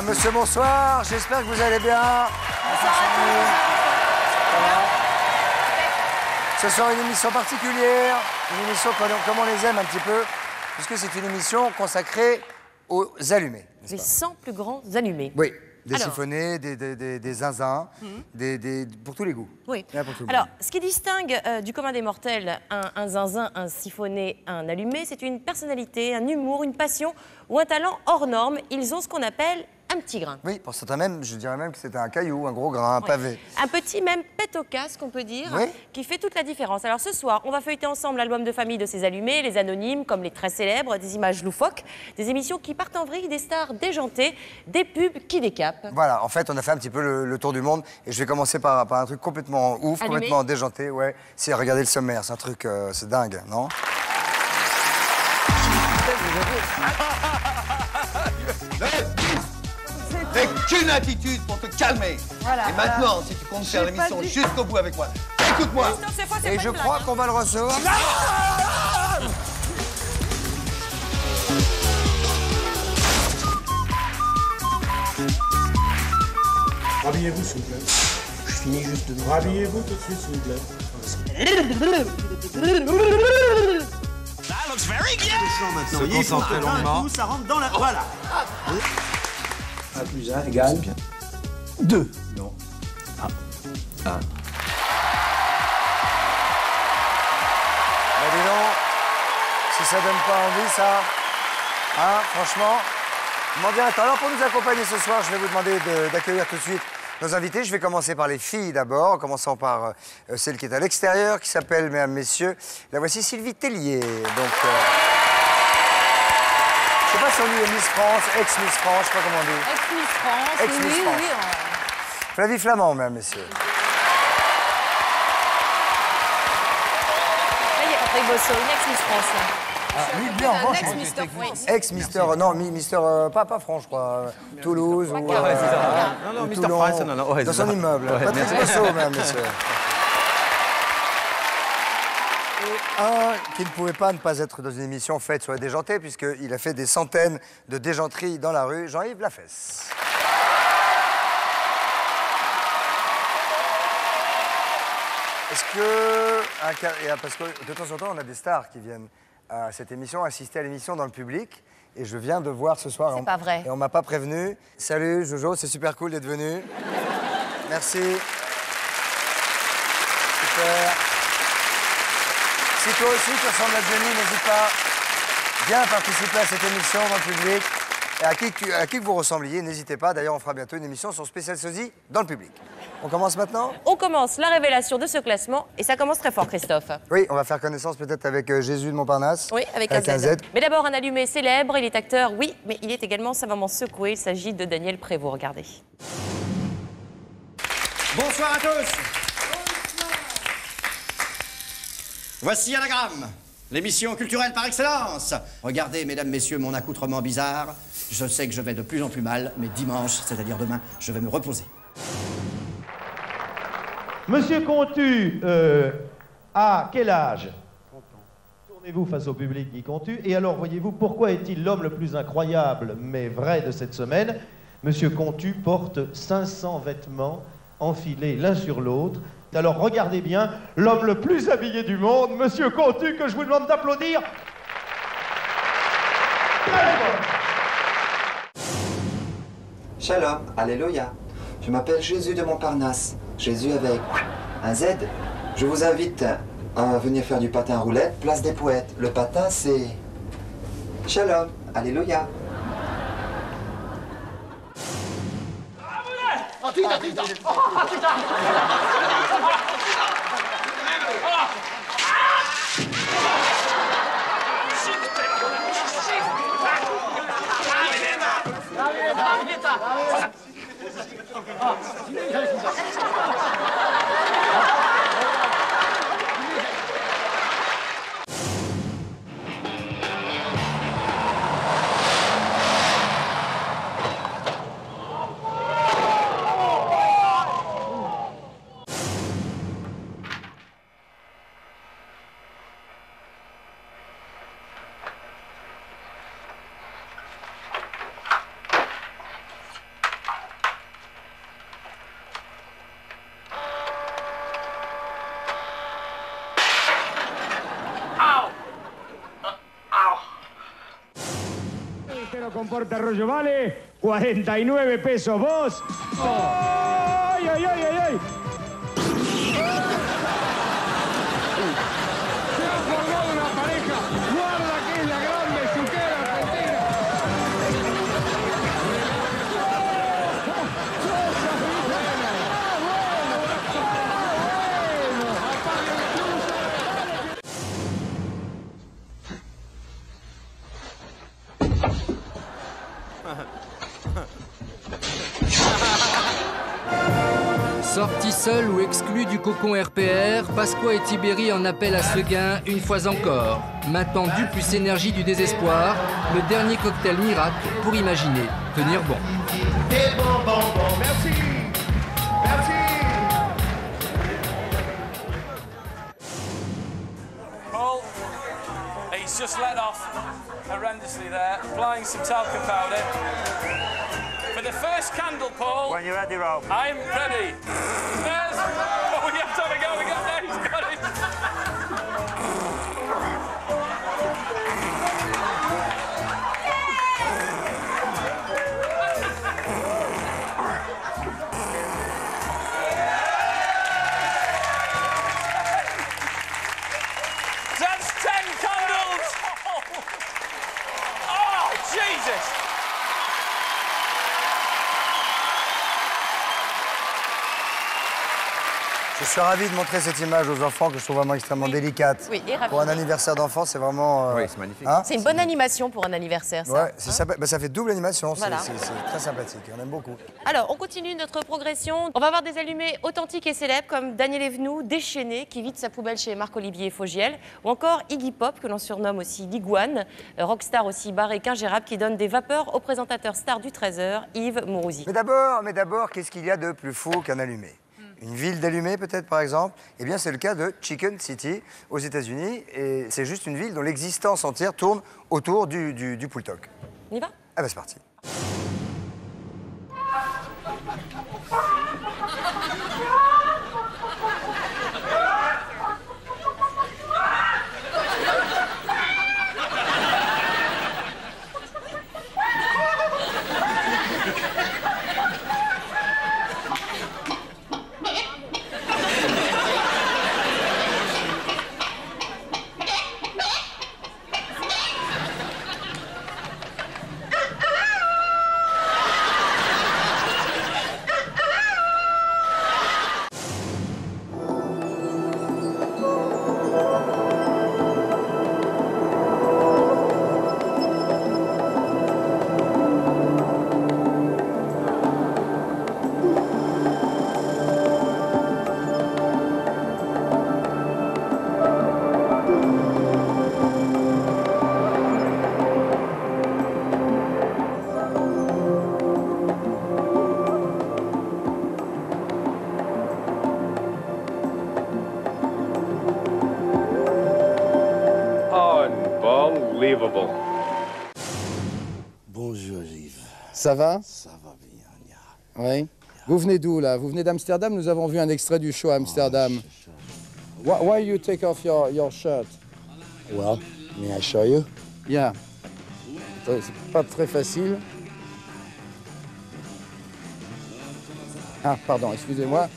Monsieur, bonsoir. J'espère que vous allez bien. Bonsoir à tous. Ce soir, une émission particulière. Une émission comme on les aime un petit peu, puisque c'est une émission consacrée aux allumés. Les 100 plus grands allumés. Oui. Des Alors. siphonnés, des zinzins, pour tous les goûts. Oui. Il y en a pour tout le Alors, monde. ce qui distingue du commun des mortels un zinzin, un siphonné, un allumé, c'est une personnalité, un humour, une passion ou un talent hors norme. Ils ont ce qu'on appelle un petit grain. Oui, pour certains même, je dirais même que c'était un caillou, un gros grain, un pavé. Un petit même pet au casque, on peut dire, Oui. qui fait toute la différence. Alors ce soir, on va feuilleter ensemble l'album de famille de ces allumés, les anonymes, comme les très célèbres, des images loufoques, des émissions qui partent en vrille, des stars déjantées, des pubs qui décapent. Voilà, en fait, on a fait un petit peu le tour du monde et je vais commencer par un truc complètement ouf, Allumé. complètement déjanté. Ouais, c'est regarder le sommaire, c'est un truc, c'est dingue, non? N'ai qu'une attitude pour te calmer. Voilà, et maintenant, si tu comptes faire l'émission jusqu'au bout avec moi, écoute-moi. Et je crois qu'on va le recevoir. Rhabillez-vous, s'il vous plaît. Je finis juste de... Rhabillez-vous tout de suite, s'il vous plaît. That looks very good. Maintenant, se concentrer longuement. Ça rentre dans la... Voilà. 1 plus 1 égale... 2. Non. 1. Eh, dis donc, si ça donne pas envie, ça... Hein, franchement. M'en bien. Alors, pour nous accompagner ce soir, je vais vous demander d'accueillir tout de suite nos invités. Je vais commencer par les filles d'abord, en commençant par celle qui est à l'extérieur, qui s'appelle, mesdames, messieurs, la voici Sylvie Tellier. Donc, je sais pas si on dit Miss France, ex-Miss France, je sais pas comment on dit. Ex-Miss France, Ex-Miss oui, France. oui. Flavie Flamand, mesdames, messieurs. Là, il y a Patrick Bosso, une ex-Miss France, là. Lui, bien, en revanche, Ex-Mister France. ex-Mister, non, Mister, pas France, je crois, Toulouse ou... Non, Mister Toulon, France, non, ouais, dans c'est son ça. immeuble. Ouais, Patrick merci. Bosso, mesdames, messieurs. Et un qui ne pouvait pas ne pas être dans une émission faite sur les déjantés, puisqu'il a fait des centaines de déjanteries dans la rue, Jean-Yves Lafesse. Est-ce que... Parce que de temps en temps, on a des stars qui viennent à cette émission, assister à l'émission dans le public. Et je viens de voir ce soir... C'est pas vrai. Et on m'a pas prévenu. Salut Jojo, c'est super cool d'être venu. Merci. Super. Si toi aussi tu ressembles à Jenny, n'hésite pas. Viens participer à cette émission dans le public. Et à qui que vous ressembliez, n'hésitez pas. D'ailleurs, on fera bientôt une émission sur Spécial Sosie dans le public. On commence maintenant? On commence la révélation de ce classement, et ça commence très fort, Christophe. Oui, on va faire connaissance peut-être avec Jésus de Montparnasse. Oui, avec un Z. Mais d'abord, un allumé célèbre, il est acteur, oui, mais il est également savamment secoué. Il s'agit de Daniel Prévost, regardez. Bonsoir à tous. Voici Anagramme, l'émission culturelle par excellence. Regardez, mesdames, messieurs, mon accoutrement bizarre. Je sais que je vais de plus en plus mal, mais dimanche, c'est-à-dire demain, je vais me reposer. Monsieur Contu, à quel âge? 30 ans. Tournez-vous face au public, dit Contu. Et alors, voyez-vous, pourquoi est-il l'homme le plus incroyable, mais vrai de cette semaine? Monsieur Contu porte 500 vêtements enfilés l'un sur l'autre. Alors, regardez bien, l'homme le plus habillé du monde, Monsieur Contu, que je vous demande d'applaudir. Shalom, alléluia. Je m'appelle Jésus de Montparnasse. Jésus avec un Z. Je vous invite à venir faire du patin à roulette, place des Poètes. Le patin, c'est... Shalom, alléluia. con Portarrollo vale 49 pesos. ¿Vos? ¡Ay, ay, ay, ay, ay! Se ha formado una pareja. Guarda que es la gran besuquera argentina. Sortis seuls ou exclus du cocon RPR, Pasqua et Tibéri en appellent à Seguin une fois encore. Main tendue plus énergie du désespoir, le dernier cocktail miracle pour imaginer tenir bon. Et bon, bon, bon, merci. Merci. Paul, he's just let off horrendously there, applying some talcum powder. For the first candle, Paul. When you're ready, Rob. I'm ready. There's... Oh, we have to have a go. We got there. He's got it. That's 10 candles. Oh, Jesus. Je suis ravi de montrer cette image aux enfants que je trouve vraiment extrêmement délicate. Oui, et pour un anniversaire d'enfant, c'est vraiment... Oui, c'est magnifique. Hein, c'est une bonne animation pour un anniversaire, ça. Ouais, ça fait double animation, Voilà. c'est très sympathique, on aime beaucoup. Alors, on continue notre progression. On va avoir des allumés authentiques et célèbres comme Daniel Evenou, déchaîné, qui vide sa poubelle chez Marc-Olivier Fogiel, ou encore Iggy Pop, que l'on surnomme aussi l'Iguane, rockstar aussi barré qu'ingérable, qui donne des vapeurs au présentateur star du 13h, Yves Mourouzi. Mais d'abord, qu'est-ce qu'il y a de plus fou qu'un allumé? Une ville d'allumés, peut-être, par exemple? Eh bien, c'est le cas de Chicken City, aux États-Unis. Et c'est juste une ville dont l'existence entière tourne autour du pool talk. On y va? Ah ben, c'est parti. Unbelievable. Bonjour Yves. Ça va? Ça va bien. Oui. Vous venez d'où là? Vous venez d'Amsterdam? Nous avons vu un extrait du show à Amsterdam. Why you take off your shirt? Well, may I show you? Yeah. C'est pas très facile. Ah, pardon, excusez-moi.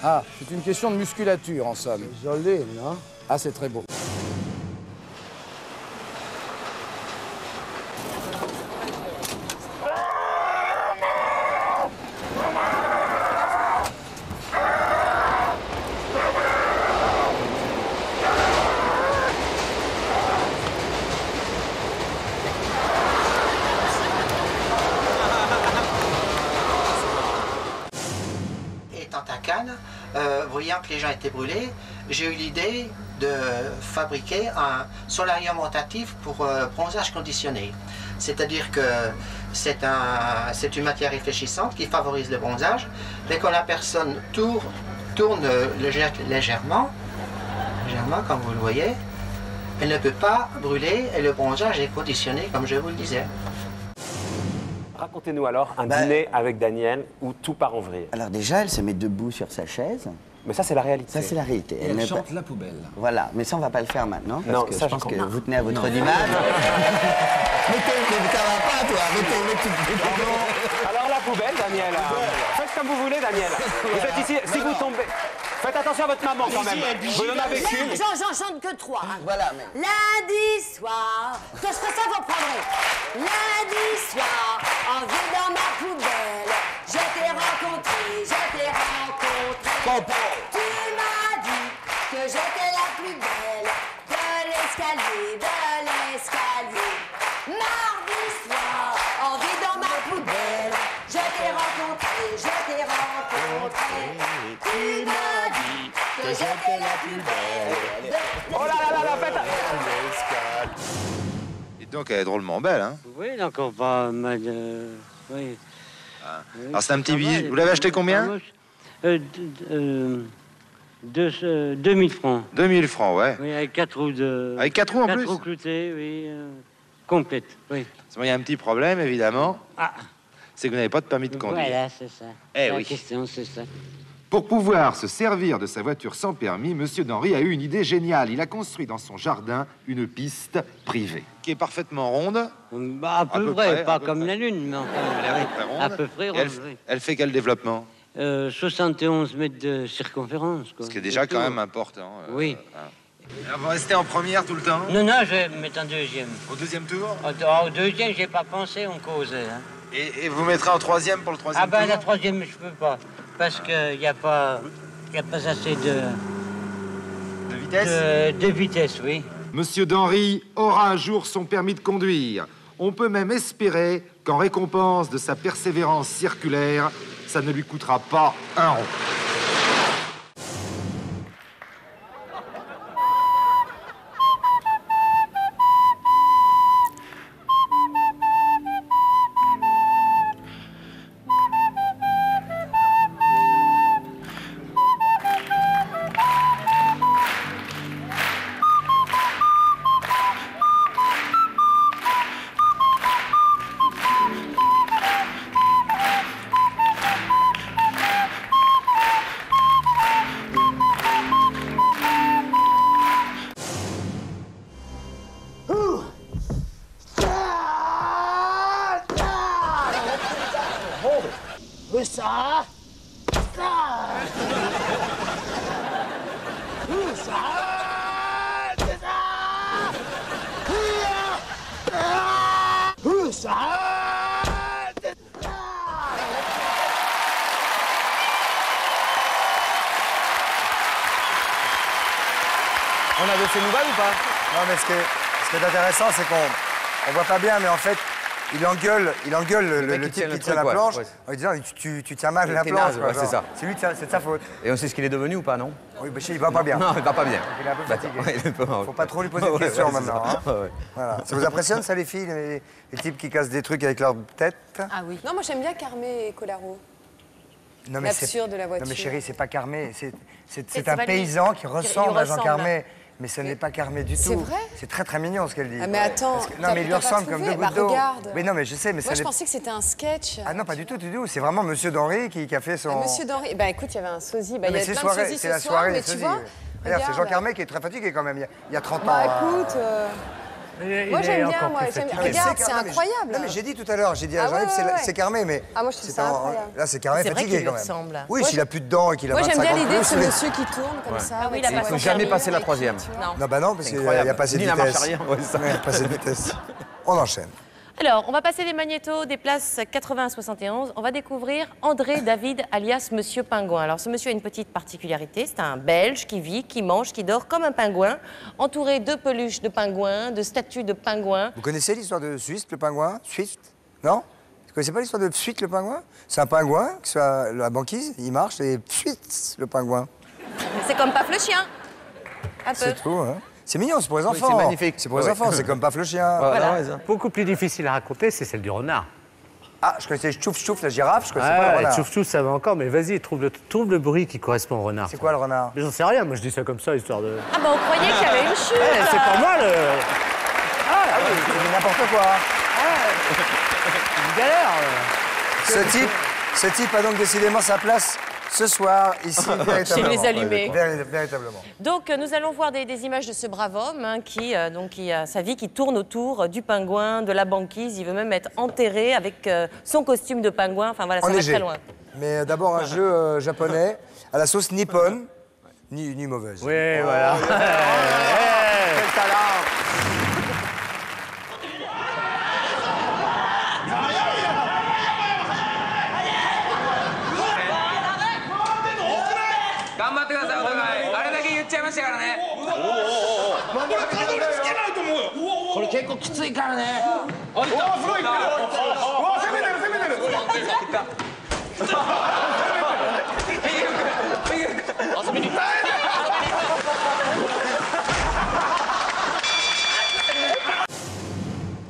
Ah, c'est une question de musculature en somme. Joli, non? Ah, c'est très beau. Voyant que les gens étaient brûlés, j'ai eu l'idée de fabriquer un solarium rotatif pour bronzage conditionné. C'est-à-dire que c'est une matière réfléchissante qui favorise le bronzage. Dès que la personne tourne légèrement, comme vous le voyez, elle ne peut pas brûler et le bronzage est conditionné comme je vous le disais. Racontez-nous alors un dîner avec Daniel où tout part en vrille. Alors déjà, elle se met debout sur sa chaise Mais ça, c'est la réalité. Ça, c'est la réalité. Et elle n'est chante pas- la poubelle. Voilà, mais ça, on va pas le faire maintenant. Non, Parce que ça, je pense je que comprends. vous tenez à votre image. Mais ça va pas, toi. Alors la poubelle, Daniel. Faites comme vous voulez, Daniel. Vous êtes ici, si vous tombez... Faites attention à votre maman quand même. Vous en avez qu'une. J'en chante que 3. Voilà, mais... Lundi soir, quand je ferai ça, vous prendrez. Lundi soir, en vue dans ma poubelle, je t'ai rencontré. Tu m'as dit que j'étais la plus belle de l'escalier. Mardi soir, en vue dans ma poubelle, je t'ai rencontré. Tu m'as dit que j'étais la plus belle. Oh là là, faites... Et donc, elle est drôlement belle, hein? Oui, donc on va... oui. Alors, c'est un petit billet. Vous l'avez acheté combien? 2000 francs. 2000 francs, ouais. Oui, avec 4 roues de... Avec 4 roues en plus? 4 roues cloutées, oui. Complète, oui. Il y a un petit problème, évidemment. Ah. C'est que vous n'avez pas de permis de conduire. Voilà, c'est ça. Eh La oui. question, c'est ça. Pour pouvoir se servir de sa voiture sans permis, Monsieur Denry a eu une idée géniale. Il a construit dans son jardin une piste privée. Qui est parfaitement ronde. Bah, à peu près, pas comme la Lune, mais enfin... Elle est à peu près ronde. À peu près Et ronde, oui. elle fait quel développement? 71 mètres de circonférence, quoi. Ce qui est déjà quand même important. Oui. Alors, vous restez en première tout le temps? Non, je vais me mettre en deuxième. Au deuxième tour? Au deuxième, j'ai pas pensé, on causait. Hein. Et vous mettrez en troisième pour le troisième tour? Ah ben, la troisième, je peux pas. Parce qu'il n'y a pas assez de vitesse? De vitesse, oui. Monsieur Denry aura un jour son permis de conduire. On peut même espérer qu'en récompense de sa persévérance circulaire, ça ne lui coûtera pas un rond. Ça. On a de ces nouvelles ou pas? Non, mais ce qui est intéressant, c'est qu'on voit pas bien, mais en fait, il engueule le type qui tient la planche en lui disant tu tiens mal la planche. Ouais, c'est ça. C'est lui, c'est de sa faute. Et on sait ce qu'il est devenu ou pas, non? Oui, mais il va pas bien. Non, il va pas bien. Il est un peu fatigué. Ouais, il est un peu mal. Faut pas trop lui poser de questions maintenant. Hein. Ouais. Voilà. Ça vous impressionne, ça, les filles, les types qui cassent des trucs avec leur tête? Ah oui. Non, moi j'aime bien Carmé et Colaro. Non, mais l'absurde de la voiture. Non, mais chérie, c'est pas Carmé. C'est pas un lui. paysan qui ressemble à Jean Carmé. Mais ce n'est pas Carmé du tout. C'est vrai? C'est très très mignon ce qu'elle dit. Ah mais attends, non mais il lui ressemble comme deux gouttes d'eau. Regarde. Mais non mais je sais, mais moi je pensais que c'était un sketch. Ah non pas du tout, C'est vraiment Monsieur Denry qui a fait son. Monsieur Denry, bah écoute, il y avait un sosie. Bah, il y a plein de sosies c'est la ce soir, soirée mais des tu sosies. vois. Regarde, c'est Jean Carmé qui est très fatigué quand même. Il y a 30 ans. Bah écoute. Moi j'aime bien, moi. Regarde, c'est incroyable. Non mais j'ai dit tout à l'heure, j'ai dit à Jean-Yves c'est Carmé, mais. Ah moi je trouve ça incroyable. Là c'est Carmé fatigué quand même. Oui, s'il a plus de dents et qu'il a 25 ans. Moi j'aime bien l'idée de ce monsieur qui tourne comme ça. Ah oui, il ne faut jamais passer la troisième. Non bah non, parce qu'il n'y a pas assez de vitesse. Ni la marche arrière. Il n'y a pas assez de vitesse. On enchaîne. Alors, on va passer des magnétos des places 80 à 71. On va découvrir André David, alias Monsieur Pingouin. Alors, ce monsieur a une petite particularité. C'est un Belge qui vit, qui mange, qui dort comme un pingouin, entouré de peluches de pingouins, de statues de pingouins. Vous connaissez l'histoire de Swift, le pingouin? Swift? Non? Vous connaissez pas l'histoire de Swift, le pingouin? C'est un pingouin, que soit la banquise, il marche, et Swift, le pingouin. C'est comme Paf le chien. Un peu. C'est tout, hein? C'est mignon, c'est pour les enfants. C'est magnifique. C'est pour les enfants, c'est comme Paf le chien. Voilà. Beaucoup plus difficile à raconter, c'est celle du renard. Ah, je connaissais Chouf, la girafe, je connaissais pas le renard. Chouf, ça va encore, mais vas-y, trouve le bruit qui correspond au renard. C'est quoi le renard? Mais j'en sais rien, moi je dis ça comme ça, histoire de... Ah bah on croyait qu'il y avait une chute. C'est pour moi le... Ah oui, c'est n'importe quoi. C'est une galère. Ce type a donc décidément sa place ce soir, ici, véritablement. Chez les allumés. Véritablement. Donc, nous allons voir des images de ce brave homme hein, qui a sa vie qui tourne autour du pingouin, de la banquise. Il veut même être enterré avec son costume de pingouin. Enfin, voilà, ça va très loin. Mais d'abord, un jeu japonais à la sauce nippone, ni mauvaise. Oui, voilà. Quel talent!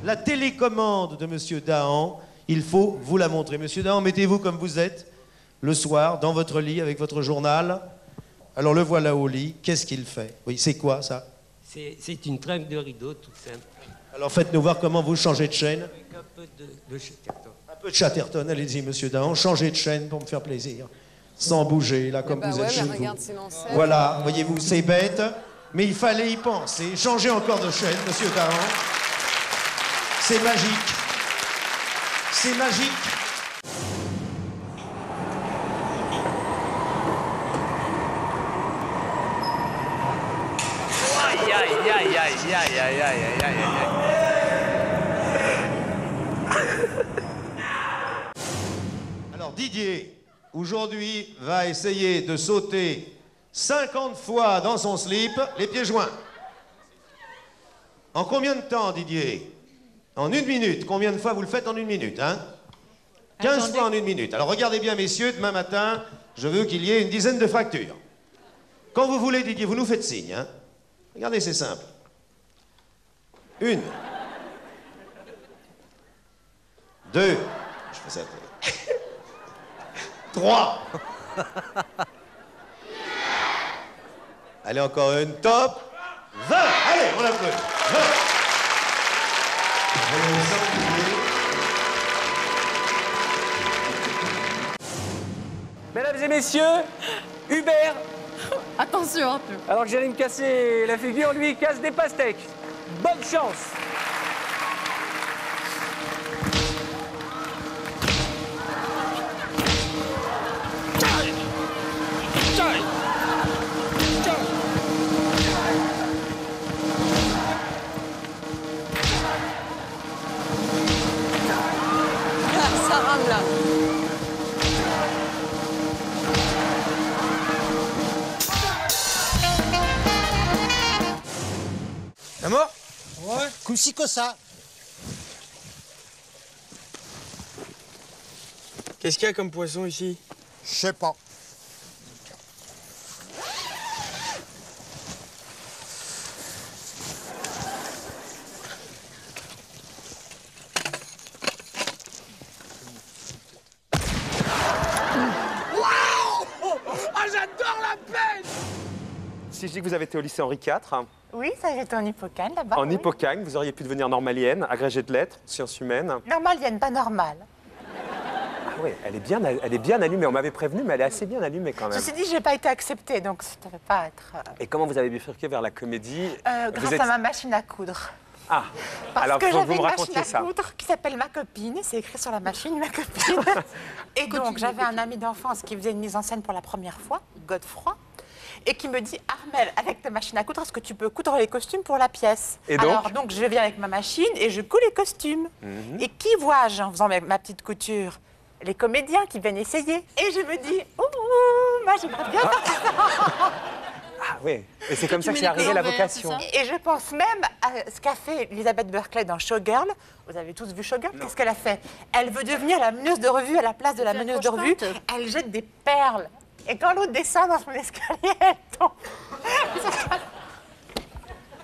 La télécommande de Monsieur Dahan, il faut vous la montrer. Monsieur Dahan, mettez-vous comme vous êtes, le soir, dans votre lit, avec votre journal. Alors le voilà au lit, qu'est-ce qu'il fait? Oui, c'est quoi ça? C'est une trame de rideau, tout simple. Alors faites-nous voir comment vous changez de chaîne. Avec un peu de Chatterton. Un peu de Chatterton, allez-y, Monsieur Dahan, changez de chaîne pour me faire plaisir. Sans bouger, là, comme vous êtes chez vous. Voilà, voyez-vous, c'est bête, mais il fallait y penser. Changez encore de chaîne, Monsieur Dahan. C'est magique. C'est magique. Aïe, aïe, aïe, aïe, aïe, aïe, aïe, aïe, aïe, Alors Didier, aujourd'hui, va essayer de sauter 50 fois dans son slip, les pieds joints. En combien de temps, Didier? En 1 minute. Combien de fois vous le faites en 1 minute, hein? 15 fois en 1 minute. Alors regardez bien, messieurs, demain matin, je veux qu'il y ait une dizaine de fractures. Quand vous voulez, Didier, vous nous faites signe, hein? Regardez, c'est simple. 1. 2. Je fais ça. 3. Allez, encore une. Top. 20. Allez, on applaudit. 20. Mesdames et messieurs, Hubert. Attention un peu. Alors que j'allais me casser la figure, lui, il casse des pastèques. Bonne chance. Ça rame là. La mort? Ouais. Coussi que ça. Qu'est-ce qu'il y a comme poisson ici? Je sais pas. Ah, j'adore la pêche! Si je dis que vous avez été au lycée Henri IV, Oui, ça j'étais en Hippocane là-bas. en oui. Hippocane, vous auriez pu devenir normalienne, agrégée de lettres, sciences humaines. Normalienne, pas normale. Ah oui, elle est bien allumée. On m'avait prévenu, mais elle est assez bien allumée quand même. Ceci dit, je n'ai pas été acceptée, donc ça ne devait pas être... Et comment vous avez bifurqué vers la comédie? grâce à ma machine à coudre. Ah, Parce alors que faut que j'avais vous me une machine racontiez à ça. coudre qui s'appelle Ma Copine, c'est écrit sur la machine, Ma Copine. Et donc, j'avais un ami d'enfance qui faisait une mise en scène pour la première fois, Godefroy, et qui me dit « Armelle, avec ta machine à coudre, est-ce que tu peux coudre les costumes pour la pièce ?» Et donc Alors, donc, je viens avec ma machine et je couds les costumes. Et qui vois-je en faisant ma petite couture? Les comédiens qui viennent essayer. Et je me dis « Ouh, moi, j'aimerais bien faire ça !» Ah oui, et c'est comme ça que c'est arrivé la vocation. Et je pense même à ce qu'a fait Elizabeth Berkley dans Showgirl. Vous avez tous vu Showgirl? Qu'est-ce qu'elle a fait? Elle veut devenir la meneuse de revue à la place de la meneuse de revue. Elle jette des perles. Et quand l'autre descend dans son escalier, elle tombe.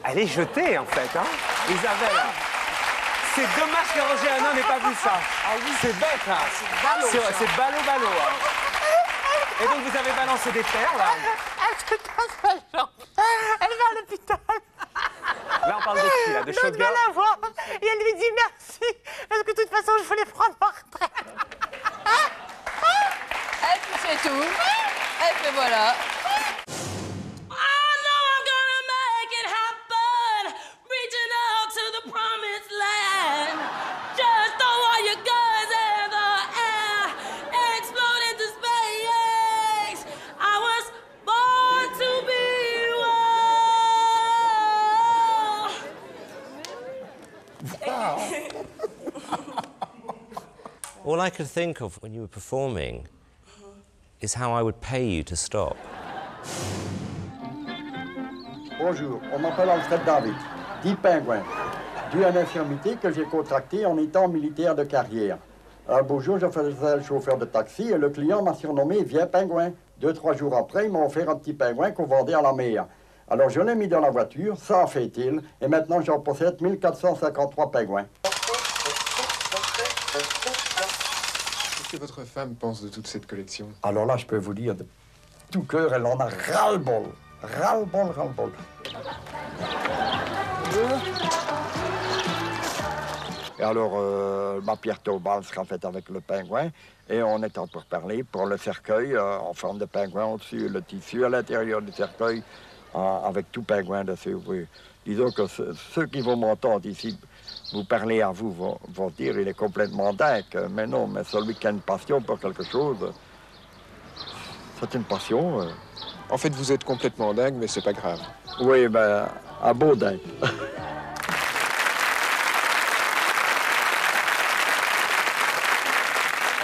Elle est jetée en fait, hein, Isabelle. C'est dommage que Roger Hanin n'ait pas vu ça. Ah oui, c'est bête, hein. C'est ballot. Hein. Et donc vous avez balancé des perles. Elle se casse la jambe. Elle va à l'hôpital. Là on parle de qui là? De L'autre Showgirl? va la voir et elle lui dit merci. Parce que de toute façon, je voulais prendre ma retraite. Et puis c'est tout. Et voilà. All I could think of when you were performing is how I would pay you to stop. Bonjour, on m'appelle Alfred David, dit Pingouin, dû à une infirmité que j'ai contractée en étant militaire de carrière. Un beau jour, je faisais le chauffeur de taxi et le client m'a surnommé Vieux Pingouin. 2-3 jours après, ils m'ont offert un petit pingouin qu'on vendait à la mer. Alors je l'ai mis dans la voiture, ça a fait-il, et maintenant j'en possède 1453 pingouins. Qu'est-ce que votre femme pense de toute cette collection? Alors là, je peux vous dire, de tout cœur, elle en a ras-le-bol. Ras-le-bol, ras-le-bol. Et alors, ma pierre tombale sera faite avec le pingouin, et on est en pourparlers pour le cercueil en forme de pingouin au-dessus, le tissu à l'intérieur du cercueil, avec tout pingouin dessus. Oui. Disons que ceux qui vont m'entendre ici, vous parler à vous, vont dire il est complètement dingue. Mais non, mais celui qui a une passion pour quelque chose, c'est une passion. En fait, vous êtes complètement dingue, mais c'est pas grave. Oui, ben, un beau dingue.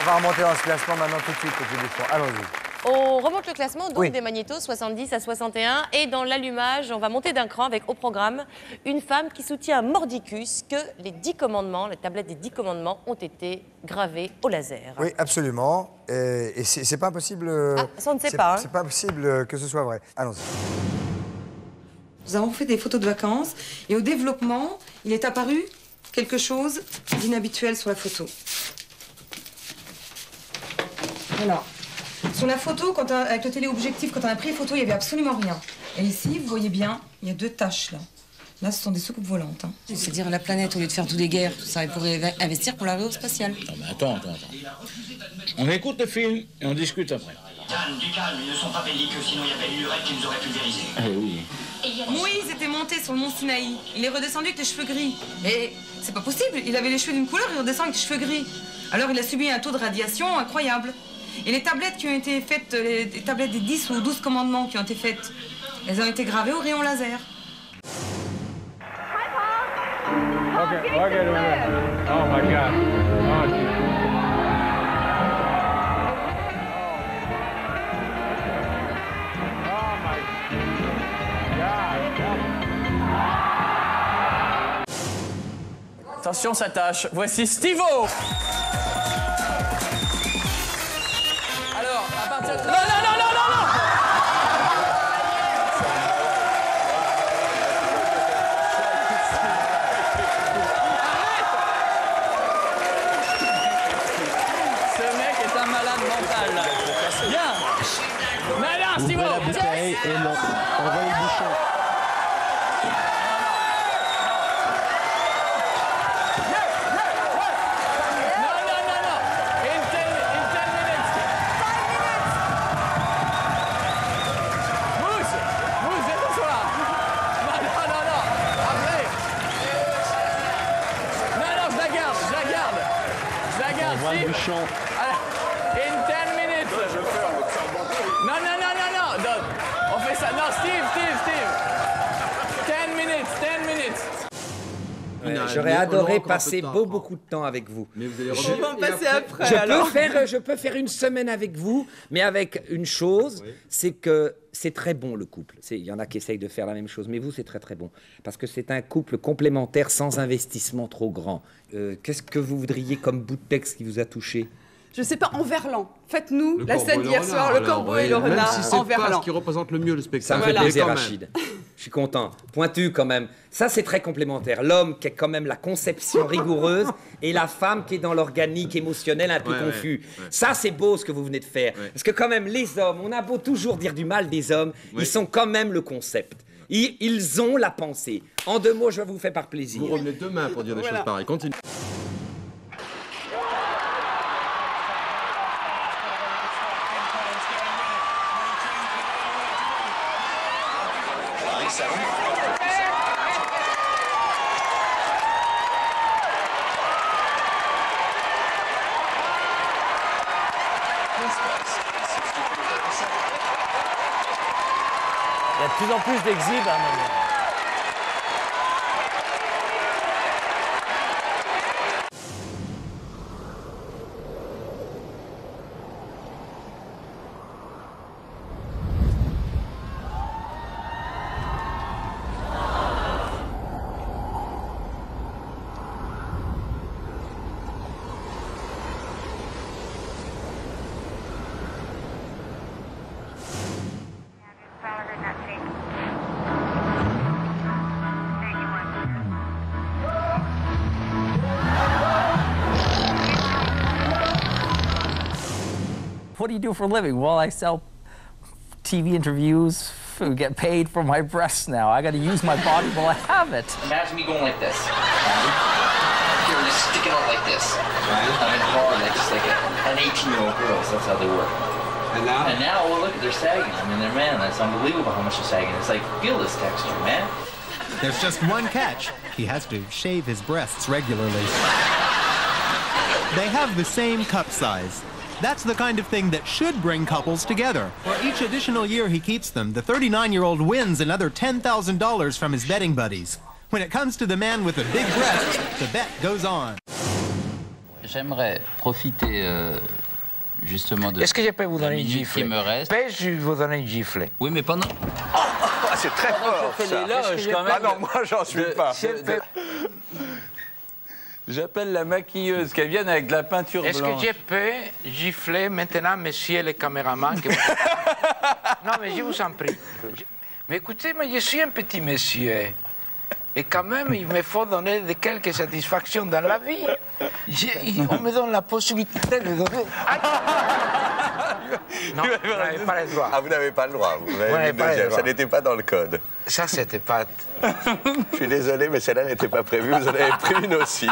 On va remonter dans ce classement maintenant tout de suite, petit Bouchon. Allons-y. On remonte le classement, donc Oui. des magnétos 70 à 61. Et dans l'allumage, on va monter d'un cran avec au programme une femme qui soutient à mordicus que les 10 commandements, les tablettes des 10 commandements ont été gravées au laser. Oui, absolument. Et c'est pas impossible. Ça, on ne sait pas. Hein. C'est pas possible que ce soit vrai. Allons-y. Nous avons fait des photos de vacances et au développement, il est apparu quelque chose d'inhabituel sur la photo. Voilà. Sur la photo, avec le téléobjectif, quand on a pris les photos, il n'y avait absolument rien. Et ici, vous voyez bien, il y a 2 taches là. Là, ce sont des soucoupes volantes. Hein. C'est-à-dire la planète, au lieu de faire toutes les guerres, tout ça, elle pourrait investir pour l'aérospatiale. Non, mais attends. On écoute le film et on discute après. Du calme, ils ne sont pas belliqueux, sinon il y avait une lurette qui nous aurait pulvérisé. Oui. Moïse était monté sur le mont Sinaï. Il est redescendu avec les cheveux gris. Mais c'est pas possible, il avait les cheveux d'une couleur, il redescend avec les cheveux gris. Alors il a subi un taux de radiation incroyable. Et les tablettes qui ont été faites, les tablettes des 10 ou 12 commandements qui ont été faites, elles ont été gravées au rayon laser. Okay, oh my God. Attention, ça tâche. Voici Steve-O. Alors, à partir de... Non. Ce mec est un malade mental. Viens. Non, Steve-O. Ouvrez la bouteille et envoyez le bouchon. In 10 minutes. Non. On fait ça. Non, Steve. 10 minutes. J'aurais adoré passer beaucoup de temps avec vous. Mais vous allez On va en passer après, je peux faire une semaine avec vous, mais avec une chose, c'est que c'est très bon le couple. Il y en a qui essayent de faire la même chose, mais vous, c'est très très bon. Parce que c'est un couple complémentaire sans investissement trop grand. Qu'est-ce que vous voudriez comme bout de texte qui vous a touché? Je sais pas, en verlan. Faites-nous la scène d'hier soir, le corbeau et le renard, même si c'est en verlan. pas ce qui représente le mieux le spectacle. Ça me fait plaisir, Rachid. Je suis content. Pointu quand même. Ça, c'est très complémentaire. L'homme qui est quand même la conception rigoureuse et la femme qui est dans l'organique émotionnel un peu confus. Ça, c'est beau ce que vous venez de faire. Parce que quand même, les hommes, on a beau toujours dire du mal des hommes, ils sont quand même le concept. Ils ont la pensée. En 2 mots, je vous fais par plaisir. Vous revenez demain pour dire des choses pareilles. Continue. Il y a de plus en plus d'exhibes à un moment. What do you do for a living? Well, I sell TV interviews, get paid for my breasts now. I got to use my body while I have it. Imagine me going like this. Here, just stick it out like this. I mean, hard, like just like an 18-year-old girl. So that's how they work. And now? And now, well, look, they're sagging. I mean, they're man. That's unbelievable how much they're sagging. It's like, feel this texture, man. There's just one catch. He has to shave his breasts regularly. They have the same cup size. That's the kind of thing that should bring couples together. For each additional year he keeps them, the 39-year-old wins another $10,000 from his betting buddies. When it comes to the man with the big breasts, the bet goes on. J'aimerais profiter justement de... Est-ce que je peux vous donner une gifle? Qui me reste. Peux-je vous donner une gifle? Oui, mais pendant... C'est très fort, ça. Ah non, moi, j'en suis pas. J'appelle la maquilleuse, qu'elle vienne avec de la peinture blanche. Est-ce que je peux gifler maintenant, monsieur le caméraman Non, mais je vous en prie. Mais écoutez, moi, je suis un petit monsieur. Et quand même, il me faut donner de quelques satisfactions dans la vie. On me donne la possibilité de donner... Non, vous n'avez pas le droit. Ah, vous n'avez pas le droit. Vous avez mis deuxième. Ça n'était pas dans le code. Ça, c'était pas... Je suis désolé, mais celle-là n'était pas prévue. Vous en avez pris une aussi.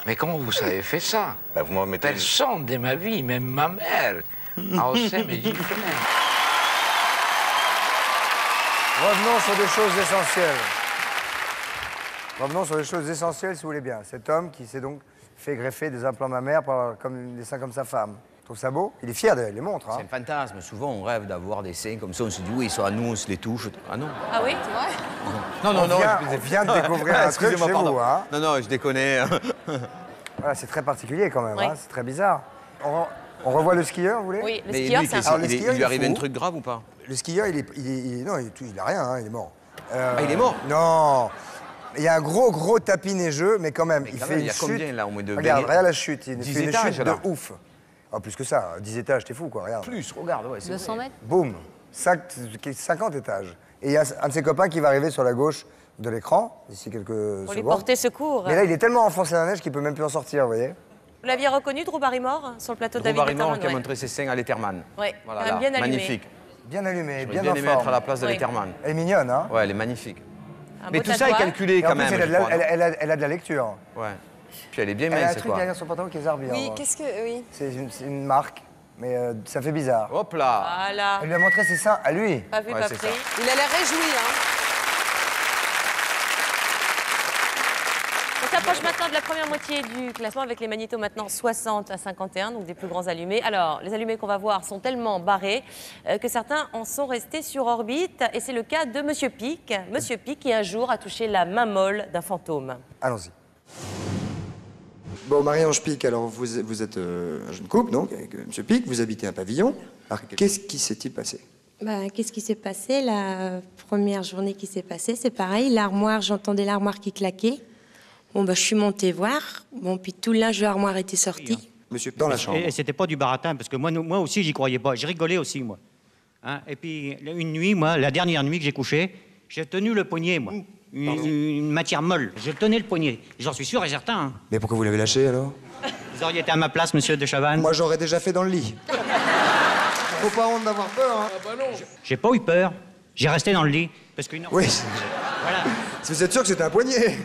Mais comment vous avez fait ça? Bah, vous m'en mettez... Personne de ma vie, même ma mère, a osé me gifler. Revenons sur des choses essentielles. Revenons sur des choses essentielles, si vous voulez bien. Cet homme qui s'est donc fait greffer des implants mammaires pour avoir des seins comme sa femme. Tu trouves ça beau? Il est fier d'elle, il les montre. Hein. C'est un fantasme. Souvent, on rêve d'avoir des seins comme ça. On se dit, oui, ils sont à nous, on se les touche. Ah non. Ah oui, c'est vrai? Non. On vient de découvrir un truc chez vous. Hein. Non, je déconne. Voilà, c'est très particulier quand même. Oui. Hein. C'est très bizarre. On revoit le skieur, vous voulez? Oui, le skieur, c'est un... Il lui arrive un truc grave ou pas? Le skieur, il a rien, hein, il est mort. Il est mort? Non. Il y a un gros tapis neigeux, mais quand même, il fait une chute. Il y a combien là au moins de... Regarde la chute, il fait une étages, chute de ouf. Oh, plus que ça, 10 étages, t'es fou quoi, regarde. Plus, regarde, ouais. 200 mètres. Boum, 50 étages. Et il y a un de ses copains qui va arriver sur la gauche de l'écran, d'ici quelques secondes. Pour lui porter secours. Mais là, il est tellement enfoncé dans la neige qu'il peut même plus en sortir, vous voyez. Vous l'aviez reconnu, Drew Barrymore, sur le plateau de Drew David Barrymore Letterman, qui a montré ses seins à Letterman. Oui, voilà, bien allumé. Magnifique. Bien allumé, bien en aimé forme. être à la place de Letterman. Elle est mignonne, hein? Ouais, elle est magnifique. Mais tout ça est calculé quand même. Elle a de la lecture. Ouais. Puis elle est bien mince, quoi. Elle a un truc quoi. derrière son pantalon qui est zarbi. Oui, qu'est-ce que... Oui. C'est une marque, mais ça fait bizarre. Hop là. Voilà. Elle lui a montré ses seins à lui. Pas vu, pas pris. Ça. Il a l'air réjoui, hein. On s'approche maintenant de la première moitié du classement avec les magnétos maintenant 60 à 51, donc des plus grands allumés. Alors, les allumés qu'on va voir sont tellement barrés que certains en sont restés sur orbite. Et c'est le cas de Monsieur Pic. Monsieur Pic qui un jour a touché la main molle d'un fantôme. Allons-y. Bon, Marie-Ange Pic, alors vous êtes un jeune couple, donc, avec Monsieur Pic, vous habitez un pavillon. Alors, qu'est-ce qui s'est-il passé? Qu'est-ce qui s'est passé? La première journée qui s'est passée, c'est pareil. L'armoire, j'entendais l'armoire qui claquait. Bon, je suis montée voir. Bon, puis tout le linge de l'armoire était sorti. Monsieur, dans la chambre. Et c'était pas du baratin, parce que moi aussi, j'y croyais pas. Je rigolais aussi, moi. Hein? Et puis, une nuit, moi, la dernière nuit que j'ai couché, j'ai tenu le poignet, moi. Une matière molle. Je tenais le poignet. J'en suis sûr et certain. Hein. Mais pourquoi vous l'avez lâché, alors? Vous auriez été à ma place, monsieur de Chavannes. Moi, j'aurais déjà fait dans le lit. Faut pas honte d'avoir peur, hein. Ah bah non. J'ai pas eu peur. J'ai resté dans le lit. Parce qu'une... Oui. Voilà. Vous êtes sûr que c'était un poignet?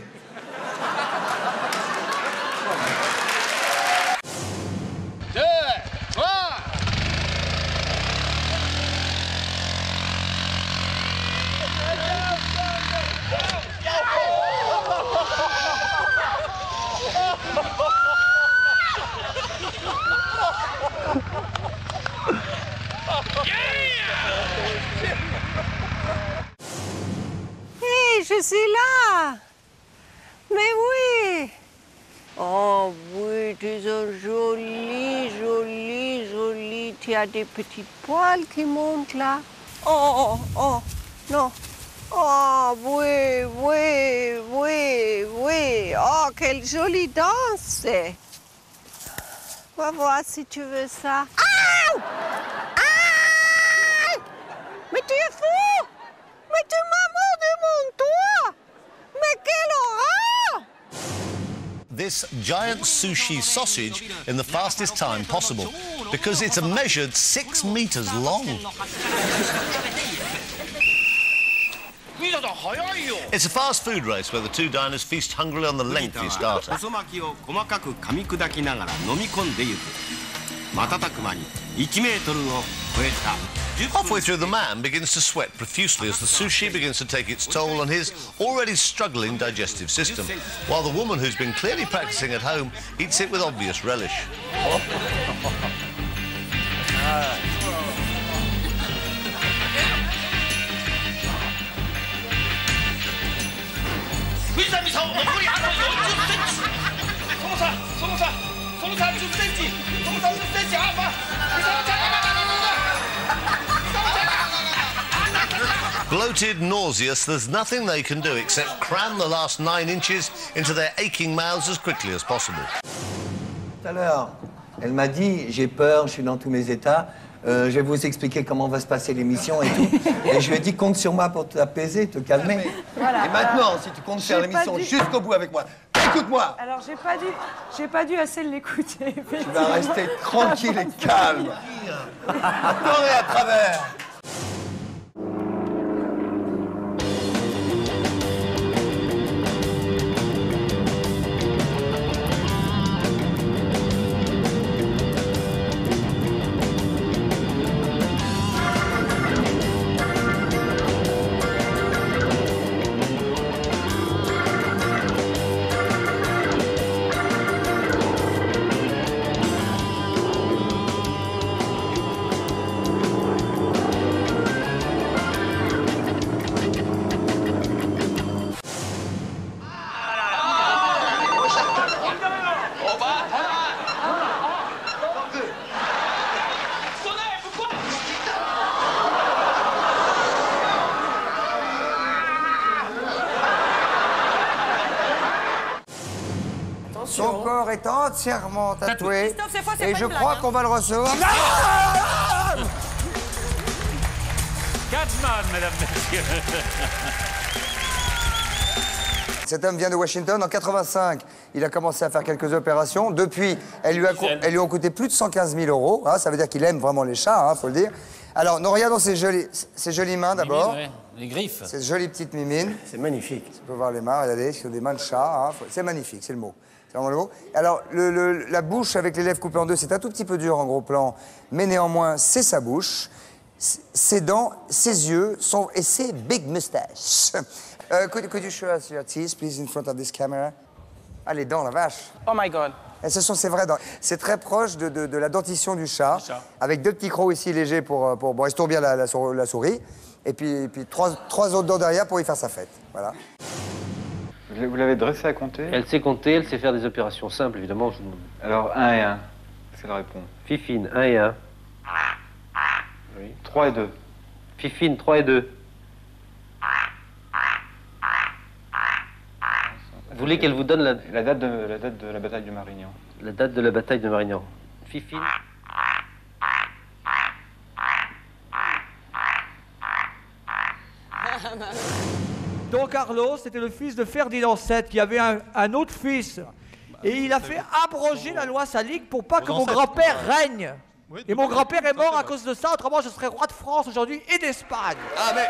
je suis là. Mais oui. Oh oui, tu es jolie, jolie, jolie. Tu as des petites poils qui montent là. Oh, oh, non. Oh oui, oui, oui, oui. Oh, quelle jolie danse. Va voir si tu veux ça. Ah! Ah! Mais tu es fou! Mais tu m'as mordu mon doigt! Mais quelle horreur! This giant sushi sausage in the fastest time possible because it's a measured 6 meters long. It's a fast food race where the two diners feast hungrily on the lengthy starter. Halfway through, the man begins to sweat profusely as the sushi begins to take its toll on his already struggling digestive system, while the woman who's been clearly practicing at home eats it with obvious relish. Bloated, nauseous, there's nothing they can do except cram the last 9 inches into their aching mouths as quickly as possible. Tout à l'heure, elle m'a dit, j'ai peur, je suis dans tous mes états, je vais vous expliquer comment va se passer l'émission et tout. Et je lui ai dit, compte sur moi pour t'apaiser, te calmer. Voilà. Et maintenant, si tu comptes faire l'émission jusqu'au bout avec moi, écoute-moi. Alors, j'ai pas dû assez l'écouter. Tu vas rester tranquille et calme. À tort et à travers. Son corps est entièrement tatoué. Christophe, cette fois, c'est et pas je une crois blague, qu'on va le recevoir. Catman, mesdames, messieurs. Cet homme vient de Washington. En 85, il a commencé à faire quelques opérations. Depuis, elles lui ont coûté plus de 115 000 euros. Hein, ça veut dire qu'il aime vraiment les chats, faut le dire. Alors, nous regardons ces jolies mains d'abord. Ouais, les griffes. Ces jolies petites mimines. C'est magnifique. On peut voir les mains, regardez, ce sont des mains de chat. C'est magnifique, c'est le mot. C'est vraiment le mot. Alors, la bouche avec les lèvres coupées en deux, c'est un tout petit peu dur en gros plan, mais néanmoins, c'est sa bouche, ses dents, ses yeux et ses big mustaches. Could you show us your teeth, please, in front of this camera? Ah, les dents, la vache. Oh my God. Et ce sont ses vraies dents. C'est très proche de la dentition du chat, avec 2 petits crocs ici légers pour estourbir la souris, et puis 3 autres dents derrière pour y faire sa fête. Voilà. Vous l'avez dressé à compter? Elle sait compter, elle sait faire des opérations simples, évidemment. Alors, 1 et 1. C'est la réponse. Fifine, 1 et 1. Oui. 3 et 2. Fifine, 3 et 2. Vous voulez qu'elle vous donne la date de la bataille de Marignan. La date de la bataille de Marignan. Fifine. Don Carlos était le fils de Ferdinand VII qui avait un autre fils. Et il a fait abroger la loi salique pour pas que mon grand-père règne. Et mon grand-père est mort à cause de ça, autrement je serais roi de France aujourd'hui et d'Espagne. Ah mais...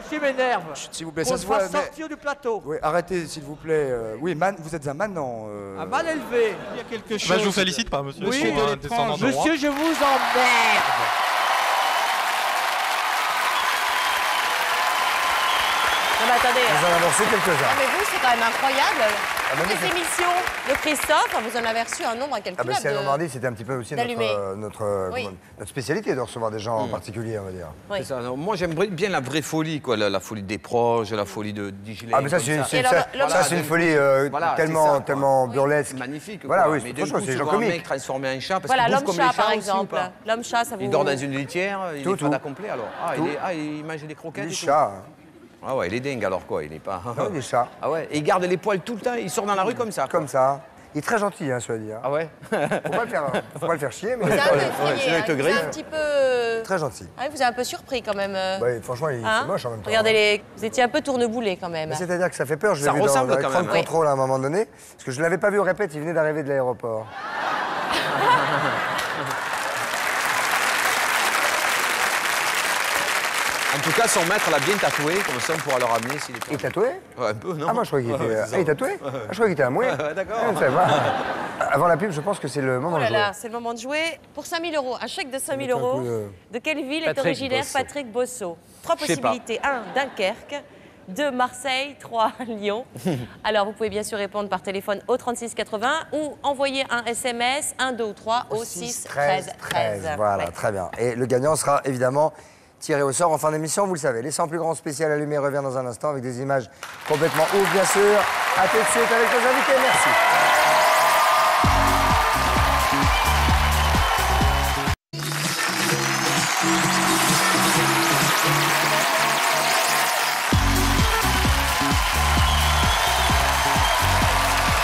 Monsieur m'énerve. S'il vous plaît, ça ça se voit... sortir du plateau. Oui, arrêtez, s'il vous plaît. Oui, vous êtes un manant. Un mal élevé. Il y a quelque chose... Bah, je vous félicite pas, monsieur. Oui, descendant de roi. monsieur, je vous emmerde. Non, mais attendez. Vous en avez reçu quelques-uns. Ah, mais vous, c'est quand même incroyable. mais Toutes les émissions de Christophe, vous en avez reçu un nombre incalculable. Ah, ben, c'est Normandie, c'était un petit peu aussi notre spécialité de recevoir des gens en particulier, on va dire. Oui. C'est ça. Alors, moi, j'aime bien la vraie folie, quoi. La folie des proches, la folie de Digilet. Ah, mais ça, c'est une folie tellement burlesque. Magnifique. Voilà, oui, mais c'est autre chose, c'est des gens un comiques. mec transformé en chat. Voilà, l'homme-chat, par exemple. L'homme-chat, ça vous... Il dort dans une litière, il est pas complet, alors. Il mange des croquettes. Des chats. Ah ouais, il est dingue alors quoi, il n'est pas... Non, des chats. Ah ouais, et il garde les poils tout le temps, il sort dans la rue comme ça. Comme ça. Il est très gentil, hein, je dois dire. Ah ouais. Faut pas le faire chier, mais... C'est un petit peu... Très gentil. Ah, vous avez un peu surpris quand même. Oui, franchement, c'est moche en même temps. Regardez, vous étiez un peu tourneboulé quand même. C'est-à-dire que ça fait peur, je l'ai vu dans l'écran de contrôle à un moment donné, parce que je ne l'avais pas vu au répète, il venait d'arriver de l'aéroport. En tout cas, son maître l'a bien tatoué, comme ça on pourra le ramener s'il est pas... Il est tatoué? Ouais, un peu, non? Ah, moi je croyais qu'il était... il est tatoué? Ah, je croyais qu'il était à mouiller. D'accord. Avant la pub, je pense que c'est le moment de jouer. C'est le moment de jouer. Pour 5 000 €, un chèque de 5 000 €. De quelle ville est originaire Patrick Bosso? 3 possibilités. 1, Dunkerque. 2, Marseille. 3, Lyon. Alors, vous pouvez bien sûr répondre par téléphone au 36 80 ou envoyer un SMS 1, 2 ou 3 au 6 13 13. Voilà, très bien. Et le gagnant sera évidemment tiré au sort en fin d'émission, vous le savez. Les 100 plus grands spécial allumés revient dans un instant avec des images complètement ouf, bien sûr. A tout de suite avec nos invités, merci.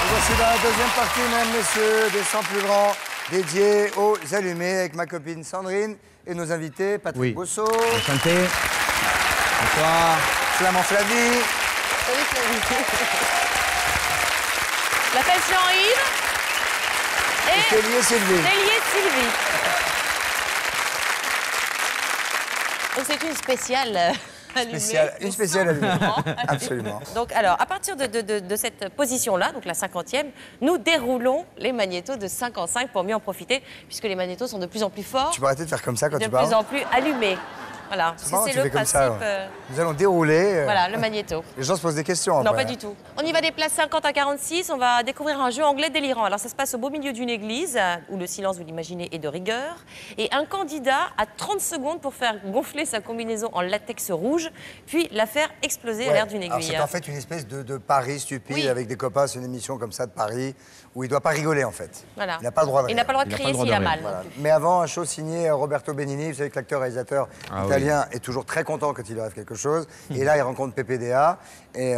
Voici dans la deuxième partie, mesdames, messieurs, des 100 plus grands dédiés aux allumés avec ma copine Sandrine et nos invités, Patrick Bosso. Enchanté. Bonsoir. Flamand Flavie. Salut Flavie. Je m'appelle Jean-Yves. Et Télier Sylvie. Sylvie. Donc c'est une spéciale allumée. Une spéciale allumée. Absolument. Donc alors, à partir de cette position-là, donc la 50e, nous déroulons les magnétos de 5 en 5 pour mieux en profiter, puisque les magnétos sont de plus en plus forts. Tu peux arrêter de faire comme ça quand tu parles. parles. De plus en plus allumés. Voilà, c'est le principe. Nous allons dérouler. Voilà, le magnéto. Les gens se posent des questions après. Non, pas du tout. On y va des places 50 à 46. On va découvrir un jeu anglais délirant. Alors, ça se passe au beau milieu d'une église, où le silence, vous l'imaginez, est de rigueur. Et un candidat a 30 secondes pour faire gonfler sa combinaison en latex rouge, puis la faire exploser à l'air d'une aiguille. C'est en fait une espèce de pari stupide avec des copains. C'est une émission comme ça de Paris, où il ne doit pas rigoler, en fait. Voilà. Il n'a pas le droit de rire. Il n'a pas le droit de crier s'il a mal. Voilà. Mais avant, un show signé Roberto Benigni. Vous savez que l'acteur-réalisateur italien est toujours très content quand il lui arrive quelque chose. Et là, il rencontre PPDA. Et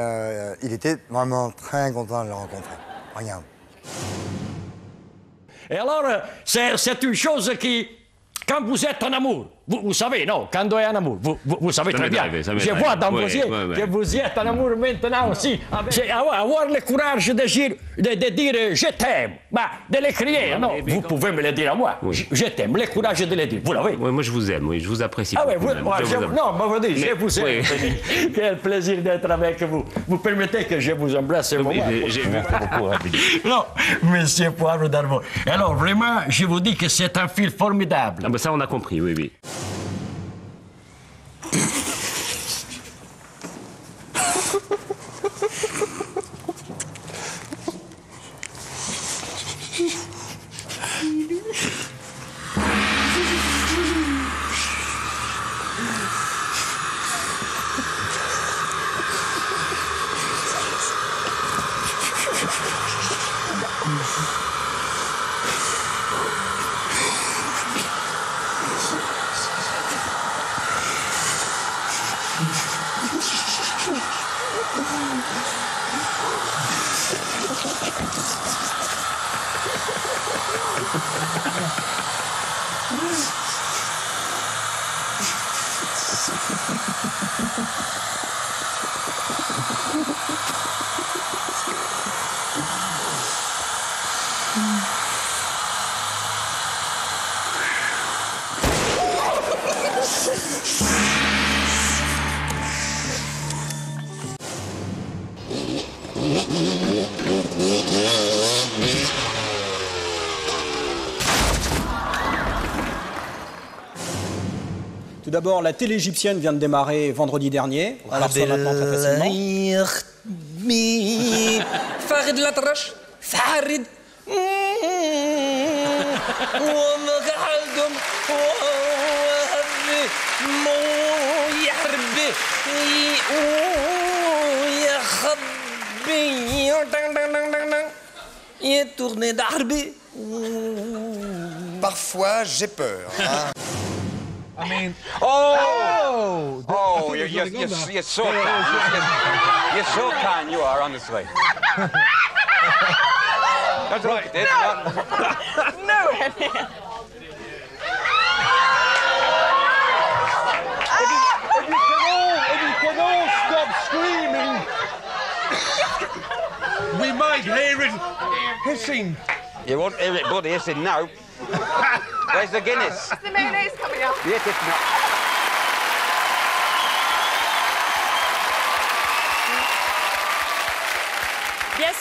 il était vraiment très content de le rencontrer. Regarde. Et alors, c'est une chose qui... Quand vous êtes en amour, vous savez, non, quand on est en amour, vous savez très bien. Je vois dans vos yeux que vous êtes en amour maintenant aussi. Avoir le courage de dire je t'aime, de le crier, non, vous pouvez me le dire à moi. Je t'aime, le courage de le dire, vous l'avez. Oui, moi je vous aime, je vous apprécie. Ah oui, je vous aime. Quel plaisir d'être avec vous. Vous permettez que je vous embrasse moi. J'ai vu beaucoup. Non, monsieur Poivre d'Arvon. Alors vraiment, je vous dis que c'est un film formidable. Ça, on a compris, oui. d'abord, la télé égyptienne vient de démarrer vendredi dernier. On la reçoit maintenant très facilement. Farid Latrache, Farid. Parfois, j'ai peur. Hein. I mean, you're so kind. You're so kind, you are, honestly. That's right, Dave. No, Henry. If you can all stop screaming, we might hear it hissing. You won't hear it bloody hissing now. Where's the Guinness? Is the mayonnaise coming up? Yes, it's not. Bien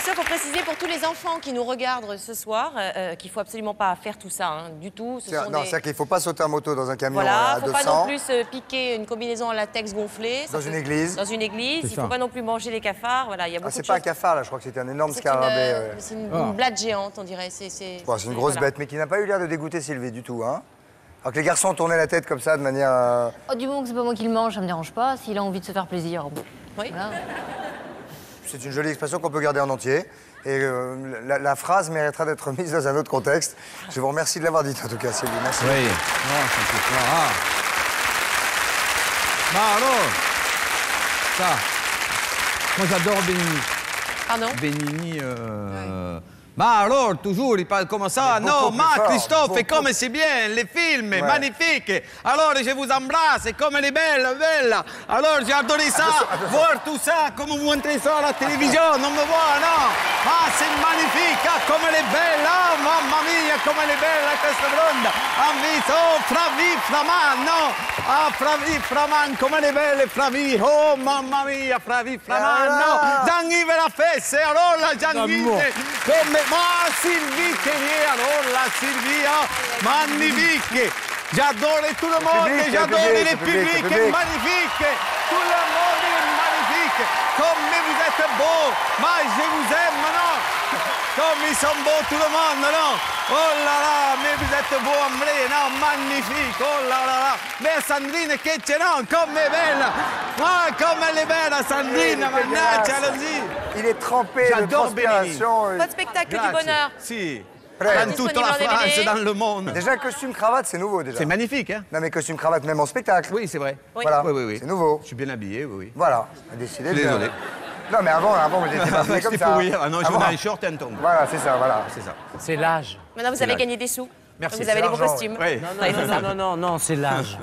sûr, faut préciser pour tous les enfants qui nous regardent ce soir qu'il faut absolument pas faire tout ça, hein, du tout. C'est-à-dire qu'il faut pas sauter en moto dans un camion voilà, à 200. Faut pas non plus piquer une combinaison en latex gonflée. Dans une église. Dans une église. Il faut pas non plus manger les cafards. Voilà, il y a beaucoup de choses. C'est pas un cafard là, je crois que c'était un énorme scarabée. C'est une blade géante, on dirait. C'est une grosse bête, mais qui n'a pas eu l'air de dégoûter Sylvie du tout, hein. Alors que les garçons tournaient la tête comme ça de manière. Oh, du moment que c'est pas moi qui le mange, ça me dérange pas. S'il a envie de se faire plaisir. Oui. Voilà. C'est une jolie expression qu'on peut garder en entier. Et la phrase méritera d'être mise dans un autre contexte. Je vous remercie de l'avoir dit, en tout cas, Sylvie. Merci. Oui. Non, c'est pas. Bah alors, ça. Moi, j'adore Benigni. Pardon? Benigni, Bah alors, toujours, il parle comme ça. Non, Christophe, et comme c'est bien, les films, magnifiques. Alors, je vous embrasse, comme elle est belle, belle. Alors, j'ai adoré ça, voir tout ça, comme vous montrez ça à la télévision, non me voit, non. Ah, c'est magnifique, ah, comme elle est belle, ah, mamma mia, comme elle est belle, questa blonde. Ah, oh, Fravi, Framan, no. Ah, Fravi, Framan, come elle est belle, Fravi. Oh, mamma mia, Fravi, Framan, no. Jean-Yves la fesse, alors la Jean-Yves, come... Ma Sylvie Tellier, alors la Sylvie, magnifique. J'adore tout le monde, j'adore le public, est magnifique. Tout le monde est magnifique. Comme vous êtes beau, mais je vous aime, non? Comme ils sont beaux tout le monde, non? Oh là là, mais vous êtes beau en vrai, non? Magnifique, oh là là là. Mais Sandrine, che c'è, non? Comme elle est belle. Ah, comme elle est belle, Sandrine, mannaggia, allons-y. Il est trempé de transpiration. Pas de spectacle du bonheur. Si. Dans toute la France, dans le monde. Déjà, costume cravate, c'est nouveau déjà. C'est magnifique, hein? Non, mais costume cravate, même en spectacle. Oui, c'est vrai. Oui. Voilà. Oui. C'est nouveau. Je suis bien habillé, oui. Voilà. Décidé. Désolé. Non, mais avant, vous n'étiez pas habillé comme ça. Pour rire. Ah non, je venais en short et un tongue. Voilà, c'est ça, voilà. C'est ça. C'est l'âge. Maintenant, vous avez gagné des sous. Merci. Vous avez des bons costumes. Oui. Non, c'est l'âge.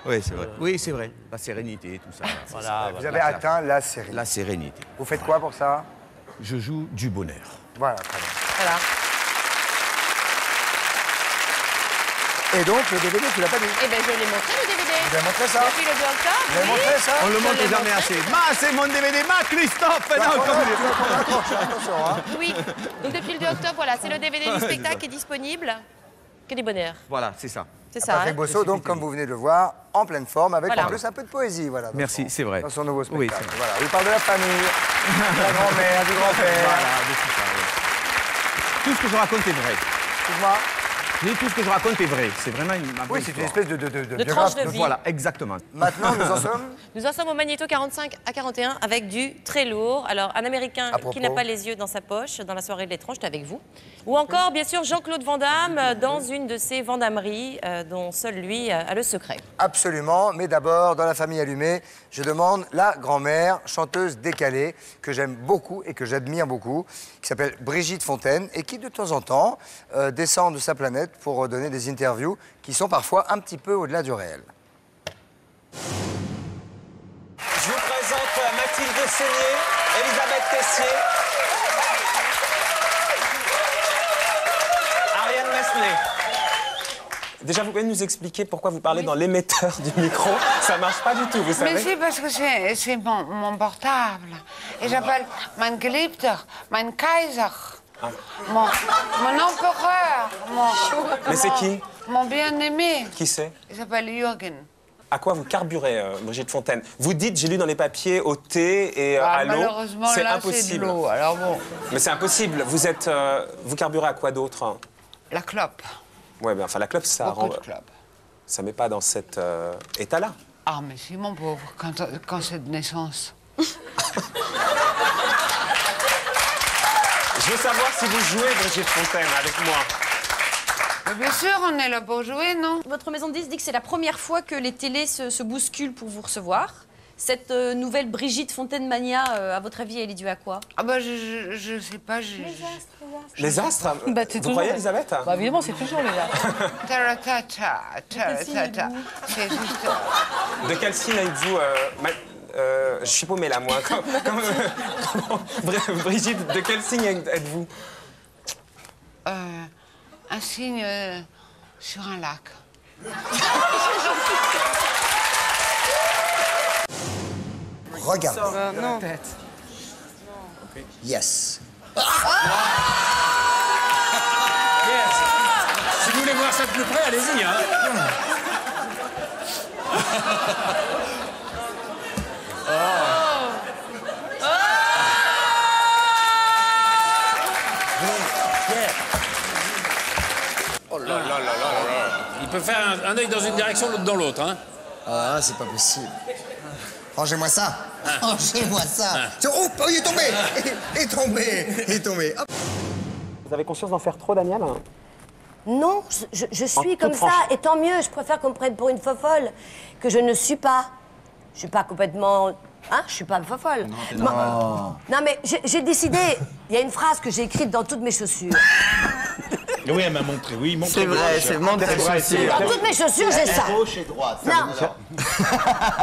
Oui, c'est vrai. Oui, c'est vrai. La sérénité, tout ça. Voilà. Vous avez atteint la sérénité. La sérénité. Vous faites quoi pour ça? Je joue du bonheur. Voilà, très bien. Voilà. Et donc, le DVD, tu l'as pas dit? Eh bien, je l'ai montré, le DVD. Vous avez montré ça? Depuis le 2 octobre. Vous avez montré ça? On le montre jamais assez. Ma, c'est mon DVD. Ma, Christophe! Attention, hein. Oui. Donc, depuis le 2 octobre, voilà, c'est le DVD du spectacle qui est disponible. Que des bonheurs. Voilà, c'est ça. C'est ça. Patrick Bosso, donc, comme vous venez de le voir, en pleine forme, avec en plus un peu de poésie, voilà. Merci, c'est vrai. Dans son nouveau spectacle. Oui, c'est vrai. Voilà, il parle de la famille, de la grand-mère, du grand-père. Voilà, de tout ça, oui. Tout ce que je raconte est vrai. Excuse-moi. Tout ce que je raconte est vrai. C'est vraiment Oui, c'est une espèce de tranche de vie. Voilà, exactement. Maintenant, nous en sommes? Nous en sommes au Magnéto 45 à 41 avec du très lourd. Alors, un Américain qui n'a pas les yeux dans sa poche dans la soirée de l'étrange, j'étais avec vous. Ou encore, bien sûr, Jean-Claude Van Damme dans une de ses vendameries dont seul lui a le secret. Absolument, mais d'abord, dans la famille allumée, je demande la grand-mère, chanteuse décalée, que j'aime beaucoup et que j'admire beaucoup, qui s'appelle Brigitte Fontaine et qui, de temps en temps, descend de sa planète pour donner des interviews qui sont parfois un petit peu au-delà du réel. Je vous présente Mathilde Seigné, Elisabeth Tessier, Ariane Messenet. Déjà, vous pouvez nous expliquer pourquoi vous parlez dans l'émetteur du micro? Ça marche pas du tout, vous savez. Mais c'est parce que c'est mon portable. Et j'appelle mein Geliebter, mein Kaiser. Mon empereur, Mais c'est qui? Mon bien-aimé. Qui c'est? Il s'appelle Jürgen. À quoi vous carburez, Brigitte Fontaine? Vous dites, j'ai lu dans les papiers, au thé et à l'eau. Malheureusement, c'est là, impossible. c'est de l'eau, alors bon. Mais c'est impossible. Vous carburez à quoi d'autre? La clope. Ouais, mais enfin, la clope, ça Beaucoup de clopes. Ça met pas dans cet état-là. Ah, mais si, mon pauvre, quand c'est de naissance. Je veux savoir si vous jouez, Brigitte Fontaine, avec moi. Mais bien sûr, on est là pour jouer, non? Votre maison de disques dit que c'est la première fois que les télés se bousculent pour vous recevoir. Cette nouvelle Brigitte Fontaine Mania, à votre avis, elle est due à quoi? Ah bah, je sais pas, Les astres? Bah, vous croyez, Elisabeth? Bah, évidemment, c'est toujours les astres. C'est juste... De quel signe êtes-vous je suis paumé là, moi. Brigitte, de quel signe êtes-vous? Un signe sur un lac. Regarde. Non. Yes. Yes. Si vous voulez voir ça de plus près, allez-y. Hein. Oh là là là là là. Il peut faire un œil dans une direction, l'autre dans l'autre. Hein. Ah, c'est pas possible. Rangez-moi ça. Rangez-moi ça. Oh, il est tombé. Il est tombé. Il est tombé. Hop. Vous avez conscience d'en faire trop, Daniel? Non, je suis comme ça, et tant mieux. Je préfère qu'on me prenne pour une fofolle que je ne suis pas. Je suis pas complètement... Hein? Je suis pas fofolle. Non, mais j'ai décidé... Il y a une phrase que j'ai écrite dans toutes mes chaussures. Oui, elle m'a montré, oui. C'est vrai, c'est montré les chaussures. Dans toutes mes chaussures, j'ai ça. Gauche et droite. Non.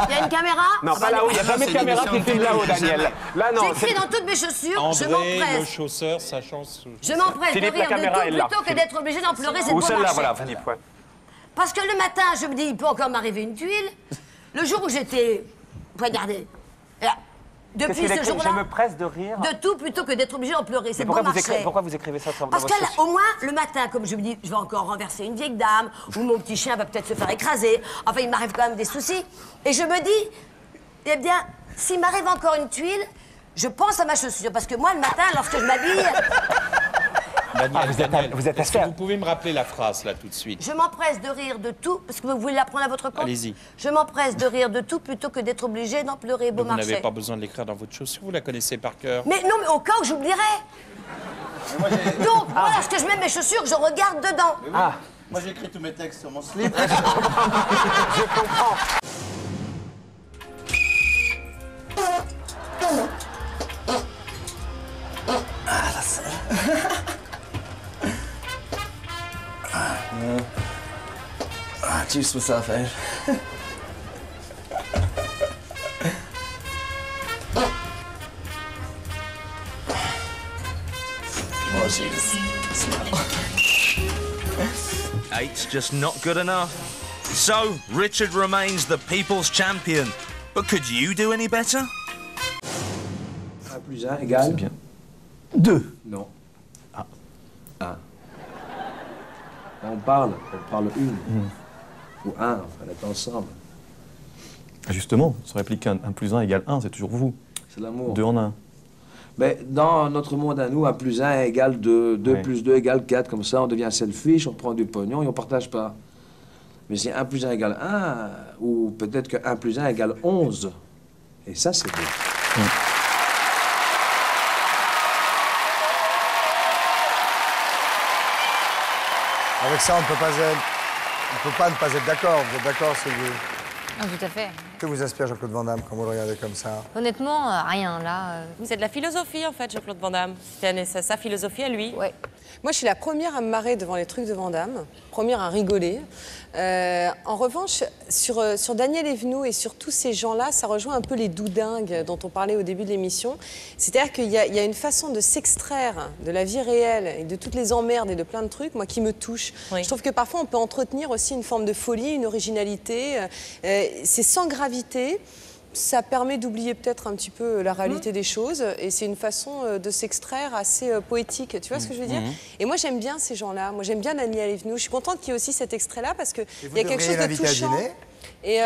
Il y a une caméra? Non, pas là-haut. Il n'y a jamais de caméra qui filme là-haut, Daniel. Là, non. J'ai écrit dans toutes mes chaussures, je André, le m'empresse. chausseur, sa chance. Je m'empresse de Philippe, la rire caméra est de là. tout plutôt que d'être obligé d'en pleurer, c'est Ou bon celle-là, marché. voilà, Philippe, ouais. Parce que le matin, je me dis, il peut encore m'arriver une tuile. Le jour où j'étais poignardée. Là, depuis ce jour-là, Je me presse de rire. de tout plutôt que d'être obligé d'en pleurer. C'est bon Pourquoi marché. vous écrivez ça sur Parce votre que au moins, le matin, comme je me dis, je vais encore renverser une vieille dame, ou mon petit chien va peut-être se faire écraser. Enfin, il m'arrive quand même des soucis. Et je me dis, eh bien, s'il m'arrive encore une tuile, je pense à ma chaussure. Parce que moi, le matin, lorsque je m'habille... Daniel, vous êtes est-ce que vous pouvez me rappeler la phrase, là, tout de suite? Je m'empresse de rire de tout, parce que vous voulez l'apprendre à votre compte. Allez-y. Je m'empresse de rire de tout plutôt que d'être obligé d'en pleurer, beau Vous marché. n'avez pas besoin de l'écrire dans votre chaussure, vous la connaissez par cœur. Mais non, mais au cas où j'oublierais. Donc, moi, lorsque je mets mes chaussures, je regarde dedans. Moi, j'écris tous mes textes sur mon slip. Je comprends. Juice myself out. Oh, Jesus. 8's just not good enough. So, Richard remains the people's champion. But could you do any better? 1 plus 1 égale... bien. 2. Non. 1. On parle une. Ou un, on est ensemble. Justement, ça réplique 1 plus 1 égale 1, c'est toujours vous. C'est l'amour. 2 en 1. Mais dans notre monde à nous, 1 plus 1 égale 2, 2 plus 2 égale 4, comme ça on devient selfish, on prend du pognon et on partage pas. Mais si 1 plus 1 égale 1, ou peut-être que 1 plus 1 égale 11, et ça c'est beau. Avec ça, on ne peut pas ne pas être d'accord. Vous êtes d'accord, Sylvie? Ah, tout à fait. Que vous inspire Jean-Claude Van Damme quand vous le regardez comme ça? Honnêtement, rien, là. C'est de la philosophie, en fait, Jean-Claude Van Damme. C'est sa philosophie à lui. Ouais. Moi, je suis la première à me marrer devant les trucs de Van Damme, première à rigoler. En revanche, sur Daniel Evenou et sur tous ces gens-là, ça rejoint un peu les doudingues dont on parlait au début de l'émission. C'est-à-dire qu'il y a une façon de s'extraire de la vie réelle et de toutes les emmerdes et de plein de trucs, moi, qui me touche. Oui. Je trouve que parfois, on peut entretenir aussi une forme de folie, une originalité. C'est sans gravité. ça permet d'oublier peut-être un petit peu la réalité des choses et c'est une façon de s'extraire assez poétique, tu vois ce que je veux dire? Et moi j'aime bien ces gens-là, moi j'aime bien Daniel Evenou, je suis contente qu'il y ait aussi cet extrait-là parce qu'il y a quelque chose de touchant. Et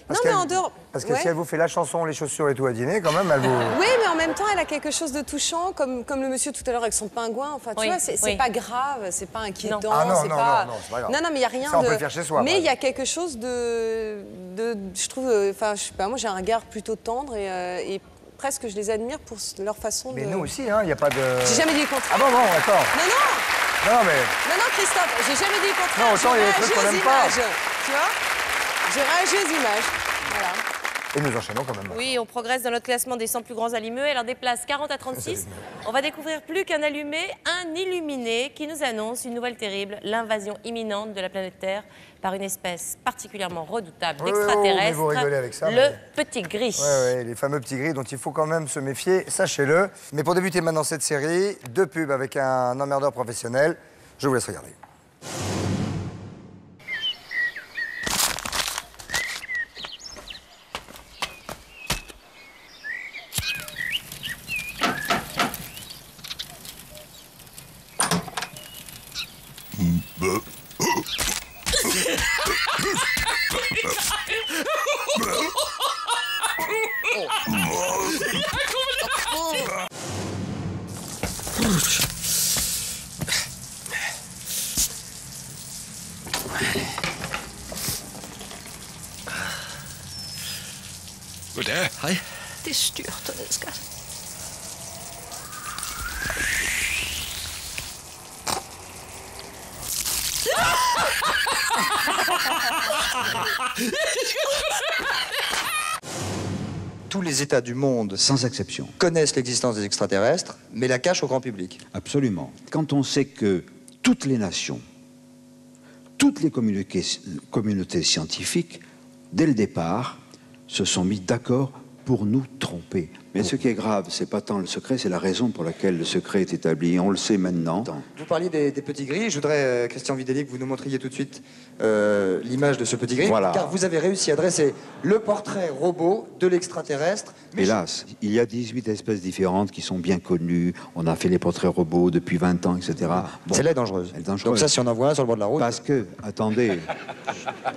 non mais en dehors... Parce que si elle vous fait la chanson, les chaussures et tout à dîner, quand même, elle vous... Oui, mais en même temps, elle a quelque chose de touchant, comme le monsieur tout à l'heure avec son pingouin. Enfin, tu vois, c'est pas grave, c'est pas inquiétant. Ah non, c'est non, pas... non, c'est pas grave. Non, mais il n'y a rien ça, on de... peut le faire chez soi. Mais il y a quelque chose de je trouve, enfin, je sais pas, moi j'ai un regard plutôt tendre et presque je les admire pour leur façon de... Mais nous aussi, hein, il n'y a pas de... J'ai jamais dit le contraire. Ah bon, d'accord. Non, non, mais... Non, Christophe, j'ai jamais dit le contraire. Non, autant il y a des trucs qu'on n'aime pas. Tu vois? J'ai réagi aux images. Voilà. Et nous enchaînons quand même. Oui, on progresse dans notre classement des 100 plus grands allumeux. Alors des places 40 à 36. On va découvrir plus qu'un allumé, un illuminé qui nous annonce une nouvelle terrible, l'invasion imminente de la planète Terre par une espèce particulièrement redoutable d'extraterrestres, vous rigolez avec ça, le petit gris. Oui, les fameux petits gris dont il faut quand même se méfier, sachez-le. Mais pour débuter maintenant cette série, 2 pubs avec un emmerdeur professionnel. Je vous laisse regarder. Goddag. Hej. Det er styrt, skat. Tous les États du monde, sans exception, connaissent l'existence des extraterrestres, mais la cachent au grand public. Absolument. Quand on sait que toutes les nations, toutes les communautés scientifiques, dès le départ, se sont mis d'accord pour nous tromper. Mais ce qui est grave, c'est pas tant le secret, c'est la raison pour laquelle le secret est établi. On le sait maintenant. Vous parliez des petits gris. Je voudrais, Christian Videli, que vous nous montriez tout de suite l'image de ce petit gris. Voilà. Car vous avez réussi à dresser le portrait robot de l'extraterrestre. Hélas, il y a 18 espèces différentes qui sont bien connues. On a fait les portraits robots depuis 20 ans, etc. Bon, celle-là est dangereuse. Elle est dangereuse. Donc ça, si on en voit un sur le bord de la route... Parce que, attendez,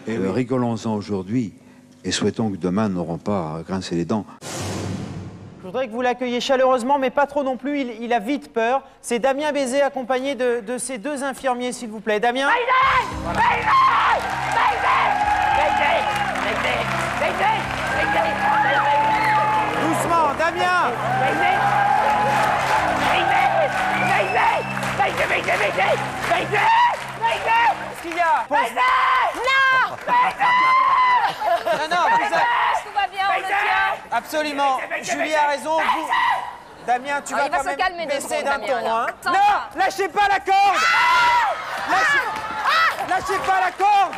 rigolons-en aujourd'hui et souhaitons que demain n'auront pas à grincer les dents. Je voudrais que vous l'accueilliez chaleureusement, mais pas trop non plus, il a vite peur. C'est Damien Bézé accompagné de ses 2 infirmiers, s'il vous plaît. Damien. Voilà. Doucement, Damien. Qu'est-ce qu'il y a? Non. Non, vous avez... Tout va bien, on le tient. Absolument. Julie a raison. Vous... Damien, tu vas quand même baisser d'un ton. Hein. Non, lâchez pas la corde. Lâchez pas la corde.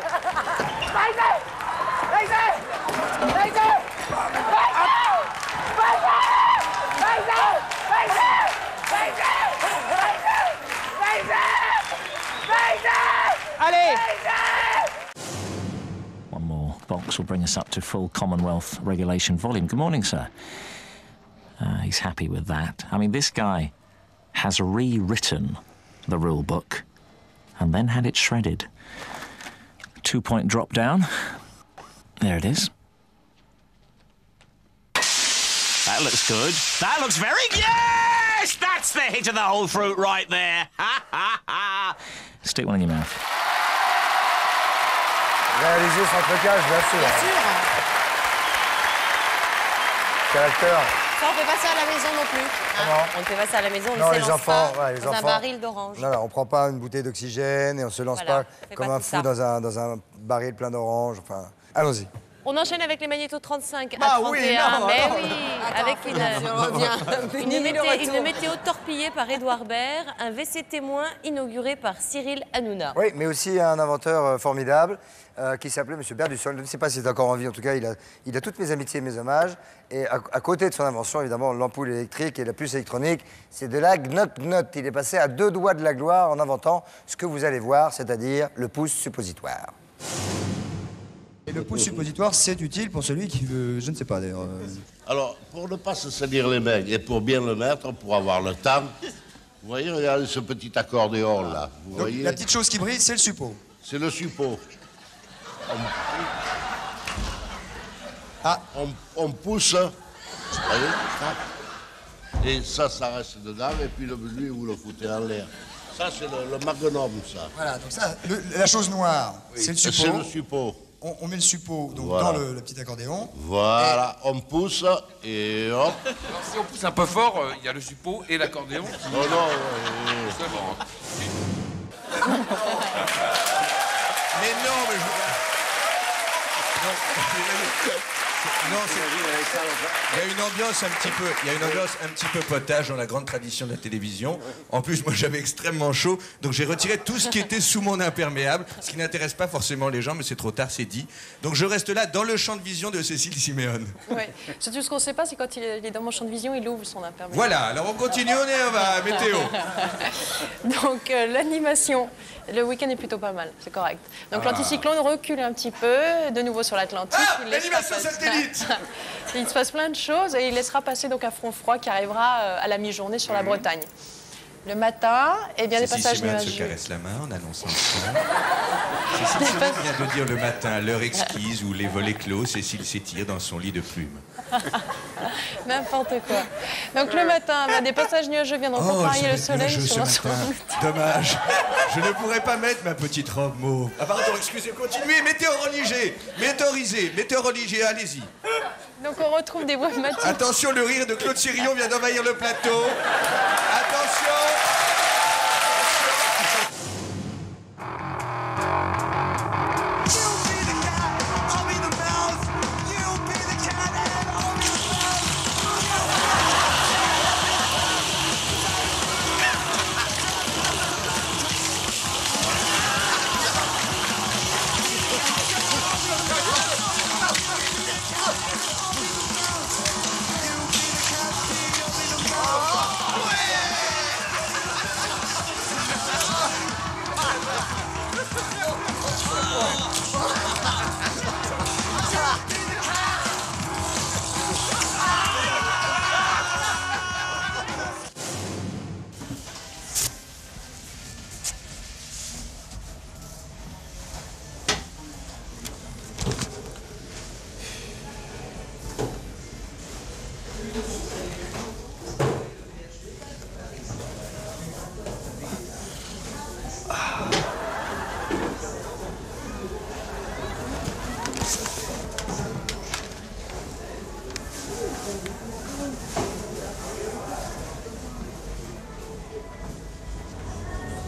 Allez. One more box will bring us up to full Commonwealth regulation volume. Good morning, sir. He's happy with that. I mean, this guy has rewritten the rule book and then had it shredded. 2-point drop down. There it is. That looks good. That looks very... Yes! That's the hit of the whole fruit right there. Ha, ha, ha. Stick one in your mouth. Réaliser sans trucage, bien sûr. Bien sûr. Quel acteur. Ça, on ne fait pas ça à la maison non plus. Hein, on ne fait pas ça à la maison, on Non, ne les se lance enfants, pas les dans un enfants. baril d'orange. Non, on prend pas une bouteille d'oxygène et on se lance Voilà, pas on fait comme pas un tout fou ça. dans un baril plein d'oranges. Enfin, allons-y. On enchaîne avec les magnétos 35 Bah à 31. oui, non, mais non. oui, Attends, avec une une météo torpillée par Édouard Baird, un WC témoin inauguré par Cyril Hanouna. Oui, mais aussi un inventeur formidable qui s'appelait M. Berdussol. Je ne sais pas s'il est encore en vie, en tout cas, il a toutes mes amitiés et mes hommages. Et à côté de son invention, évidemment, l'ampoule électrique et la puce électronique, c'est de la gnot-gnot. Il est passé à 2 doigts de la gloire en inventant ce que vous allez voir, c'est-à-dire le pouce suppositoire. Et le pouce suppositoire, c'est utile pour celui qui veut... Je ne sais pas, d'ailleurs. Alors, pour ne pas se salir les mains et pour bien le mettre, pour avoir le temps, vous voyez, regardez ce petit accordéon là. Vous voyez, la petite chose qui brille, c'est le suppôt. C'est le suppôt. On pousse, vous voyez, et ça reste dedans, et puis lui, vous le foutez en l'air. Ça, c'est le magnum, ça. Voilà, donc ça, la chose noire, oui, c'est le suppôt. C'est le suppôt. On met le suppôt donc, voilà. dans le petit accordéon. Voilà, on pousse et hop. Alors, si on pousse un peu fort, il y a le suppôt et l'accordéon. Non, non, c'est bon. Mais non, mais non, il y a une ambiance un petit peu potage dans la grande tradition de la télévision. En plus, moi, j'avais extrêmement chaud, donc j'ai retiré tout ce qui était sous mon imperméable, ce qui n'intéresse pas forcément les gens, mais c'est trop tard, c'est dit. Donc je reste là dans le champ de vision de Cécile Siméon. Oui. Surtout ce qu'on ne sait pas, c'est quand il est dans mon champ de vision, il ouvre son imperméable. Voilà. Alors on continue, on va météo. Donc l'animation, le week-end est plutôt pas mal, c'est correct. Donc l'anticyclone recule un petit peu, de nouveau sur l'Atlantique. L'animation satellite. Il se passe plein de choses et il laissera passer donc un front froid qui arrivera à la mi-journée sur la Bretagne. Le matin, eh bien, les passages nuageux. Se caresse la main en annonçant ça. Cécile vient de dire le matin, l'heure exquise où les volets clos, Cécile s'étire dans son lit de plumes. N'importe quoi. Donc le matin, des passages nuageux viendront contrarier le soleil sur l'ensemble. Dommage. Je ne pourrais pas mettre ma petite robe mauve. Ah pardon, excusez, continuez, météorologie, allez-y. Donc on retrouve des voix matines. Attention, le rire de Claude Sirion vient d'envahir le plateau. Attention.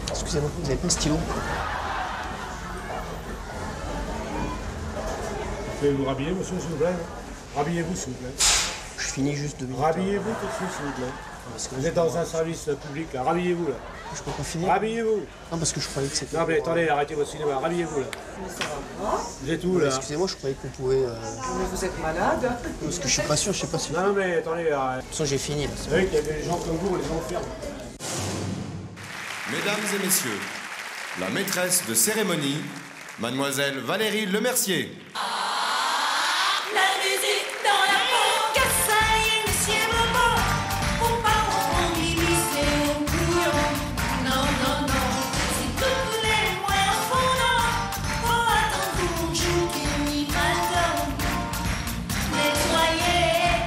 Excusez-moi, vous avez pas un stylo? Pouvez-vous vous rhabiller, monsieur, s'il vous plaît? Rhabillez-vous, s'il vous plaît. Je finis juste 2 minutes. Rhabillez-vous tout de suite, s'il vous plaît. Parce que vous êtes dans un service public, là. Rhabillez-vous, là. Je peux pas finir? Rhabillez-vous. Non, parce que je croyais que c'était... Non, mais attendez, arrêtez votre cinéma. Rhabillez-vous, là. Vous êtes où, là? Excusez-moi, je croyais qu'on pouvait... Mais vous êtes malade? Parce que je suis pas sûr, je sais pas si... Non, mais attendez, arrête. De toute façon, j'ai fini, là. Vous savez qu'il y a des gens comme vous, on les enferme. Mesdames et messieurs, la maîtresse de cérémonie, mademoiselle Valérie Lemercier. La musique dans la peau, Cassaille et Monsieur Bobo, on part en lycée au couillon. Non, non, non, c'est tous les moyens fondants. Faut attendre pour jouer ni pardon. Nettoyer,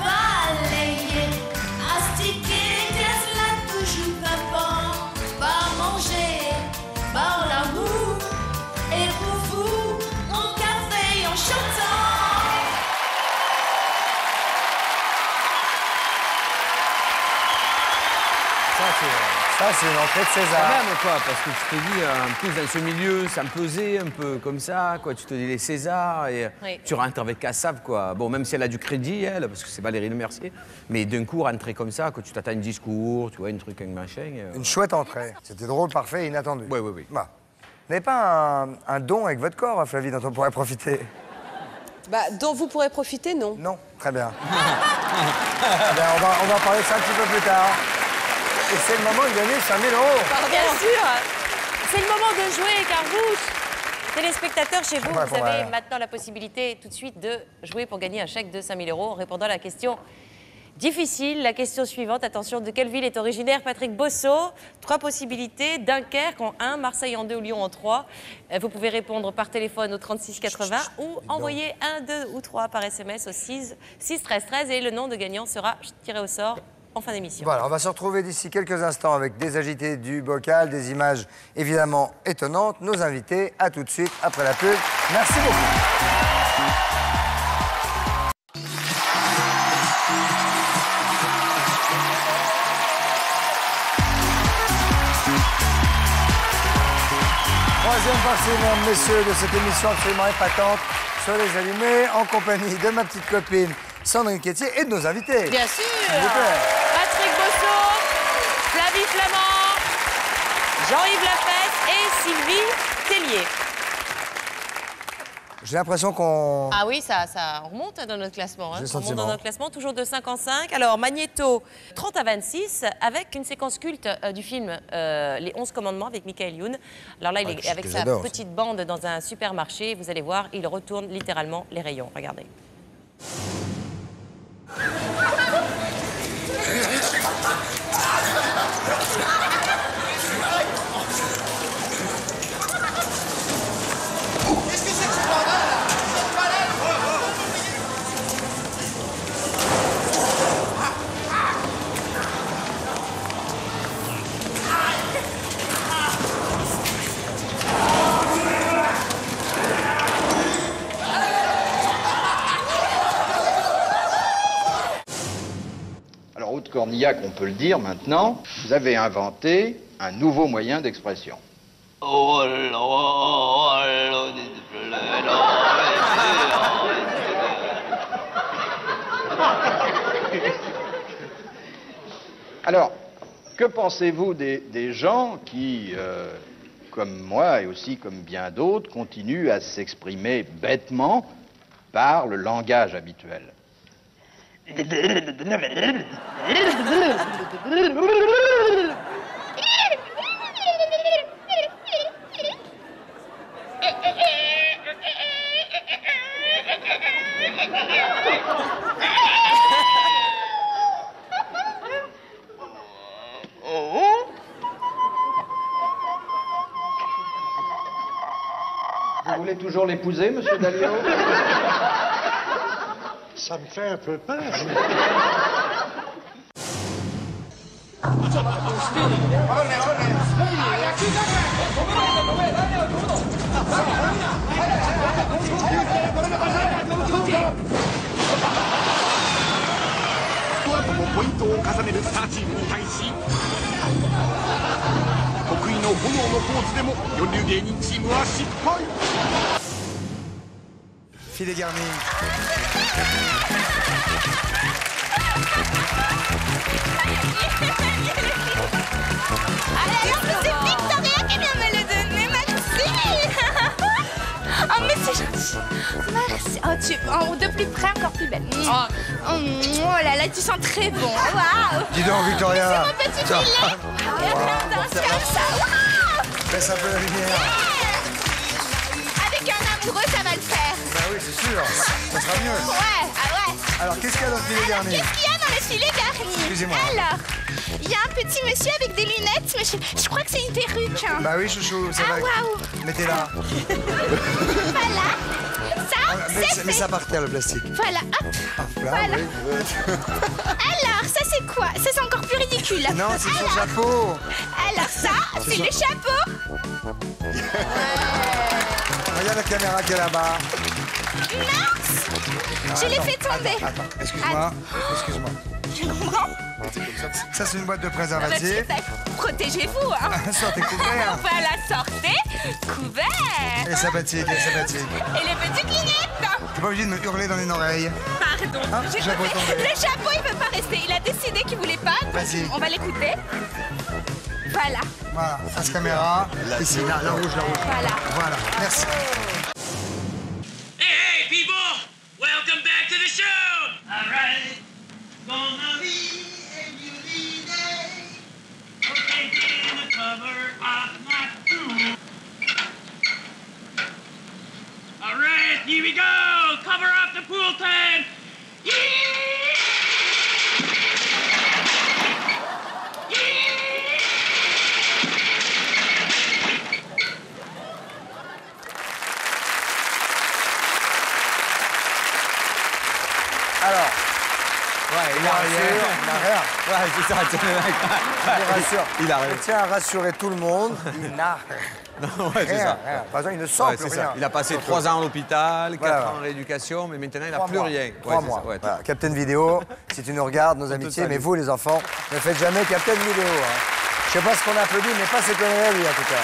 balayer, astiquer, qu'est-ce là toujours avant. Pas manger, par l'amour, et pour vous, en café, en chantant. Ça, c'est une entrée de César. Quand même, quoi, parce que tu te dis, en plus, dans ce milieu, ça me pesait un peu comme ça, quoi. Tu te dis les Césars, et tu rentres avec Cassav, quoi. Bon, même si elle a du crédit, elle, parce que c'est Valérie Lemercier, mais d'un coup, rentrer comme ça, quand tu t'attends un discours, tu vois, un truc, un machin. Une chouette entrée. C'était drôle, parfait et inattendu. Oui, oui, oui. Bah. Vous n'avez pas un don avec votre corps, Flavie, dont on pourrait profiter? Bah, dont vous pourrez profiter, non? Non, très bien. Eh bien, on va parler de ça un petit peu plus tard. Et c'est le moment de gagner 5 000 €. Bien sûr. C'est le moment de jouer, Cargouche. Téléspectateurs chez vous, Ouais, vous avez ouais. maintenant la possibilité tout de suite de jouer pour gagner un chèque de 5 000 € en répondant à la question difficile. La question suivante, attention, de quelle ville est originaire Patrick Bosso? 3 possibilités, Dunkerque en 1, Marseille en 2 ou Lyon en 3. Vous pouvez répondre par téléphone au 36 80 ou envoyer 1, 2 ou 3 par SMS au 6 13 13 et le nom de gagnant sera tiré au sort en fin d'émission. Voilà, on va se retrouver d'ici quelques instants avec des agités du bocal, des images évidemment étonnantes. Nos invités, à tout de suite après la pub. Merci beaucoup. Troisième partie, mesdames, messieurs, de cette émission absolument épatante sur les allumés, en compagnie de ma petite copine Sandrine Quétier et de nos invités. Bien sûr. S'il vous plaît. Patrick Bosso, Flavie Flamand, Jean-Yves Lafesse et Sylvie Tellier. J'ai l'impression qu'on... Ah oui, ça remonte dans notre classement. J'ai le On remonte sentiment. dans notre classement, toujours de 5 en 5. Alors, Magnéto, 30 à 26, avec une séquence culte du film Les 11 commandements avec Michael Youn. Alors là, il est avec sa j'adore, ça. petite bande dans un supermarché. Vous allez voir, il retourne littéralement les rayons. Regardez. Qu'est-ce que c'est que ce bordel là? Vous êtes malade? Alors, Haute Cornillac, on peut le dire maintenant, vous avez inventé un nouveau moyen d'expression. Alors, que pensez-vous des gens qui, comme moi et aussi comme bien d'autres, continuent à s'exprimer bêtement par le langage habituel? Vous voulez toujours l'épouser, monsieur Dalio? Ça me fait un peu peur. Filet garni. Alors, c'est Victoria qui vient me le donner, merci. Oh, mais c'est gentil. Merci. Oh, de plus près, encore plus belle. Oh là là, tu sens très bon. Waouh. Dis donc, Victoria. C'est mon petit Tiens. filet. Regarde, danse comme ça. Waouh. Baisse un peu la lumière. Avec un amoureux, ça va le faire. Bah oui, c'est sûr. Ça sera mieux. Ouais, ah ouais. Alors, qu'est-ce qu'il y a dans le filet garni? Qu'est-ce qu'il y a dans le filet garni? Excusez-moi. Alors, il y a un petit monsieur avec des lunettes, mais je crois que c'est une perruque. Hein. Bah oui, chouchou, c'est Ah, vrai. waouh. Mettez-la. Voilà. Ça, c'est Mets fait. ça par terre, le plastique. Voilà, hop. Là, Voilà. oui. Alors, ça c'est quoi? Ça c'est encore plus ridicule. Non, c'est son Alors- chapeau. Alors ça, C'est c'est son- le chapeau. Regarde la caméra qui est là-bas. Mince. Je l'ai Attends, fait tomber. Attends, excuse-moi. Excuse-moi. Tu comprends? Ça, c'est une boîte de Parce préservatifs. que ça- Protégez-vous, hein. Sortez couvert. Voilà, sortez couvert. Elle est sympathique, elle est sympathique. Et les petites lunettes. T'es pas obligé de me hurler dans une oreille. Pardon. Hein, j'ai chapeau pas fait- tombé. Le chapeau, il veut pas rester. Il a décidé qu'il voulait pas. donc Vas-y. On va l'écouter. Voilà. Voilà, face caméra. Ici, la rouge, la rouge. Voilà. Voilà, merci. Hey, people! Welcome back to the show! Alright, gonna be a beauty day. Taking the cover off my boot. cover up the pool tent. Alors, ouais, il a rien. Ouais, c'est ça, c'est le mec. Je rassure. Il a rien. Je tiens à rassurer tout le monde, il n'a Non, ouais, c'est ça. rien. Par exemple, il ne sent Ouais, plus c'est ça. rien. Il a passé 3 ans à l'hôpital, 4 Voilà. ans en rééducation, mais maintenant il n'a 3 plus mois. rien. 3 Ouais, c'est mois. ça, ouais. Voilà. Captain Vidéo, si tu nous regardes, nos amitiés, mais vous, les enfants, ne faites jamais Captain Vidéo. Hein. Je sais pas ce qu'on applaudit, mais pas ces conneries, lui, en tout cas.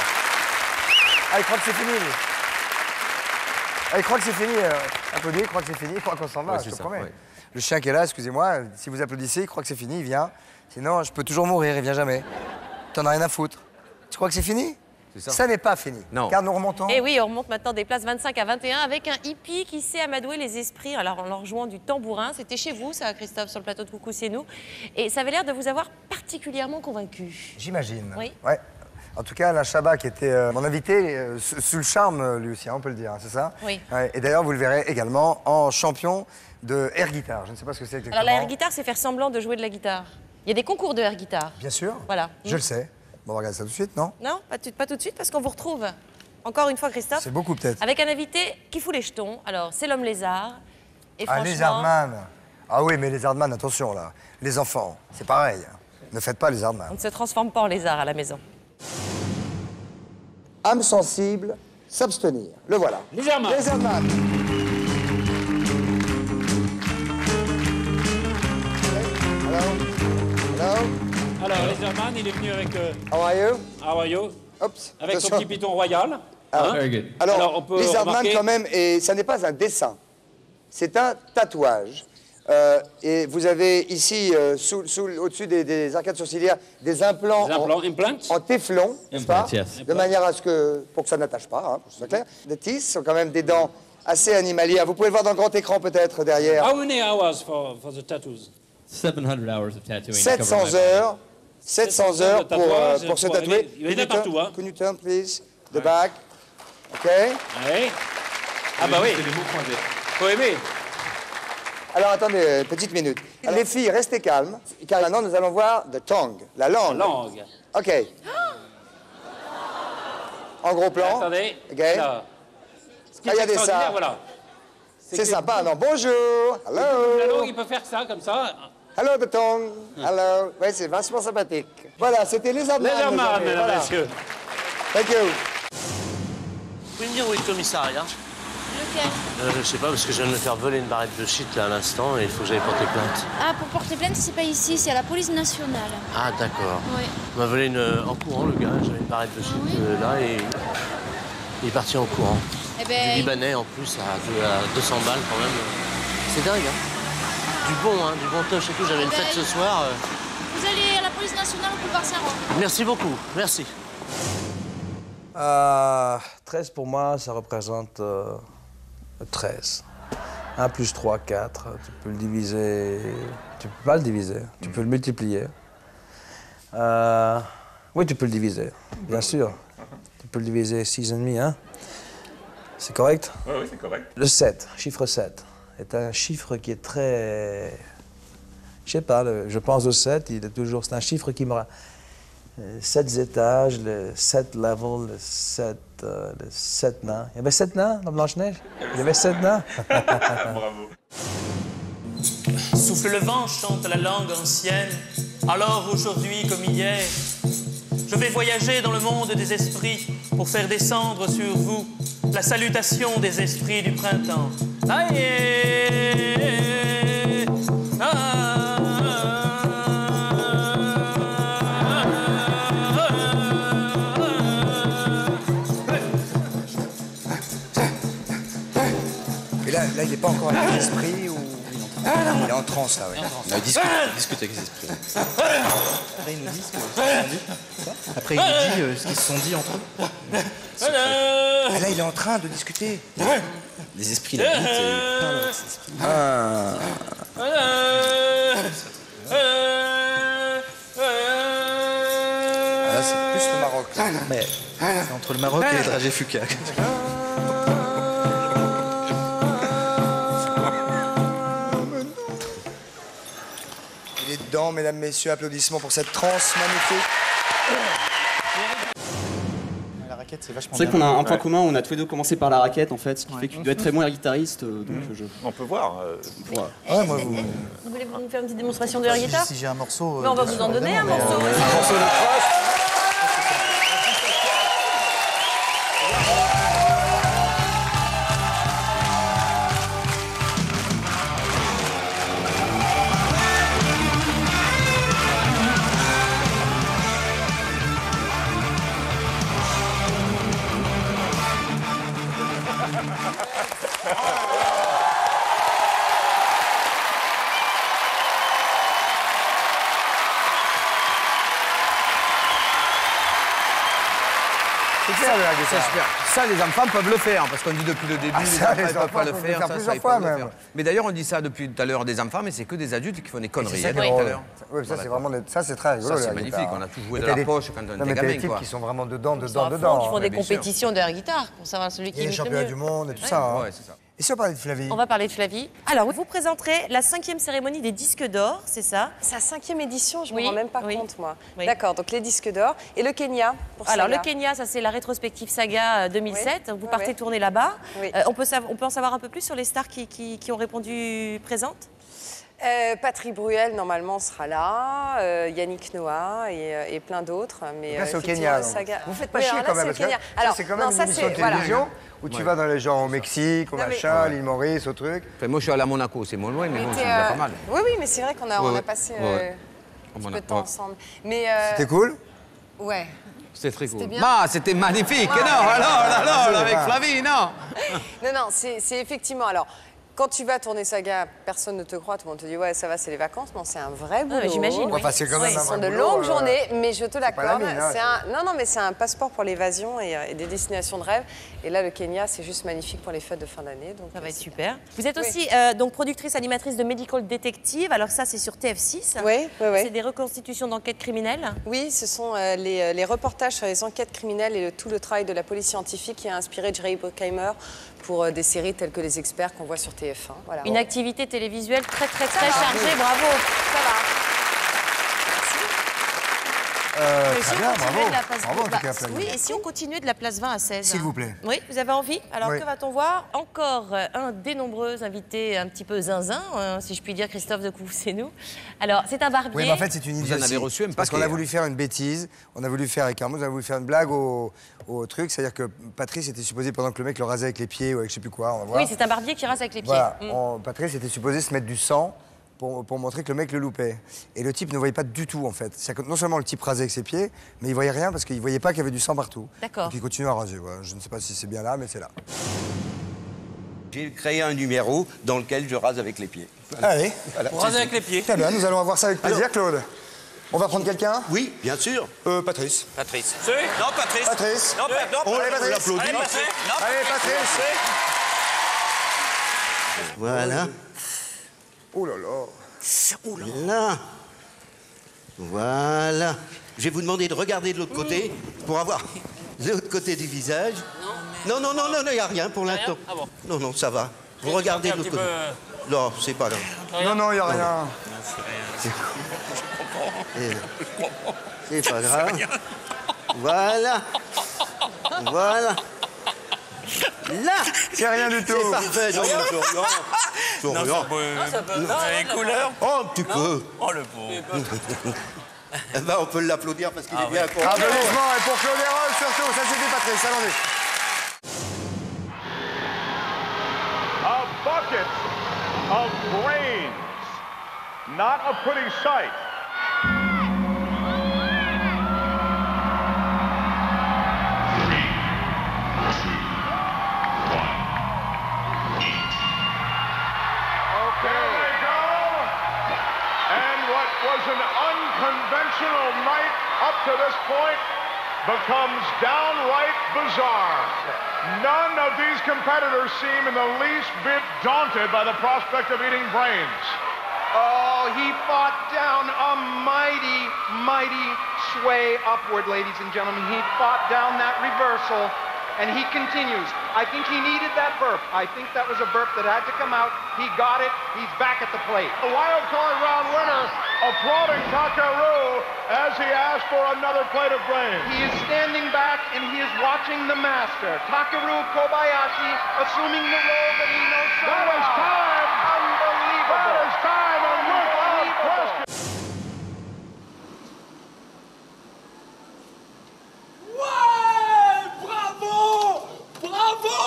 Ah, il croit que c'est fini, lui. Ah, il croit que c'est fini. Applaudis, il croit que c'est fini, il croit qu'on s'en va, Ouais, je c'est te ça, promets. ouais. Le chien qui est là, excusez-moi, si vous applaudissez, il croit que c'est fini, il vient. Sinon, je peux toujours mourir, il vient jamais. T'en as rien à foutre. Tu crois que c'est fini? Ça n'est pas fini. Non. Car nous remontons. Et oui, on remonte maintenant des places 25 à 21 avec un hippie qui sait amadouer les esprits alors en leur jouant du tambourin. C'était chez vous, ça, Christophe, sur le plateau de Coucou, c'est nous. Et ça avait l'air de vous avoir particulièrement convaincu. J'imagine. Oui. Ouais. En tout cas, Alain Chabat, qui était mon invité, sous le charme, lui aussi, hein, on peut le dire, hein, c'est ça? Oui. Ouais, et d'ailleurs, vous le verrez également en champion de air guitar. Je ne sais pas ce que c'est exactement. Alors la air guitare, c'est faire semblant de jouer de la guitare. Il y a des concours de air guitare. Bien sûr. Voilà. Je le sais. Bon, on va regarder ça tout de suite, non? Non, pas tout de suite, parce qu'on vous retrouve encore une fois, Christophe. C'est beaucoup, peut-être. Avec un invité qui fout les jetons. Alors, c'est l'homme lézard. Et Ah, les Hardman. Ah oui, mais les Hardman, attention, là. Les enfants, c'est pareil. Ne faites pas les Hardman. On ne se transforme pas en lézard à la maison. Âme sensible, s'abstenir. Le voilà. Les Hardman. Les Hardman. Hello. Alors, Laserman, il est venu avec. How are you? How are you? Oups. Avec son Attention. petit piton royal. Alors, Hein? alors, on peut les Hardman, remarquer- quand même, et ça n'est pas un dessin, c'est un tatouage. Et vous avez ici, au-dessus des arcades sourcilières, des implants, en téflon, n'est-ce pas? Implants, yes. De manière à ce que, pour que ça n'attache pas, hein, pour que ce soit clair. Les teeth sont quand même des dents assez animalières. Vous pouvez le voir dans le grand écran peut-être derrière. How many hours for the tattoos? 700 hours of tattooing. 700 heures. 700 heures de tatouage pour se pour tatouer. aimer- il y en a partout, hein. Can you turn, please? The back. OK? Oui. Ah bah oui. Faut aimer. Alors attendez, petite minute. Les filles, restez calmes, car maintenant nous allons voir the tongue, la langue. Langue. OK. En gros plan. Attendez. OK. Alors, ce qui est Regardez extraordinaire, ça. voilà. C'est que- sympa, non? Bonjour. La Hello. langue, il peut faire ça, comme ça. Hello, the tongue. Hello. Oui, c'est vachement sympathique. Voilà, c'était les Hardman. Les Hardman, désormais, mesdames, voilà. messieurs. Thank you. Vous pouvez me dire où est le commissariat? Lequel? Je sais pas, parce que je viens de me faire voler une barrette de shit là à l'instant et il faut que j'aille porter plainte. Ah, pour porter plainte, c'est pas ici, c'est à la police nationale. Ah, d'accord. Oui. Il m'a volé en courant, le gars. J'avais une barrette de shit là et il est parti en courant. Eh ben, Du Libanais en plus, à 200 balles quand même. C'est dingue, hein? Du bon toche et tout. J'avais une fête ce soir. Vous allez à la police nationale au boulevard Saint-Roch. Merci beaucoup, merci. 13 pour moi, ça représente 13. 1 plus 3, 4. Tu peux le diviser. Tu peux pas le diviser. Tu peux le multiplier. Oui, tu peux le diviser, bien sûr. Tu peux le diviser 6,5, hein? C'est correct? Oui, c'est correct. Le 7, chiffre 7, est un chiffre qui est très... Je sais pas, je pense au 7, il est toujours... C'est un chiffre qui me... 7 étages, le 7 level, le 7 nains. Il y avait 7 nains dans Blanche-Neige? Il y avait 7 nains? Bravo. Souffle le vent, chante la langue ancienne. Alors aujourd'hui comme hier, je vais voyager dans le monde des esprits pour faire descendre sur vous la salutation des esprits du printemps. Aïe, Et là, il n'est pas encore avec les esprits ou... Il est en transe, là, oui. On discute avec les esprits. Après, ils nous disent Après, il nous dit ce qu'ils se sont dit entre eux. Ah, là, il est en train de discuter. Les esprits l'habitent et parlent avec ces esprits. Ah. Là, c'est plus le Maroc. Mais c'est entre le Maroc et les dragées Fuka. dedans. Mesdames, messieurs, applaudissements pour cette transe magnifique. La raquette, c'est vachement C'est vrai bien. qu'on a un point commun, on a tous les deux commencé par la raquette en fait, ce qui fait que tu dois être très bon guitariste. On peut voir. Ouais, moi, Vous voulez nous faire une petite démonstration de la guitare? Si j'ai un morceau. Mais on va vous en donner un morceau. Un morceau de trash. C'est super. Ça, les enfants peuvent le faire, parce qu'on dit depuis le début, les enfants ne peuvent pas le faire. Ça, plusieurs ils fois peuvent le même. faire. Mais d'ailleurs, on dit ça depuis tout à l'heure des enfants, mais c'est que des adultes qui font des conneries. C'est ça hein, qui est depuis tout à drôle. l'heure. Oui, ça, c'est vraiment ça, c'est très rigolo. Ça, c'est la magnifique. guitare. On a tout joué Et de t'as la des- poche quand on Non, était mais t'as gamin, des types quoi. qui sont vraiment dedans. Ils font des bien sûr. compétitions d'air guitare pour savoir celui qui Il y a les imite le championnats mieux. du monde et tout ça. hein. Ouais, c'est ça. Et si on parlait de Flavie? On va parler de Flavie. Alors, vous présenterez la 5e cérémonie des disques d'or, c'est ça? C'est la 5e édition, je ne Oui, me rends même pas oui. compte, moi. Oui. D'accord, donc les disques d'or. Et le Kenya pour Alors, Saga. le Kenya, ça c'est la rétrospective Saga 2007. Vous partez oui. tourner là-bas. Oui. On peut en savoir un peu plus sur les stars qui ont répondu présentes? Patrick Bruel, normalement, sera là. Yannick Noah et plein d'autres. Mais Là, c'est au effectivement, Kenya. la Saga... Vous faites pas Oui, chier alors quand là, même. c'est au Parce que Kenya. ça, Alors, c'est quand non, même une ça, émission de c'est- voilà. télévision où tu vas dans les gens au Mexique, au Non, mais- machin, l'île Maurice, au truc. Enfin, moi, je suis allé à Monaco, c'est moins loin, mais bon, Mais c'est t'es, déjà pas mal. Oui, oui, mais c'est vrai qu'on a, Ouais, on a ouais. passé Ouais. un petit peu de temps Ouais. ensemble. Mais, C'était cool? Ouais. C'était très cool. bien. Bah, c'était magnifique. Ouais. Non, alors, avec Ouais. Flavie, non. Non, non, c'est effectivement... Alors, quand tu vas tourner Saga, personne ne te croit, tout le monde te dit ouais, ça va, c'est les vacances. Non, c'est un vrai boulot. mais j'imagine, oui. Enfin, c'est quand même Ce un sont vrai de boulot, longues journées, mais je te pas la l'accorde. mine, hein, C'est un... Non, mais c'est un passeport pour l'évasion et des destinations de rêve. Et là, le Kenya, c'est juste magnifique pour les fêtes de fin d'année. Donc Ça va être super. Vous êtes Oui. aussi donc productrice animatrice de Medical Detective. Alors ça, c'est sur TF6. Oui, oui, oui. C'est des reconstitutions d'enquêtes criminelles. Oui, ce sont les reportages sur les enquêtes criminelles et tout le travail de la police scientifique qui a inspiré Jerry Bruckheimer pour des séries telles que Les Experts qu'on voit sur TF1. Voilà. Une activité télévisuelle très chargée. Bravo. Ça va. Mais Très si on bien, continuait bravo. de la place- Bravo, en tout bah, cas, Flavie. oui, et si on continuait de la place 20 à 16? S'il vous plaît. Oui, vous avez envie? Alors, Oui. que va-t-on voir? Encore un des nombreux invités un petit peu zinzin, si je puis dire, Christophe de Couvcé-nous. Alors, c'est un barbier. Oui, mais en fait, c'est une Vous idiotie. en avez reçu un Parce qu'on a paquet, voulu faire une bêtise. On a voulu faire avec Armand, on a voulu faire une blague au truc. C'est-à-dire que Patrice était supposé, pendant que le mec le rasait avec les pieds ou avec je sais plus quoi, on va voir. Oui, c'est un barbier qui rase avec les pieds. Voilà. Mm. Patrice était supposé se mettre du sang pour montrer que le mec le loupait. Et le type ne voyait pas du tout, en fait. C'est-à-dire que non seulement le type rasait avec ses pieds, mais il voyait rien parce qu'il voyait pas qu'il y avait du sang partout. D'accord. Donc il continue à raser. Voilà. Je ne sais pas si c'est bien là, mais c'est là. J'ai créé un numéro dans lequel je rase avec les pieds. Allez. Voilà. Pour raser avec les pieds. Très bien, nous allons voir ça avec plaisir, Claude. On va prendre quelqu'un? Oui, bien sûr. Patrice. Patrice. Non, Patrice. Patrice. Non, On Allez, Patrice. l'applaudit. Allez, Patrice. Non, Allez, Patrice. Voilà. Oh là là. Là. Voilà. Je vais vous demander de regarder de l'autre côté pour avoir l'autre côté du visage. Non, non, non, non, il n'y a rien pour l'instant. Ah bon. Non, non, ça va. Vous regardez de l'autre côté. Non, c'est pas là. Non, non, il n'y a rien. C'est pas grave. Voilà. Voilà. Là. C'est rien du tout. C'est parfait. Non, non, non. Les couleurs. Oh, un petit peu. Oh, le pauvre. Eh ben, on peut l'applaudir parce qu'il est bien con. Applaudissements et pour Claude Hérol surtout. Ça suffit, Patrice. Allons-y. A bucket of brains, not a pretty sight. There we go. And what was an unconventional night up to this point becomes downright bizarre. None of these competitors seem in the least bit daunted by the prospect of eating brains. Oh, he fought down a mighty, mighty sway upward, ladies and gentlemen. He fought down that reversal, and he continues. I think he needed that burp. I think that was a burp that had to come out. He got it. He's back at the plate. The wild card round winner applauding Takaru as he asked for another plate of grain. He is standing back and he is watching the master, Takaru Kobayashi, assuming the role that he knows so well. That is time. Unbelievable. That is time, and without question. Ouais, bravo, bravo,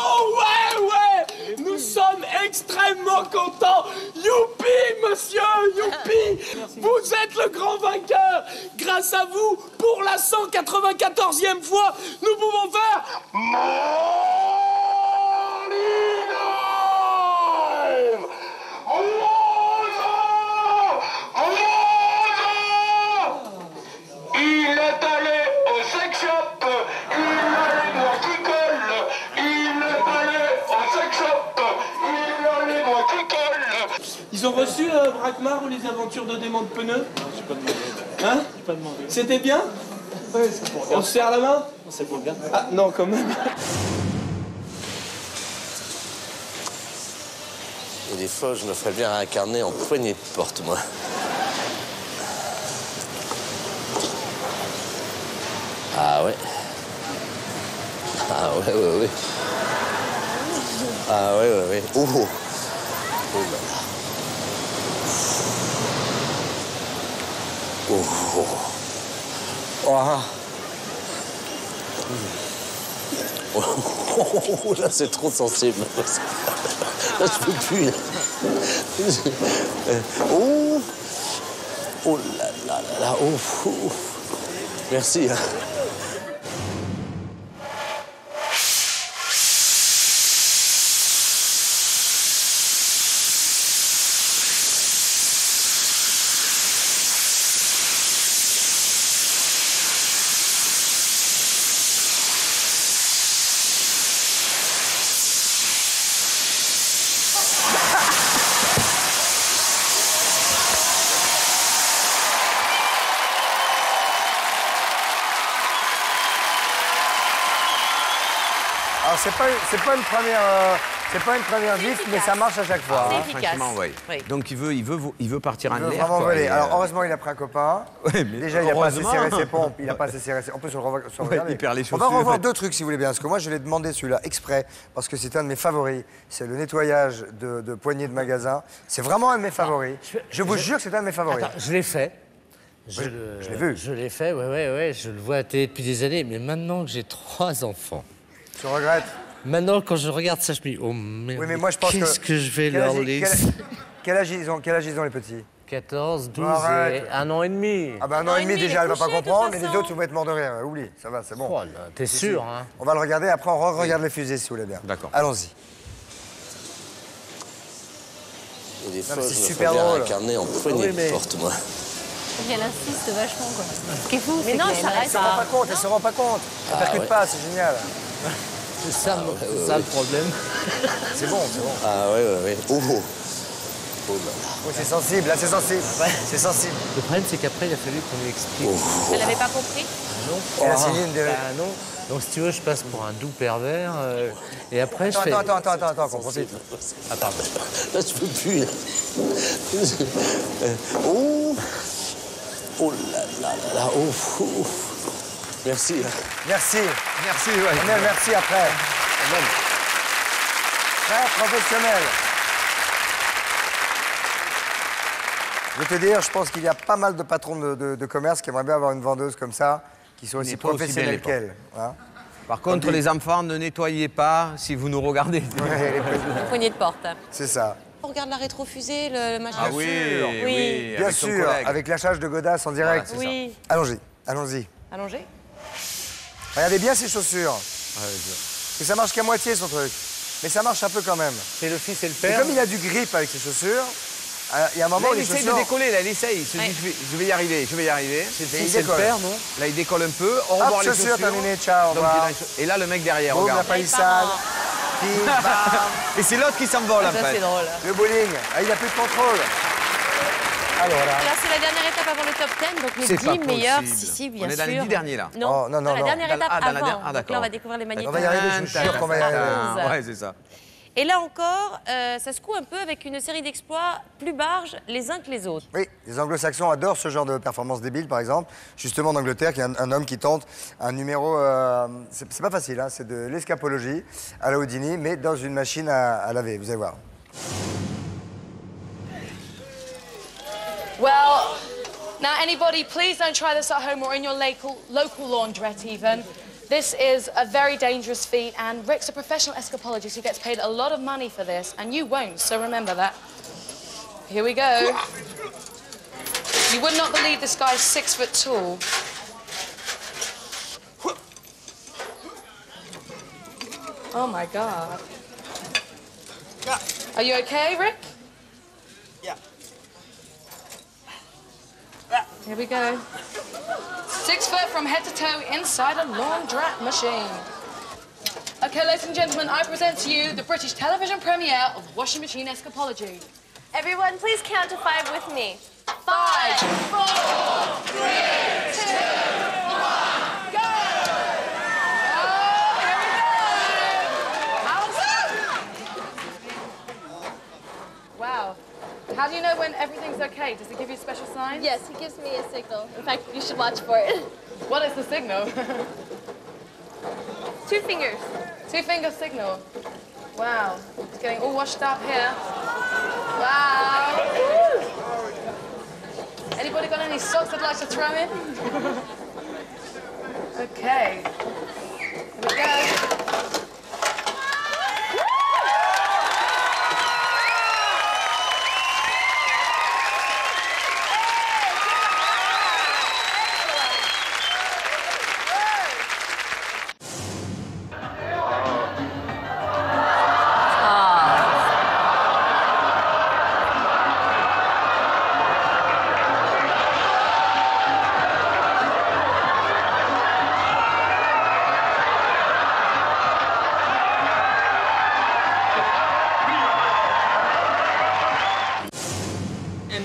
ouais. Nous sommes extrêmement contents. Youpi, monsieur, youpi. Vous êtes le grand vainqueur. Grâce à vous, pour la 194e fois, nous pouvons faire Il est allé au sex shop, il a les doigts qui collent. Il est allé au sex shop, il a les doigts qui collent. Ils ont reçu Brakmar ou les aventures de démons de pneus? J'ai pas demandé. Hein? J'ai pas demandé. C'était bien? Ouais, c'est pour On se serre la main? C'est pour le gars. Ah non, quand même. Et des fois, je me ferais bien incarner en poignée de porte, moi. Ah ouais. Ah ouais. Ah ouais. Oh. Oh là là. Oh. Oh. Oh, là, c'est trop sensible. Là, je peux plus. Là. Oh. Oh là. Oh. Merci. Alors, c'est pas une première gifle, mais ça marche à chaque fois. C'est hein. efficace. Franchement, ouais. Oui. Donc il veut partir en Il veut l'air. vraiment quoi, voler. et, Alors, heureusement, il a pris un copain. Ouais, mais Déjà, il a pas assez heureusement. serré ses pompes. Il a pas assez serré ses... On peut se le regarder. il perd les On va chaussures. revoir deux trucs, si vous voulez bien. Parce que moi, je l'ai demandé celui-là exprès, parce que c'est un de mes favoris. C'est le nettoyage de poignées de magasin. C'est vraiment un de mes favoris. Je vous jure que c'est un de mes favoris. Attends, je l'ai fait. Je l'ai vu. Je l'ai fait, ouais. Je le vois à la télé depuis des années. Mais maintenant que j'ai 3 enfants. Tu regrettes? Maintenant, quand je regarde ça, je me dis, oh merde, Oui, mais moi, je pense qu'est-ce que je vais leur laisser? Quel âge ils ont les petits? 14, 12 Arrête. et 1 an et demi. Ah ben un an et demi déjà, elle va pas comprendre, mais les autres, ils vont être morts de rire. Oublie, ça va, c'est bon. Oh là, t'es sûr, hein? On va le regarder, après on regarde les fusées, si vous voulez bien. D'accord. Allons-y. Et des Non, fois, mais je c'est me super ferais bien drôle. incarner en poignée Oui, mais- de porte, moi. Elle insiste vachement, quoi. Ce qui est fou, Mais c'est non, qu'elle ça arrête Elle se rend pas compte, elle se rend pas compte. Elle Ah, percute ouais. pas, c'est génial. C'est ça, c'est ça le problème. C'est bon, c'est bon. Ah ouais. Oh. Oh là là. Oui, c'est sensible, là c'est sensible. C'est sensible. Le problème, c'est qu'après, il a fallu qu'on lui explique. Oh. Elle n'avait pas compris? Non. Elle a signé une des... Bah non. Donc, si tu veux, je passe pour un doux pervers. Et après, je fais... Attends, qu'on profite. Ah, pardon. Là, je peux plus. Oh. Oh là. Oh. Merci. Merci. Merci, ouais. Amel, merci après. Très professionnel. Je vais te dire, je pense qu'il y a pas mal de patrons de commerce qui aimeraient bien avoir une vendeuse comme ça, qui sont aussi Nettoie aussi bien professionnels les qu'elle. Hein. Par contre, les enfants, ne nettoyez pas si vous nous regardez. Une poignée de porte. C'est ça. On regarde la rétrofusée, le machin. Ah oui, Bien avec ton sûr, collègue. avec lâchage de godasses en direct. Voilà, c'est Oui. Allons-y. Allongé. Regardez bien ces chaussures. Et ça marche qu'à moitié son truc. Mais ça marche un peu quand même. C'est le fils et le Et père. comme il a du grip avec ses chaussures, il y a un moment Là, où il les essaye chaussures... de décoller, là, il essaye. Il se dit, je vais y arriver. C'est le Et fils il et le décolle. père, non? Là, il décolle un peu. On Hop, revoit les chaussures chaussures. terminées, ciao, au Donc, revoir. et là, le mec derrière, Boum, la regarde. palissade. Bim, bam. Et c'est l'autre qui s'envole, en Ça, fait. c'est drôle. Le bowling. Ah, il n'a plus de contrôle. Alors là. Là, c'est la dernière étape avant le top 10, donc les C'est 10 pas meilleurs. possible. Si, bien On est sûr. dans les 10 derniers, là. Non, Oh, non, dans la non. dernière étape Dans la avant. dernière- ah, Donc d'accord. là, on va découvrir les magnétos. On va y arriver, je suis sûr qu'on va y arriver. Ouais, c'est ça. Et là encore, ça secoue un peu avec une série d'exploits plus barges les uns que les autres. Oui, les anglo-saxons adorent ce genre de performance débile, par exemple. Justement, en Angleterre, il y a un homme qui tente un numéro... c'est pas facile, hein, c'est de l'escapologie à la Houdini, mais dans une machine à laver, vous allez voir. Well, now anybody, please don't try this at home or in your local laundrette even. This is a very dangerous feat, and Rick's a professional escapologist who gets paid a lot of money for this, and you won't, so remember that. Here we go. You would not believe this guy's 6 foot tall. Oh my God. Are you okay, Rick? Yeah. Here we go. 6 foot from head to toe inside a laundrette machine. Okay, ladies and gentlemen, I present to you the British television premiere of Washing Machine Escapology. Everyone, please count to 5 with me. 5, 4, 3, 2, 1, go! Oh, here we go! Wow. How do you know when everything's okay? Does it give you special signs? Yes, he gives me a signal. In fact, you should watch for it. What is the signal? 2 fingers. 2 finger signal. Wow. It's getting all washed up here. Wow. Anybody got any socks they'd like to throw in? Okay. Here we go.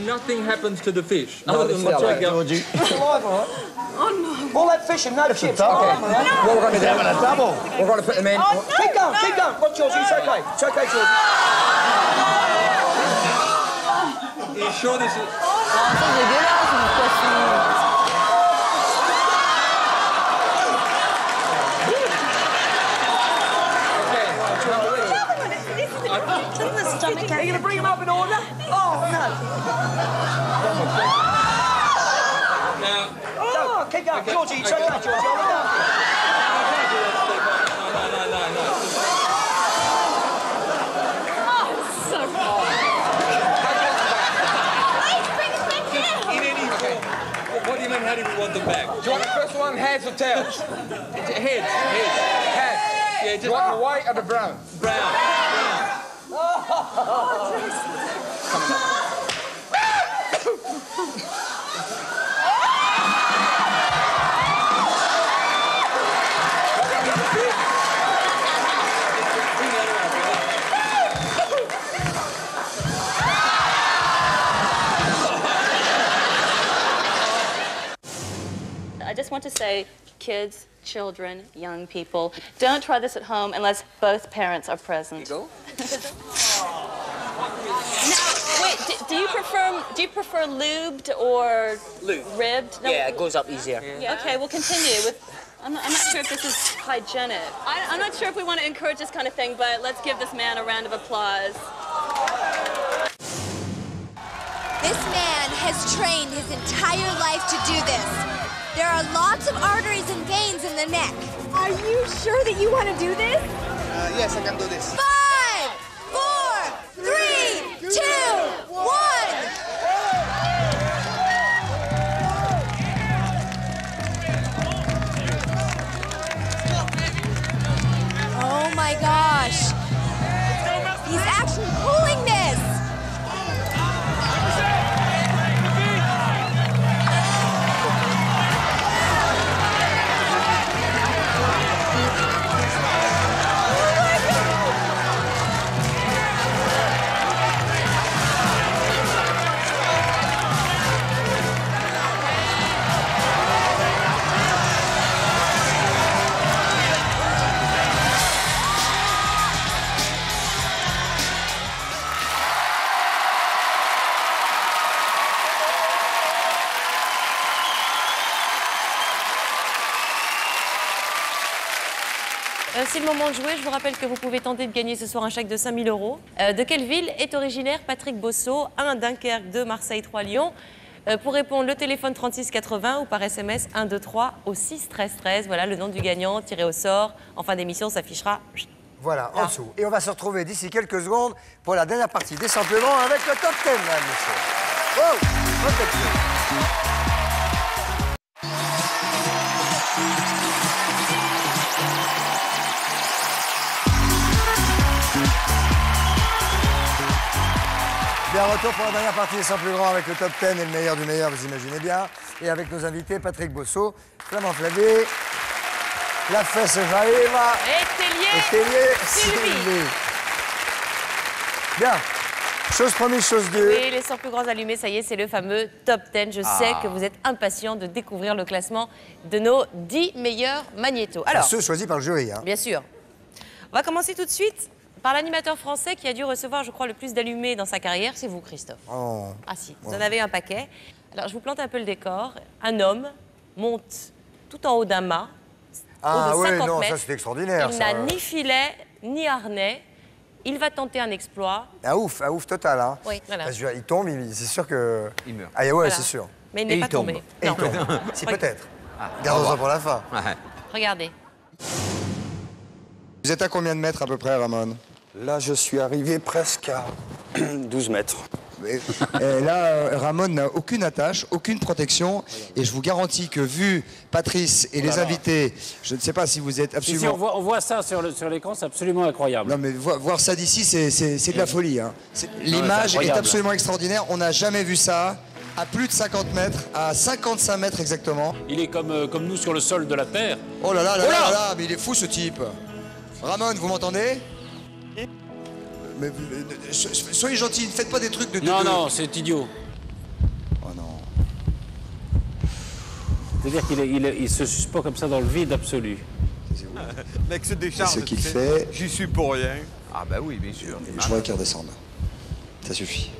Nothing happens to the fish. No, this is alive, Georgie. It's alive, all right? Oh, no. All that fish and no chips. Okay. What we're going to do? Having a double. We're going to put them in. Oh, no, keep going, keep going. Come on, Georgie, it's okay. It's okay, Georgie. Are you sure this is... Are you going to bring him up in order? Oh, no. Now... Oh, keep going. Okay. Georgie, it's okay, Georgie. What do you mean, how do we want them back? Do you want the first one, heads or tails? Heads. Heads. Yeah, just... Do you want the white or the brown? Brown. I just want to say, kids, children, young people, don't try this at home unless both parents are present. Go. Now, wait, do you prefer lubed or ribbed? No, Yeah, it goes up easier. Yeah. Okay, we'll continue with. I'm not sure if this is hygienic. I'm not sure if we want to encourage this kind of thing, but let's give this man a round of applause. This man has trained his entire life to do this. There are lots of arteries and veins in the neck. Are you sure that you want to do this? Yes, I can do this. 5, 4, 3, 2, 1. Oh my gosh. He's actually pulling this. C'est le moment de jouer. Je vous rappelle que vous pouvez tenter de gagner ce soir un chèque de 5 000 €. De quelle ville est originaire Patrick Bosso? 1, Dunkerque, 2, Marseille, 3, Lyon. Pour répondre, le téléphone 36 80 ou par SMS 1, 2, 3 au 6 13 13. Voilà le nom du gagnant tiré au sort. En fin d'émission, s'affichera. Voilà, en dessous. Et on va se retrouver d'ici quelques secondes pour la dernière partie des simplement avec le top 10, mesdames, messieurs. Wow, le top 10. Bien, retour pour la dernière partie des 100 plus grands avec le top 10 et le meilleur du meilleur, vous imaginez bien. Et avec nos invités, Patrick Bosso, Flamand Flavier, La Fesse Jaïva et Tellier Sylvie. Bien. Chose promise, chose due. Oui, les 100 plus grands allumés, ça y est, c'est le fameux top 10. Je sais que vous êtes impatients de découvrir le classement de nos 10 meilleurs magnétos. Alors, ceux choisis par le jury. Hein. Bien sûr. On va commencer tout de suite par l'animateur français qui a dû recevoir, je crois, le plus d'allumés dans sa carrière. C'est vous, Christophe. Oh. Ah si, vous en avez un paquet. Alors, je vous plante un peu le décor. Un homme monte tout en haut d'un mât. Ah haut de oui, 50 non, mètres. ça c'était extraordinaire. Il n'a ni filet, ni harnais. Il va tenter un exploit. Un ouf total. Hein. Oui, voilà. Parce que, il tombe, c'est sûr que... Il meurt. Ah ouais, Voilà. c'est sûr. Mais il n'est pas tombé. Et il tombe. Si, peut-être. Gardons ça pour la fin. Ouais. Regardez. Vous êtes à combien de mètres à peu près, Ramon? Là, je suis arrivé presque à 12 mètres. Et là, Ramon n'a aucune attache, aucune protection. Et je vous garantis que, vu Patrice et les invités, je ne sais pas si vous êtes absolument... Si on voit ça sur l'écran, c'est absolument incroyable. Non, mais voir ça d'ici, c'est de la folie. Hein. L'image est absolument extraordinaire. On n'a jamais vu ça à plus de 50 mètres, à 55 mètres exactement. Il est comme nous sur le sol de la Terre. Oh là là là là là, mais il est fou ce type. Ramon, vous m'entendez? Mais soyez gentils, ne faites pas des trucs de... Non, c'est idiot. Oh non. C'est-à-dire qu'il se suspend comme ça dans le vide absolu. Mec se décharge. C'est ce qu'il fait. J'y suis pour rien. Ah bah oui, bien sûr. Je voudrais qu'il redescende. Ça suffit.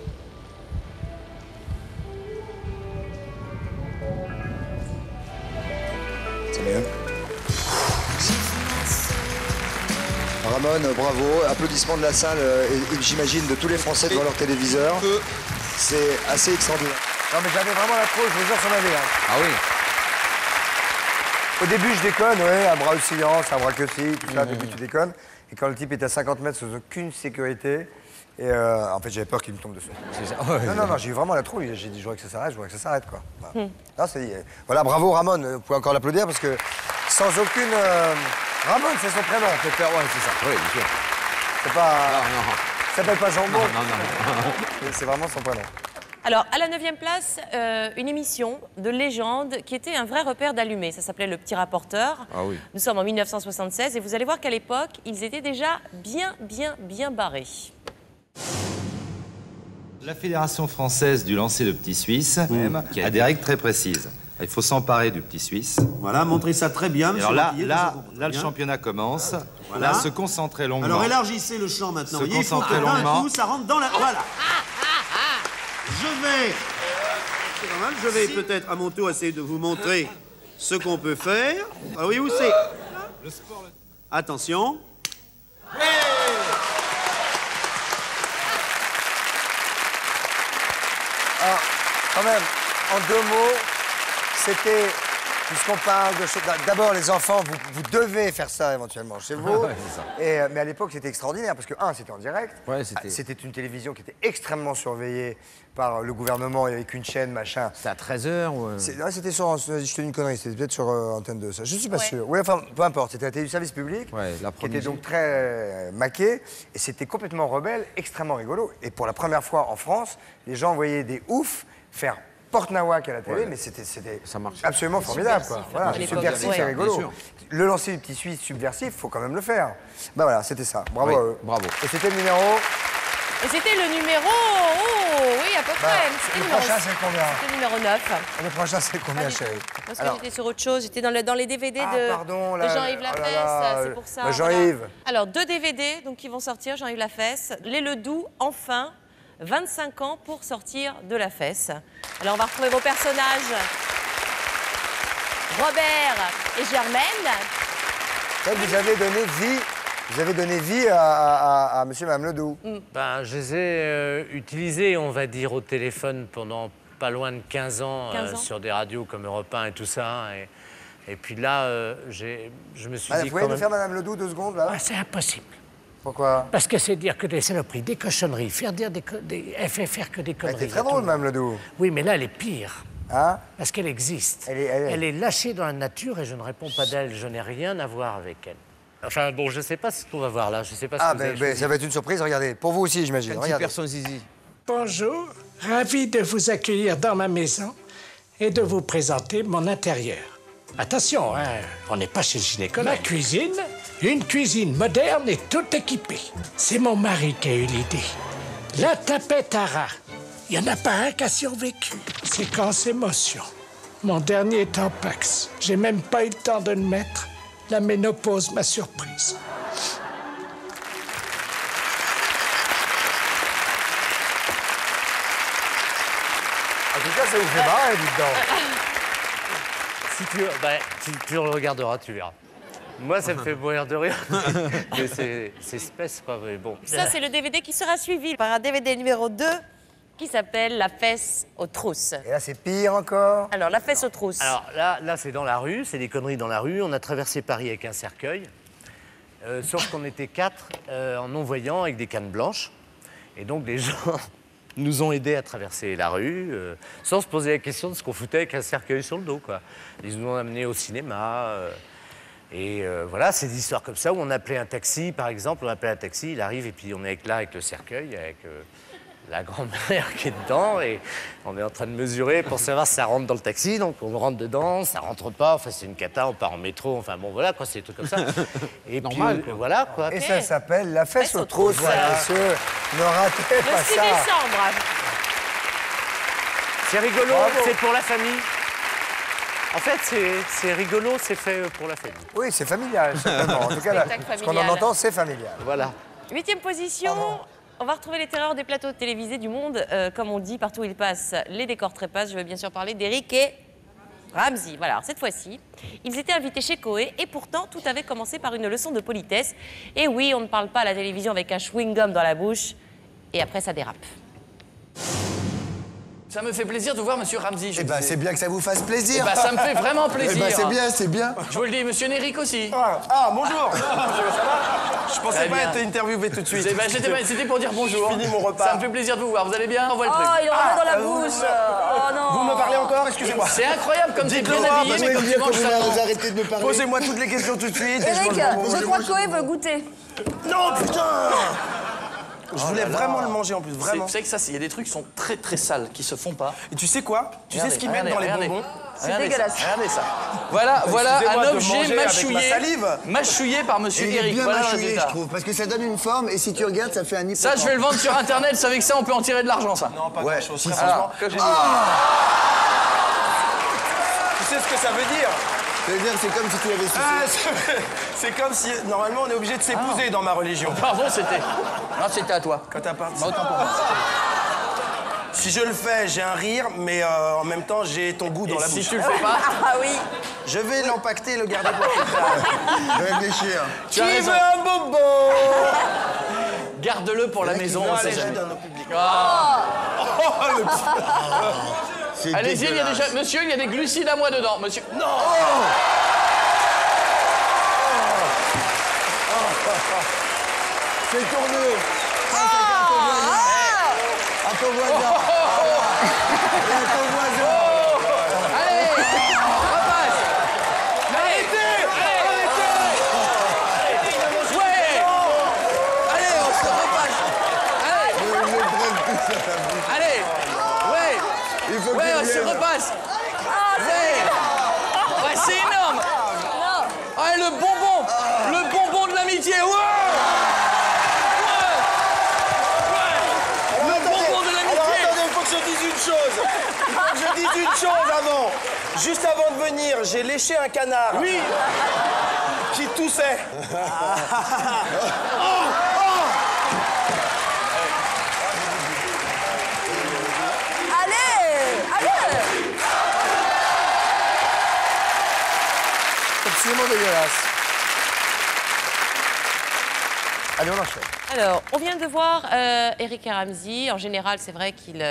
C'est mieux. Ramon, bravo. Applaudissements de la salle et j'imagine de tous les Français devant leur téléviseur. C'est assez extraordinaire. Non mais j'avais vraiment la trouille, je vous jure, c'en avait. Hein. Ah oui. Au début, je déconne, ouais, un bras oscillant, un bras que si, tout ça, au début, tu déconnes. Et quand le type est à 50 mètres sans aucune sécurité, et en fait, j'avais peur qu'il me tombe dessus. Non, j'ai eu vraiment la trouille. J'ai dit, je voudrais que ça s'arrête, quoi. Voilà. Non, voilà, bravo Ramon, vous pouvez encore l'applaudir parce que sans aucune... Ramon, c'est son prénom. Ouais, c'est ça. Oui, bien sûr. C'est pas... Non. Ça s'appelle pas Jambon. Non. C'est vraiment son prénom. Alors, à la 9e place, une émission de légende qui était un vrai repère d'allumés. Ça s'appelait Le Petit Rapporteur. Ah oui. Nous sommes en 1976 et vous allez voir qu'à l'époque, ils étaient déjà bien barrés. La Fédération française du lancer de petit suisse a des règles très précises. Il faut s'emparer du petit suisse. Voilà, montrez ça très bien, monsieur. Alors Marquillet, là, le championnat commence. Voilà. Là, se concentrer longuement. Alors élargissez le champ maintenant. Se Il faut que concentrer d'un longuement. coup, ça rentre dans la... Voilà. C'est pas mal, je vais peut-être à mon tour essayer de vous montrer ce qu'on peut faire. Ah oui, où c'est? Attention. Alors, quand même, en 2 mots, c'était, puisqu'on parle de choses... D'abord, les enfants, vous devez faire ça éventuellement chez vous. Ouais, c'est ça. Mais à l'époque, c'était extraordinaire, parce que, c'était en direct. Ouais, c'était une télévision qui était extrêmement surveillée par le gouvernement, avec une chaîne, machin. C'était à 13h ou... C'était sur... Je te dis une connerie, c'était peut-être sur Antenne 2, ça. Je suis pas sûr. Oui, enfin, peu importe. C'était la télé du service public, qui était donc très maquée. Et c'était complètement rebelle, extrêmement rigolo. Et pour la première fois en France, les gens voyaient des oufs faire porte-nawak à la télé, mais c'était absolument formidable. Quoi. Voilà, subversif, c'est rigolo. Le lancer du petit Suisse subversif, il faut quand même le faire. Ben voilà, c'était ça. Bravo à eux. Bravo. Et c'était le numéro... Et c'était le numéro... Oh, oui, à peu près. Le prochain, c'est combien? C'était le numéro 9. Le prochain, c'est combien, chérie? Parce que j'étais sur autre chose. J'étais dans les DVD de Jean-Yves Lafesse. C'est pour ça. Jean-Yves. Voilà. Alors, 2 DVD donc, qui vont sortir, Jean-Yves Lafesse. Les Ledoux, enfin, 25 ans pour sortir de la fesse. Alors, on va retrouver vos personnages. Robert et Germaine. Vous avez donné vie à Monsieur et Mme Ledoux. Ben, je les ai utilisés, on va dire, au téléphone pendant pas loin de 15 ans, 15 ans. sur des radios comme Europe 1 et tout ça. Et puis là, je me suis dit... Vous pouvez nous faire Mme Ledoux 2 secondes, là? C'est impossible. Pourquoi? Parce que c'est dire que des saloperies, des cochonneries, elle fait faire que des conneries. Elle était très drôle, Mme Ledoux. Oui, mais là, elle est pire. Hein? Parce qu'elle existe. Elle est lâchée dans la nature et je ne réponds pas d'elle. Je n'ai rien à voir avec elle. Enfin, bon, je ne sais pas ce qu'on va voir là. Je sais pas ce que vous avez choisi. Ça va être une surprise, regardez. Pour vous aussi, j'imagine. Un petit Regardez. personne zizi. Bonjour, ravi de vous accueillir dans ma maison et de vous présenter mon intérieur. Attention, hein, on n'est pas chez le gynécologue. Ma cuisine, une cuisine moderne et tout équipée. C'est mon mari qui a eu l'idée. La tapette à rats. Il n'y en a pas un qui a survécu. Séquence émotion. Mon dernier Tampax. J'ai même pas eu le temps de le mettre. La ménopause m'a surprise. En tout cas, ça vous fait marrer, dites donc. Si tu le regarderas, tu verras. Moi, ça me fait mourir de rire. Mais c'est espèce, quoi. Mais bon. Ça, c'est le DVD qui sera suivi par un DVD numéro 2 qui s'appelle La fesse aux trousses. Et là, c'est pire encore. Alors, La fesse aux trousses. Alors là c'est dans la rue, c'est des conneries dans la rue. On a traversé Paris avec un cercueil. Sauf qu'on était 4 en non-voyants avec des cannes blanches. Et donc, les gens nous ont aidés à traverser la rue sans se poser la question de ce qu'on foutait avec un cercueil sur le dos, quoi. Ils nous ont amenés au cinéma. Voilà, c'est des histoires comme ça où on appelait un taxi, par exemple. On appelait un taxi, il arrive et puis on est là avec le cercueil, avec la grand-mère qui est dedans et on est en train de mesurer pour savoir si ça rentre dans le taxi. Donc on rentre dedans, ça rentre pas, enfin c'est une cata, on part en métro, enfin bon voilà quoi, c'est des trucs comme ça. Et normal, puis voilà quoi. Et ça s'appelle La fesse aux trousses. Voilà, monsieur, ne ratez pas Le 6 ça. décembre. C'est rigolo, Bravo. c'est pour la famille. En fait, c'est rigolo, c'est fait pour la famille. Oui, c'est familial, certainement. En tout cas, là, Spectacle ce qu'on en familial. entend, c'est familial. Voilà. 8e position. On va retrouver les terreurs des plateaux télévisés du monde. Comme on dit, partout où ils passent, les décors trépassent. Je veux bien sûr parler d'Eric et Ramzy. Voilà, alors cette fois-ci, ils étaient invités chez Coé et pourtant, tout avait commencé par une leçon de politesse. Et oui, on ne parle pas à la télévision avec un chewing-gum dans la bouche. Et après, ça dérape. Ça me fait plaisir de voir Monsieur Ramzy. Eh ben, c'est bien que ça vous fasse plaisir. Eh ben, ça me fait vraiment plaisir. Eh ben, c'est bien, c'est bien. Je vous le dis, Monsieur Néric aussi. Ah, bonjour. Je pensais pas être interviewé tout de suite. C'était pour dire bonjour. Fini mon repas. Ça me fait plaisir de vous voir. Vous allez bien? On voit le truc. Oh, il en a dans la bouche. Oh non. Vous me parlez encore? Excusez-moi. C'est incroyable comme t'es bien habillé, mais comme tu manges ça. Vous arrêtez de me parler. Posez-moi toutes les questions tout de suite. Eric, je crois que Coé veut goûter. Non, putain. Je voulais vraiment le manger en plus, vraiment. Tu sais que ça, il y a des trucs qui sont très très sales, qui se font pas. Et tu sais quoi? Tu sais ce qu'ils mettent dans les bonbons? C'est dégueulasse. Regardez ça. Voilà Excusez-moi un de objet manger avec ma mâchouillé. salive. Mâchouillé par Monsieur Il est Eric. bien Voilà le mâchouillé, résultat. je trouve, parce que ça donne une forme et si tu regardes, ça fait un hippocampe. Ça, je vais le vendre sur Internet. Vous savez que ça, on peut en tirer de l'argent, ça. Non, pas Ouais. grand-chose. Si, Très alors, franchement. que j'ai dit. Tu sais ce que ça veut dire? Ça veut dire que c'est comme si tu avais sucé. C'est comme si, normalement, on est obligé de s'épouser dans ma religion. Pardon, c'était. Non, c'était à toi. Quand t'as pas. Bah, autant pour moi. Si je le fais, j'ai un rire, mais en même temps, j'ai ton goût dans la bouche. Si tu le fais pas. Ah oui. Je vais l'empacter et le garder pour plus tard. Je vais réfléchir. Tu as raison. un bobo? Garde-le pour la maison, on sait jamais. Allez-y, il y a déjà. Monsieur, il y a des glucides à moi dedans, monsieur. Non. C'est tourné. À ton voisin. À ton voisin. Allez, repasse. Arrêtez. Ouais. Allez, on se repasse. Allez. Ouais. Ouais, on se repasse. Ouais, c'est énorme. Ah, le bonbon de l'amitié. Ouais. Je dis une chose avant. Juste avant de venir, j'ai léché un canard. Oui. Qui toussait. Allez. Absolument dégueulasse. Allez, on enchaîne. Alors, on vient de voir Eric et Ramzy. En général, c'est vrai qu'il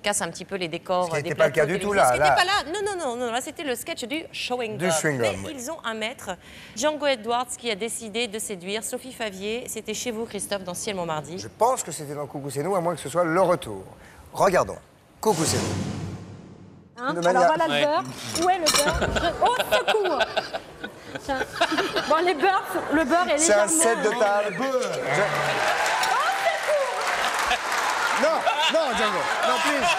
casse un petit peu les décors. Ce qui n'était pas le cas du tout là. Ce qui n'était pas là. Non. Là, c'était le sketch du chewing gum. Mais ils ont un maître, Django Edwards, qui a décidé de séduire Sophie Favier. C'était chez vous, Christophe, dans Ciel Montmardi. Je pense que c'était dans Coucou c'est nous, à moins que ce soit le retour. Regardons. Coucou c'est nous. Hein, alors voilà le beurre. Où est le beurre? Au secours. Tiens. Bon, le beurre est légèrement... C'est un set de table. Non, Django. Non, please.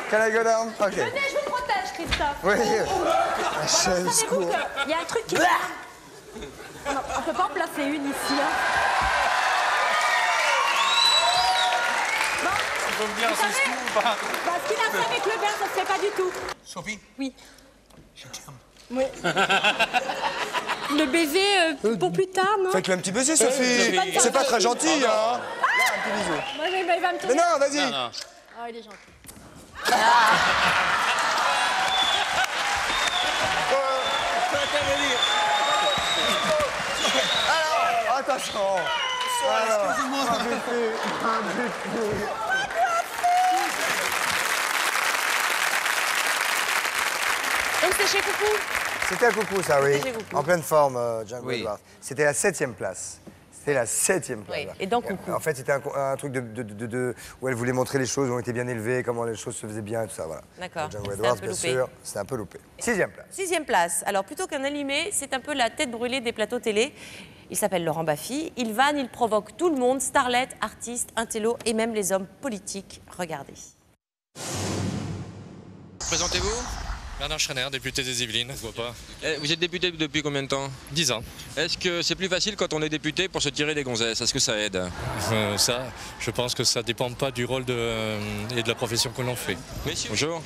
Can I go down? OK. Venez, je vous protège, Christophe. Oui. La chaise Savez-vous qu'il y a un truc qui... On ne peut pas en placer une ici. Hein. Bien, vous savez, ce ou pas? Ce qu'il a fait avec le beurre, ça se fait pas du tout. Sophie? Oui. Je t'aime. Oui. Le baiser pour plus tard, non? Faites-le un petit baiser, Sophie. C'est pas très gentil, hein. Là, un petit bisou. Mais il va me tourner. Mais non, vas-y. Oh, il est gentil. Alors, attention. Excusez-moi. Donc c'est chez Coucou? C'était à Coucou, ça, oui. C'était chez Coucou. En pleine forme, Django Oui. Edwards. C'était la 7e place. C'était la 7e place. Oui. Et dans Coucou? En fait, c'était un truc où elle voulait montrer les choses, où on était bien élevées, comment les choses se faisaient bien, tout ça, voilà. D'accord. Django C'était Edwards, un peu bien loupé. sûr, c'était un peu loupé. 6e place. 6e place. Alors, plutôt qu'un animé, c'est un peu la tête brûlée des plateaux télé. Il s'appelle Laurent Baffy. Il vanne, il provoque tout le monde, starlet, artistes, intello et même les hommes politiques. Regardez. Présentez-vous. Bernard Schreiner, député des Yvelines, je vois pas. Vous êtes député depuis combien de temps? 10 ans. Est-ce que c'est plus facile quand on est député pour se tirer des gonzesses? Est-ce que ça aide? Ça, je pense que ça dépend pas du rôle et de la profession que l'on fait. Messieurs. Bonjour.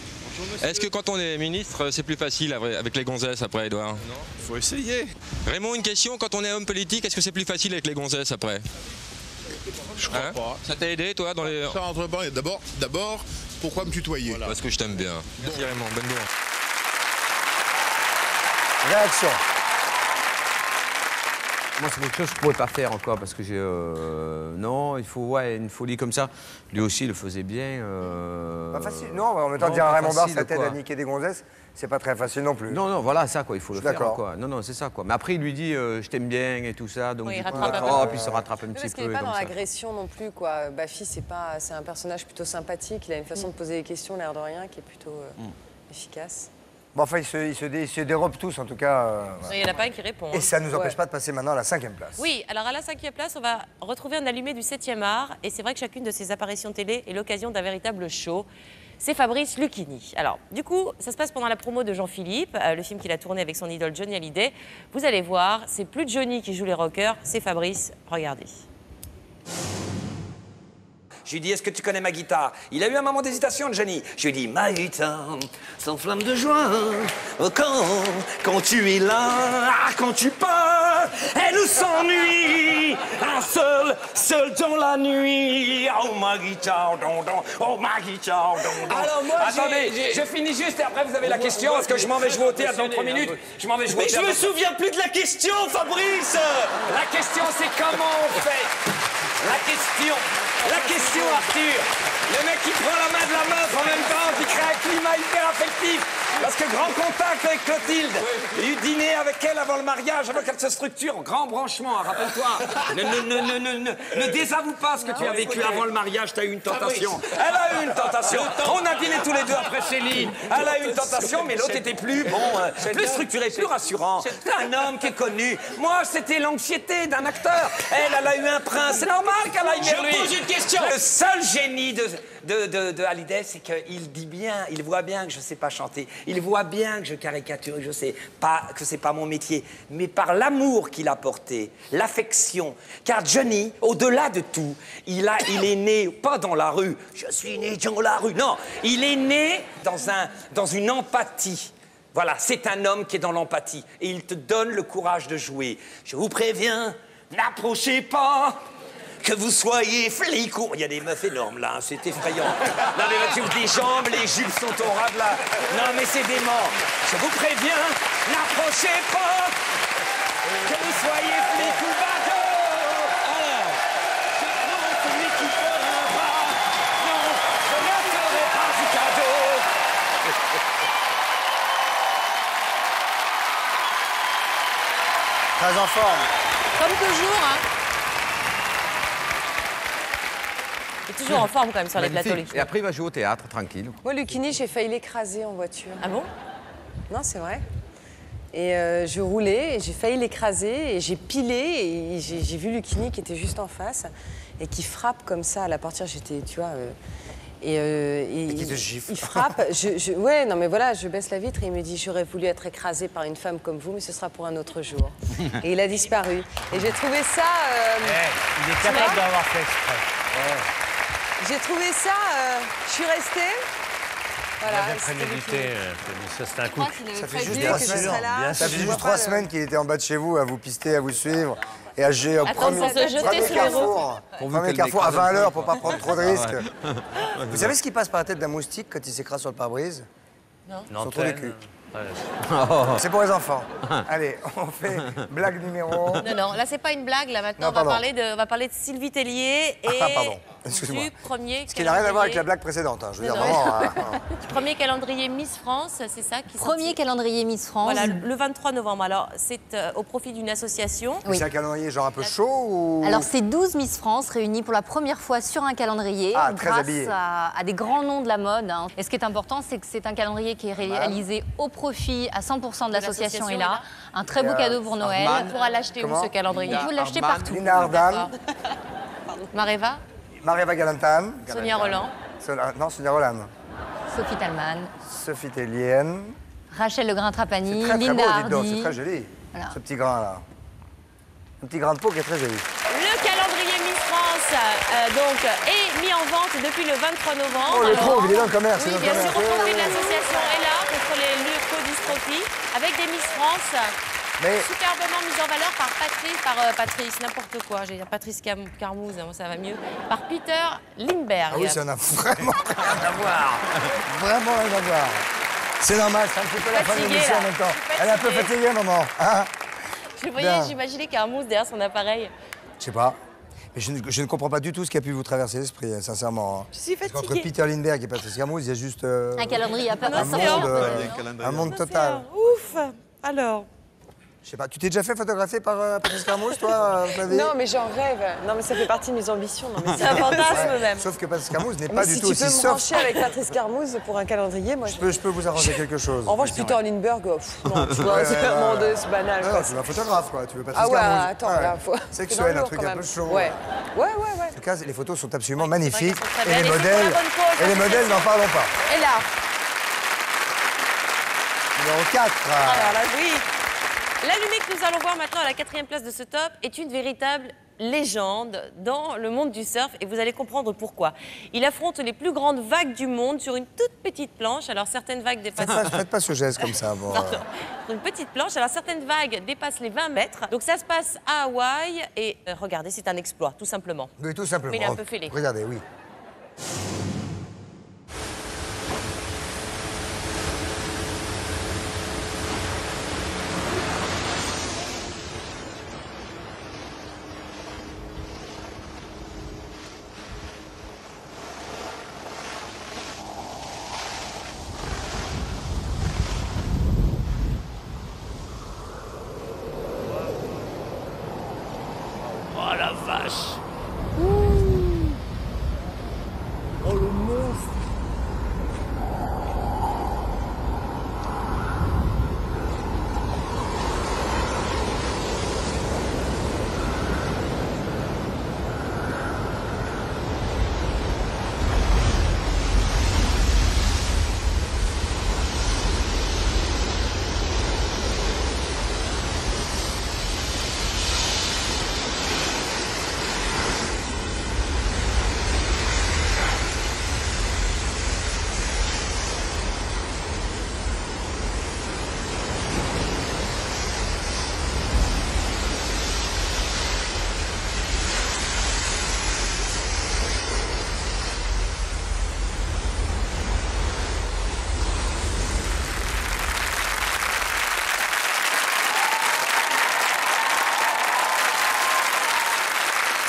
Est-ce que quand on est ministre, c'est plus facile avec les gonzesses après, Edouard? Non, il faut essayer. Raymond, une question, quand on est homme politique, est-ce que c'est plus facile avec les gonzesses après? Je crois pas. Ça t'a aidé, toi, dans les... Ça rentre pas. D'abord, pourquoi me tutoyer? Voilà. Parce que je t'aime bien. Merci Raymond, bonne journée. Réaction. Moi, c'est quelque chose que je ne pourrais pas faire encore parce que j'ai... non, il faut une folie comme ça. Lui aussi, il le faisait bien. Pas facile. Non, en même temps, dire à Raymond Barre sa tête à niquer des gonzesses, c'est pas très facile non plus. Non, voilà, ça, quoi, il faut le faire, d'accord. quoi. Non, c'est ça, quoi. Mais après, il lui dit, je t'aime bien et tout ça, donc Oui, du coup, puis il se rattrape un petit Parce peu. qu'il n'est pas dans comme ça. l'agression non plus, quoi. Baffy, c'est un personnage plutôt sympathique. Il a une façon de poser des questions, l'air de rien, qui est plutôt efficace. Bon, enfin, ils se dérobent tous, en tout cas. Il n'y en a pas un qui répond. Et ça ne nous empêche pas de passer maintenant à la 5e place. Oui, alors à la 5e place, on va retrouver un allumé du 7e art. Et c'est vrai que chacune de ces apparitions télé est l'occasion d'un véritable show. C'est Fabrice Lucchini. Alors, du coup, ça se passe pendant la promo de Jean-Philippe, le film qu'il a tourné avec son idole Johnny Hallyday. Vous allez voir, c'est plus Johnny qui joue les rockers, c'est Fabrice. Regardez. Je lui dis, est-ce que tu connais ma guitare? Il a eu un moment d'hésitation, Johnny. Je lui dis, ma guitare, sans flamme de joie, quand tu es là, quand tu pars, elle s'ennuie, seul dans la nuit. Oh, ma guitare, oh, ma guitare, Alors moi, attendez, je finis juste et après vous avez la question, parce que je m'en vais jouer au théâtre dans 3 minutes. Je m'en vais jouer au théâtre. Mais je me souviens plus de la question, Fabrice. La question, c'est comment on fait? La question, Arthur, le mec qui prend la main de la meuf en même temps, qui crée un climat hyper affectif. Parce que grand contact avec Clotilde, il y a eu dîner avec elle avant le mariage, avant qu'elle se structure, grand branchement, rappelle-toi. Ne désavoue pas ce que tu as vécu avant le mariage, tu as eu une tentation. Elle a eu une tentation. On a dîné tous les deux après Céline. Elle a eu une tentation, mais l'autre était plus plus structuré, plus rassurant. C'est un homme qui est connu. Moi, c'était l'anxiété d'un acteur. Elle a eu un prince. C'est normal qu'elle aille vers lui. Je pose une question. Le seul génie de Hallyday, c'est qu'il dit bien, il voit bien que je ne sais pas chanter, il voit bien que je caricature, que je sais pas, que c'est pas mon métier, mais par l'amour qu'il a porté, l'affection. Car Johnny, au-delà de tout, il est né pas dans la rue. Je suis né dans la rue. Non, il est né dans une empathie. Voilà, c'est un homme qui est dans l'empathie et il te donne le courage de jouer. Je vous préviens, n'approchez pas. que vous soyez flic ou... Il y a des meufs énormes, là, hein, c'est effrayant. Non, mais tu ouvres des jambes, les jupes sont au ras de là. Non, mais c'est dément. Je vous préviens, n'approchez pas. Que vous soyez flic ou bateau. Alors, je prends celui qui fera pas. Non, je ne ferai pas du cadeau. Très en forme. Comme toujours, hein. Il est toujours en forme quand même sur les plateaux. Et après, il va jouer au théâtre, tranquille. Moi, Lucchini, j'ai failli l'écraser en voiture. Ah bon? Non, c'est vrai. Et je roulais, et j'ai failli l'écraser, et j'ai pilé, et j'ai vu Lucchini qui était juste en face, et qui frappe comme ça à la portière. J'étais, tu vois... et qui te gifle. Il frappe. Ouais, non, mais voilà, je baisse la vitre et il me dit j'aurais voulu être écrasé par une femme comme vous, mais ce sera pour un autre jour. Et il a disparu. Et j'ai trouvé ça. Il est capable d'avoir fait exprès. J'ai trouvé ça. Je suis restée. Voilà. Il a bien prémédité. Ça, c'était un coup. Ça fait juste 3 semaines. Ça fait juste 3 semaines qu'il était en bas de chez vous, à vous pister, à vous suivre. Et à gérer au premier carrefour. Premier carrefour à 20 à l'heure pour pas prendre trop de risques. Vous savez ce qui passe par la tête d'un moustique quand il s'écrase sur le pare-brise? Non. Son trou de cul. C'est pour les enfants. Allez, on fait blague numéro... Non, là, c'est pas une blague. Là, maintenant, Non, on va parler de Sylvie Tellier et pardon. Excuse-moi. du premier Ce qui n'a rien à voir avec la blague précédente. Hein. Je veux dire, vraiment... Du premier calendrier Miss France, c'est ça qui Premier calendrier Miss France. Voilà, le 23 novembre. Alors, c'est au profit d'une association. Oui. C'est un calendrier genre un peu chaud ou... Alors, c'est 12 Miss France réunies pour la première fois sur un calendrier grâce à des grands noms de la mode. Hein. Et ce qui est important, c'est que c'est un calendrier qui est réalisé au profit à 100% de l'association est là. Un très beau cadeau pour Noël. On pourra l'acheter où, ce calendrier? Il faut l'acheter partout. Lina Ardan. Mareva. Mareva Galantan. Sonia Roland. Non, Sonia Roland. Sophie Talman. Sophie Tellienne. Rachel Legrain-Trapani. C'est très Linda beau, Hardy. dites donc, c'est très joli. Voilà. Ce petit grain là. Un petit grain de peau qui est très joli. Le calendrier Miss France est mis en vente depuis le 23 novembre. On le trouve, il est dans le commerce. Oui, bien sûr, au profit de l'association est là contre les leucodystrophies avec des Miss France. Mais... Superbement mise en valeur par Patrice, n'importe quoi, j'allais dire Patrice Carmouze, ça va mieux, par Peter Lindbergh. Ah oui, ça n'a vraiment rien à voir. Vraiment rien à voir. C'est normal, c'est un petit peu la fin de l'émission en même temps. Elle est un peu fatiguée, maman. Hein? J'imaginais Carmouze derrière son appareil. Je sais pas. Mais je ne comprends pas du tout ce qui a pu vous traverser l'esprit, sincèrement. Je suis fatiguée. Entre Peter Lindbergh et Patrice Carmouze, il y a juste... un calendrier à part un monde total. Ouf. Alors... Je sais pas, tu t'es déjà fait photographier par Patrice Carmouze, toi, Flavie? Non, mais j'en rêve. Non, mais ça fait partie de mes ambitions. C'est un fantasme même. Sauf que Patrice Carmouze n'est pas du tout aussi soft. soft. Si tu peux me brancher avec Patrice Carmouze pour un calendrier, moi... Je peux vous arranger quelque chose. En revanche, Peter Lindbergh, non, tu vois, c'est banal. Non, tu veux un photographe, quoi. Tu veux Patrice Carmouze. Ah ouais, attends, là, faut... Sexuel, un truc un peu chaud. Ouais. En tout cas, les photos sont absolument magnifiques. Et les modèles, n'en parlons pas. Et là. Numéro 4. Alors là, oui. L'allumé que nous allons voir maintenant à la 4e place de ce top est une véritable légende dans le monde du surf et vous allez comprendre pourquoi. Il affronte les plus grandes vagues du monde sur une toute petite planche. Alors certaines vagues dépassent... Faites pas ce geste comme ça. Bon, une petite planche. Alors certaines vagues dépassent les 20 mètres. Donc ça se passe à Hawaï et regardez, c'est un exploit, tout simplement. Oui, tout simplement. Mais il est un peu fêlé. Regardez, oui. Oh la vache! Oh le monstre!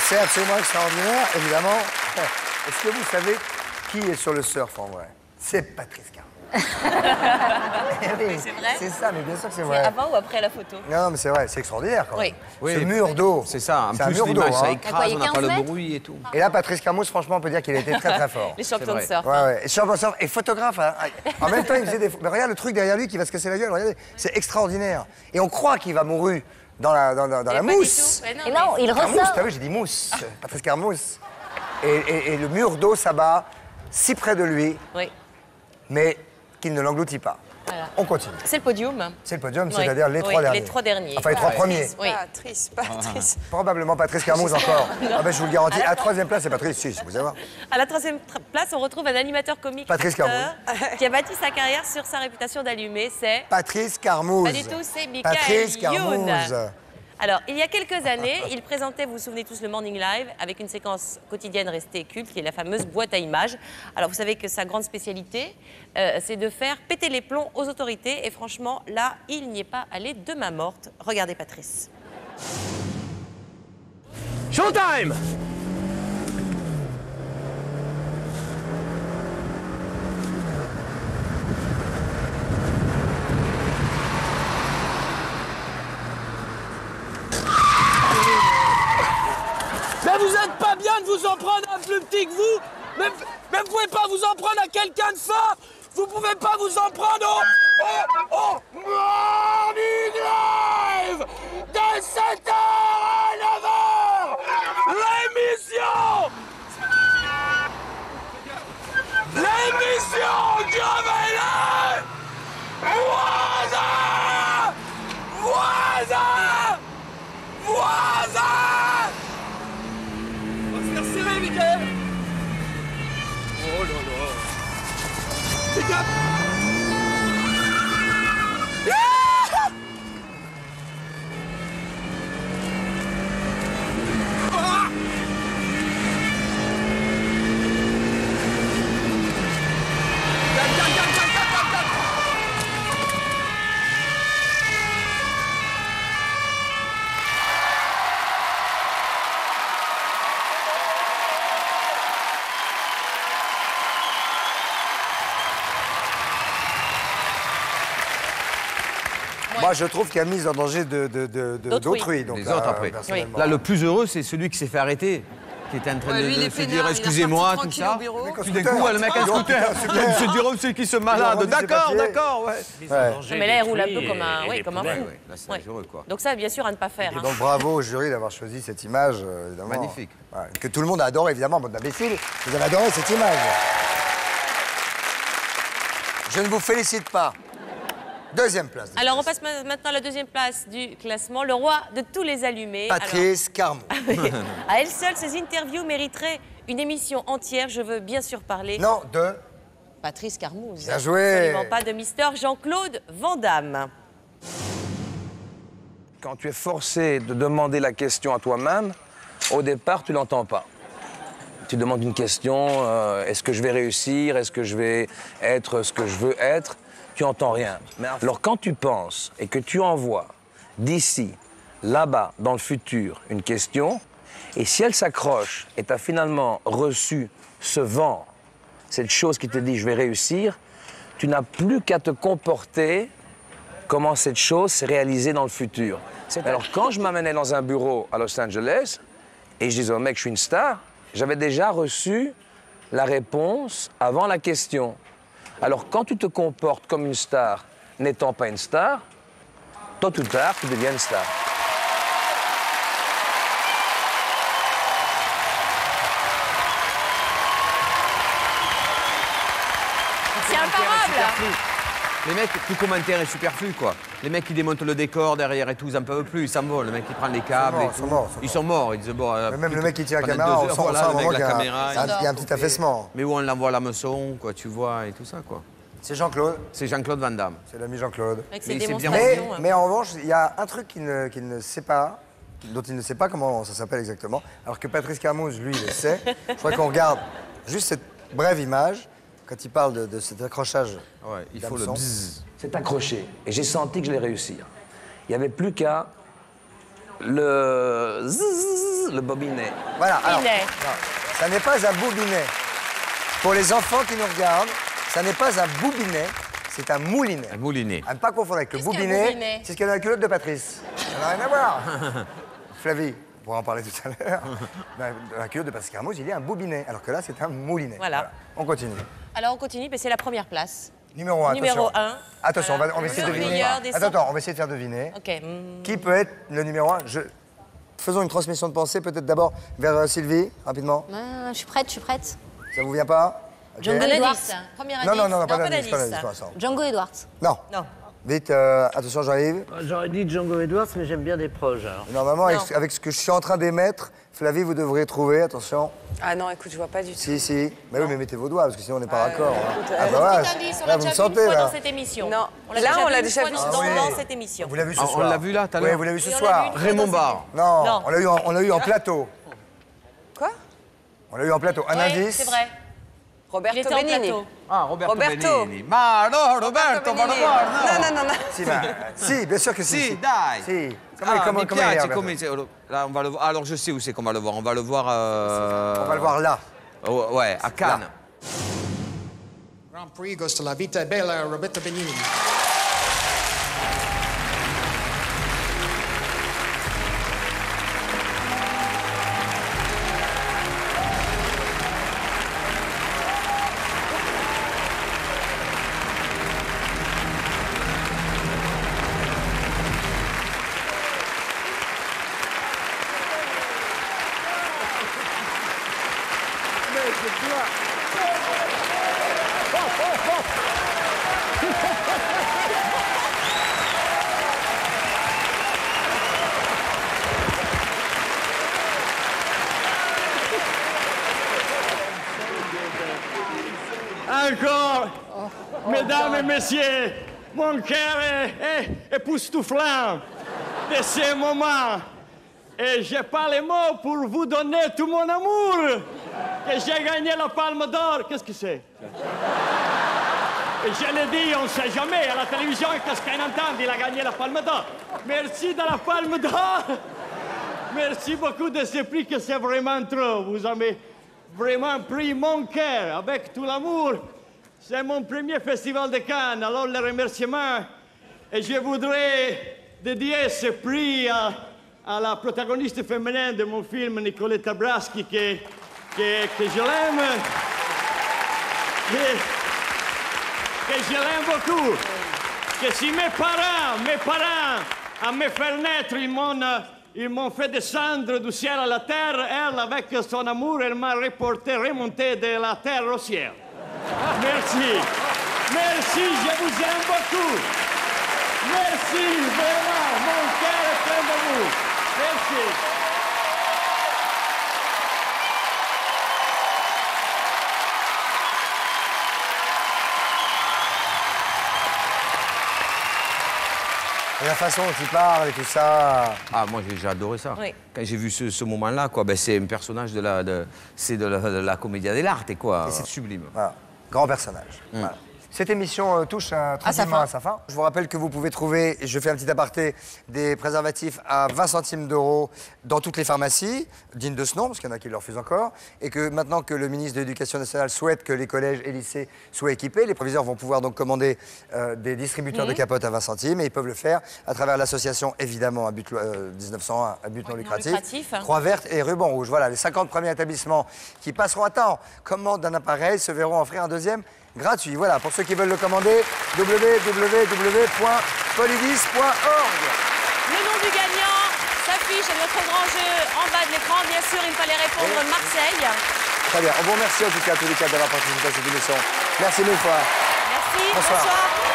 C'est absolument extraordinaire, évidemment. Est-ce que vous savez qui est sur le surf en vrai? C'est Patrice Carmouze. Oui, c'est vrai. C'est ça, mais bien sûr que c'est vrai. C'est avant ou après la photo? Non, mais c'est vrai, c'est extraordinaire quand même. Oui. Ce mur d'eau. C'est ça, en C'est un plus mur d'eau, l'image, ça hein. écrase, on n'a pas le 15 mètres bruit et tout. Et là, Patrice Carmouze, franchement, on peut dire qu'il a été très très fort. Les champions de surf. Ouais, ouais. Et champion de surf et photographe. Hein. En même temps, il faisait des. Mais regarde le truc derrière lui qui va se casser la gueule. Regardez, c'est extraordinaire. Et on croit qu'il va mourir dans la mousse. Et non, il Carmouze, ressort. t'as vu, j'ai dit mousse. Patrice Carmouze. Et le mur d'eau s'abat si près de lui, Oui. mais qu'il ne l'engloutit pas. Voilà. On continue. C'est le podium. C'est le podium, Oui. c'est-à-dire les Oui, trois derniers. les trois derniers. Enfin, les trois premiers. Oui. Patrice, Patrice. Probablement Patrice Carmouze encore. Ah ben, je vous le garantis. À la troisième place, c'est Patrice. Si, vous allez voir. À la troisième place, on retrouve un animateur comique Patrice acteur, qui a bâti sa carrière sur sa réputation d'allumé. C'est Patrice Carmouze. pas du tout, c'est Michael Patrice Youn. Carmouze. Alors, il y a quelques années, il présentait, vous vous souvenez tous, le Morning Live avec une séquence quotidienne restée culte qui est la fameuse boîte à images. Alors, vous savez que sa grande spécialité, c'est de faire péter les plombs aux autorités. Et franchement, là, il n'y est pas allé de main morte. Regardez Patrice. Showtime! Mais vous êtes pas bien de vous en prendre à un plus petit que vous? Mais vous pouvez pas vous en prendre à quelqu'un de fort? Vous pouvez pas vous en prendre au Morning Live de 7h à 9h! L'émission qui révèle voisin! On va se faire serrer, Mickaël! Oh là là! Pick up! Moi, je trouve qu'il a mis en danger d'autrui. Donc, Les autres après. personnellement. Là, le plus heureux, c'est celui qui s'est fait arrêter. Qui était en train de se dire excusez-moi, tout ça. Tout d'un coup, le mec a un scooter. Il se dit, oh, c'est qui ce malade? D'accord, ouais. Mais là, il roule un peu comme un fou. Là, c'est heureux, quoi. Donc ça, bien sûr, à ne pas faire. Et donc, bravo au jury d'avoir choisi cette image, évidemment. Magnifique. Ouais, que tout le monde a adoré, évidemment, bande d'imbéciles. Vous avez adoré cette image. Je ne vous félicite pas. Deuxième place. Alors, on passe maintenant à la deuxième place du classement. Le roi de tous les allumés. Patrice Carmouze. À elle seule, ses interviews mériteraient une émission entière. Je veux bien sûr parler... Non, de... Patrice Carmouze. Bien joué. Absolument pas de Mister Jean-Claude Van Damme. Quand tu es forcé de demander la question à toi-même, au départ, tu l'entends pas. Tu demandes une question, est-ce que je vais réussir? Est-ce que je vais être ce que je veux être? Tu n'entends rien. Alors quand tu penses et que tu envoies d'ici, là-bas, dans le futur, une question, et si elle s'accroche et tu as finalement reçu ce vent, cette chose qui te dit « je vais réussir », tu n'as plus qu'à te comporter comment cette chose s'est réalisée dans le futur. Alors quand je m'amenais dans un bureau à Los Angeles et je disais au mec « je suis une star », j'avais déjà reçu la réponse avant la question. Alors, quand tu te comportes comme une star, n'étant pas une star, tôt ou tard, tu deviens une star. C'est imparable. Les mecs, tout commentaire est superflu, quoi. Les mecs qui démontent le décor derrière et tout, ils n'en peuvent plus, ils s'en vont. Le mec qui prend les câbles et tout. Ils sont morts. Ils disent, bon, même le mec qui tient la caméra, on sent un moment qu'il y a un petit affaissement. Mais où on l'envoie à la meçon, quoi, tu vois, et tout ça, quoi. C'est Jean-Claude. C'est Jean-Claude Van Damme. C'est l'ami Jean-Claude. Mais en revanche, il y a un truc qu'il ne sait pas, dont il ne sait pas comment ça s'appelle exactement, alors que Patrice Carmouze, lui, il le sait. Je crois qu'on regarde juste cette brève image, quand il parle de cet accrochage. Ouais, il faut le bzzz. C'est accroché. Et j'ai senti que je l'ai réussi. Il n'y avait plus qu'à le zzzz Le bobinet. Voilà, alors, non, ça n'est pas un boubinet. Pour les enfants qui nous regardent, ça n'est pas un boubinet, c'est un moulinet. Un moulinet. À ne pas confondre avec le boubinet, c'est ce qu'il y a dans la culotte de Patrice. Ça n'a rien à voir. Flavie, on pourra en parler tout à l'heure. Dans la culotte de Patrice Carmouze, il y a un boubinet, alors que là, c'est un moulinet. Voilà. On continue. Alors on continue, mais c'est la première place. Numéro 1, Numéro attention. 1. Attention, on va essayer de deviner. Attends, on va essayer de faire deviner. Ok. Qui peut être le numéro 1? Faisons une transmission de pensée, peut-être d'abord vers Sylvie, rapidement. Je suis prête, je suis prête. Ça vous vient pas? Okay. Django Edwards. Premier Non, indice. non, pas d'indice, pas d'indice. Django Edwards. Non. Non. Vite, attention Jean-Yves. J'aurais dit Django Edwards, mais j'aime bien des proches. Alors. Normalement, avec ce que je suis en train d'émettre, Flavie, vous devrez trouver, attention. Ah non, écoute, je vois pas du tout. Si. Mais oui, mais mettez vos doigts, parce que sinon on n'est pas raccord. écoute, Ah bah voilà. Petit indice, on Là, l'a vous me déjà vu une sentez, fois là. dans cette émission. Non. On Là, on l'a déjà vu dans cette émission. Vous l'avez vu ce Ah, soir. on l'a vu là, tout à l'heure? Oui, vous l'avez vu ce Oui, on l'a soir. vu une fois Raymond dans Barre. Non, on l'a eu en plateau. Quoi? On l'a eu en plateau. Un indice. C'est vrai. Il Roberto était en Benigni. plateau. Ah, Roberto Benigni. Roberto Benigni. Non. Si, bien sûr que si. Si, dai. Si. Comment il est, come là, on va le voir. Alors, je sais où c'est qu'on va le voir. On va le voir... On va le voir là. Ouais, à Cannes. Grand Prix goes to La Vita è Bella, Roberto Benigni. Encore, mesdames et messieurs, mon cœur est époustouflant de ces moments. Et j'ai pas les mots pour vous donner tout mon amour. Que j'ai gagné la Palme d'Or. Qu'est-ce que c'est? Et je l'ai dit, on ne sait jamais. À la télévision, qu'est-ce qu'on entend? Il a gagné la Palme d'Or. Merci de la Palme d'Or. Merci beaucoup de ce prix, que c'est vraiment trop. Vous avez vraiment pris mon cœur avec tout l'amour. C'est mon premier festival de Cannes, alors les remerciements. Et je voudrais dédier ce prix à la protagoniste féminine de mon film, Nicoletta Braschi, que je l'aime. Que je l'aime beaucoup. Que si mes parents, à me faire naître, ils m'ont fait descendre du ciel à la terre. Elle, avec son amour, elle m'a remonté de la terre au ciel. Merci. Merci, je vous aime beaucoup. Merci, vraiment, mon cœur est plein d'amour. Merci. Et la façon dont il parle et tout ça. Ah, moi, j'ai adoré ça. Oui. Quand j'ai vu ce moment-là, quoi, ben, c'est un personnage de la commedia dell'arte, quoi. Et c'est sublime. Voilà. Grand personnage. Voilà. Cette émission touche tranquillement à sa fin. Je vous rappelle que vous pouvez trouver, et je fais un petit aparté, des préservatifs à 20 centimes d'euros dans toutes les pharmacies, dignes de ce nom, parce qu'il y en a qui le refusent encore, et que maintenant que le ministre de l'Éducation nationale souhaite que les collèges et lycées soient équipés, les proviseurs vont pouvoir donc commander des distributeurs de capotes à 20 centimes, et ils peuvent le faire à travers l'association, évidemment, à but, 1901, à but non lucratif, Croix Verte et Ruban Rouge. Voilà, les 50 premiers établissements qui passeront à temps commande d'un appareil se verront offrir un deuxième gratuit. Voilà, pour ceux qui veulent le commander, www.polydis.org. Le nom du gagnant s'affiche à notre grand jeu en bas de l'écran. Bien sûr, il fallait répondre Marseille. Très bien. On vous remercie en tout cas tous les quatre d'avoir participé à cette émission. Merci mille fois. Merci. Bonsoir.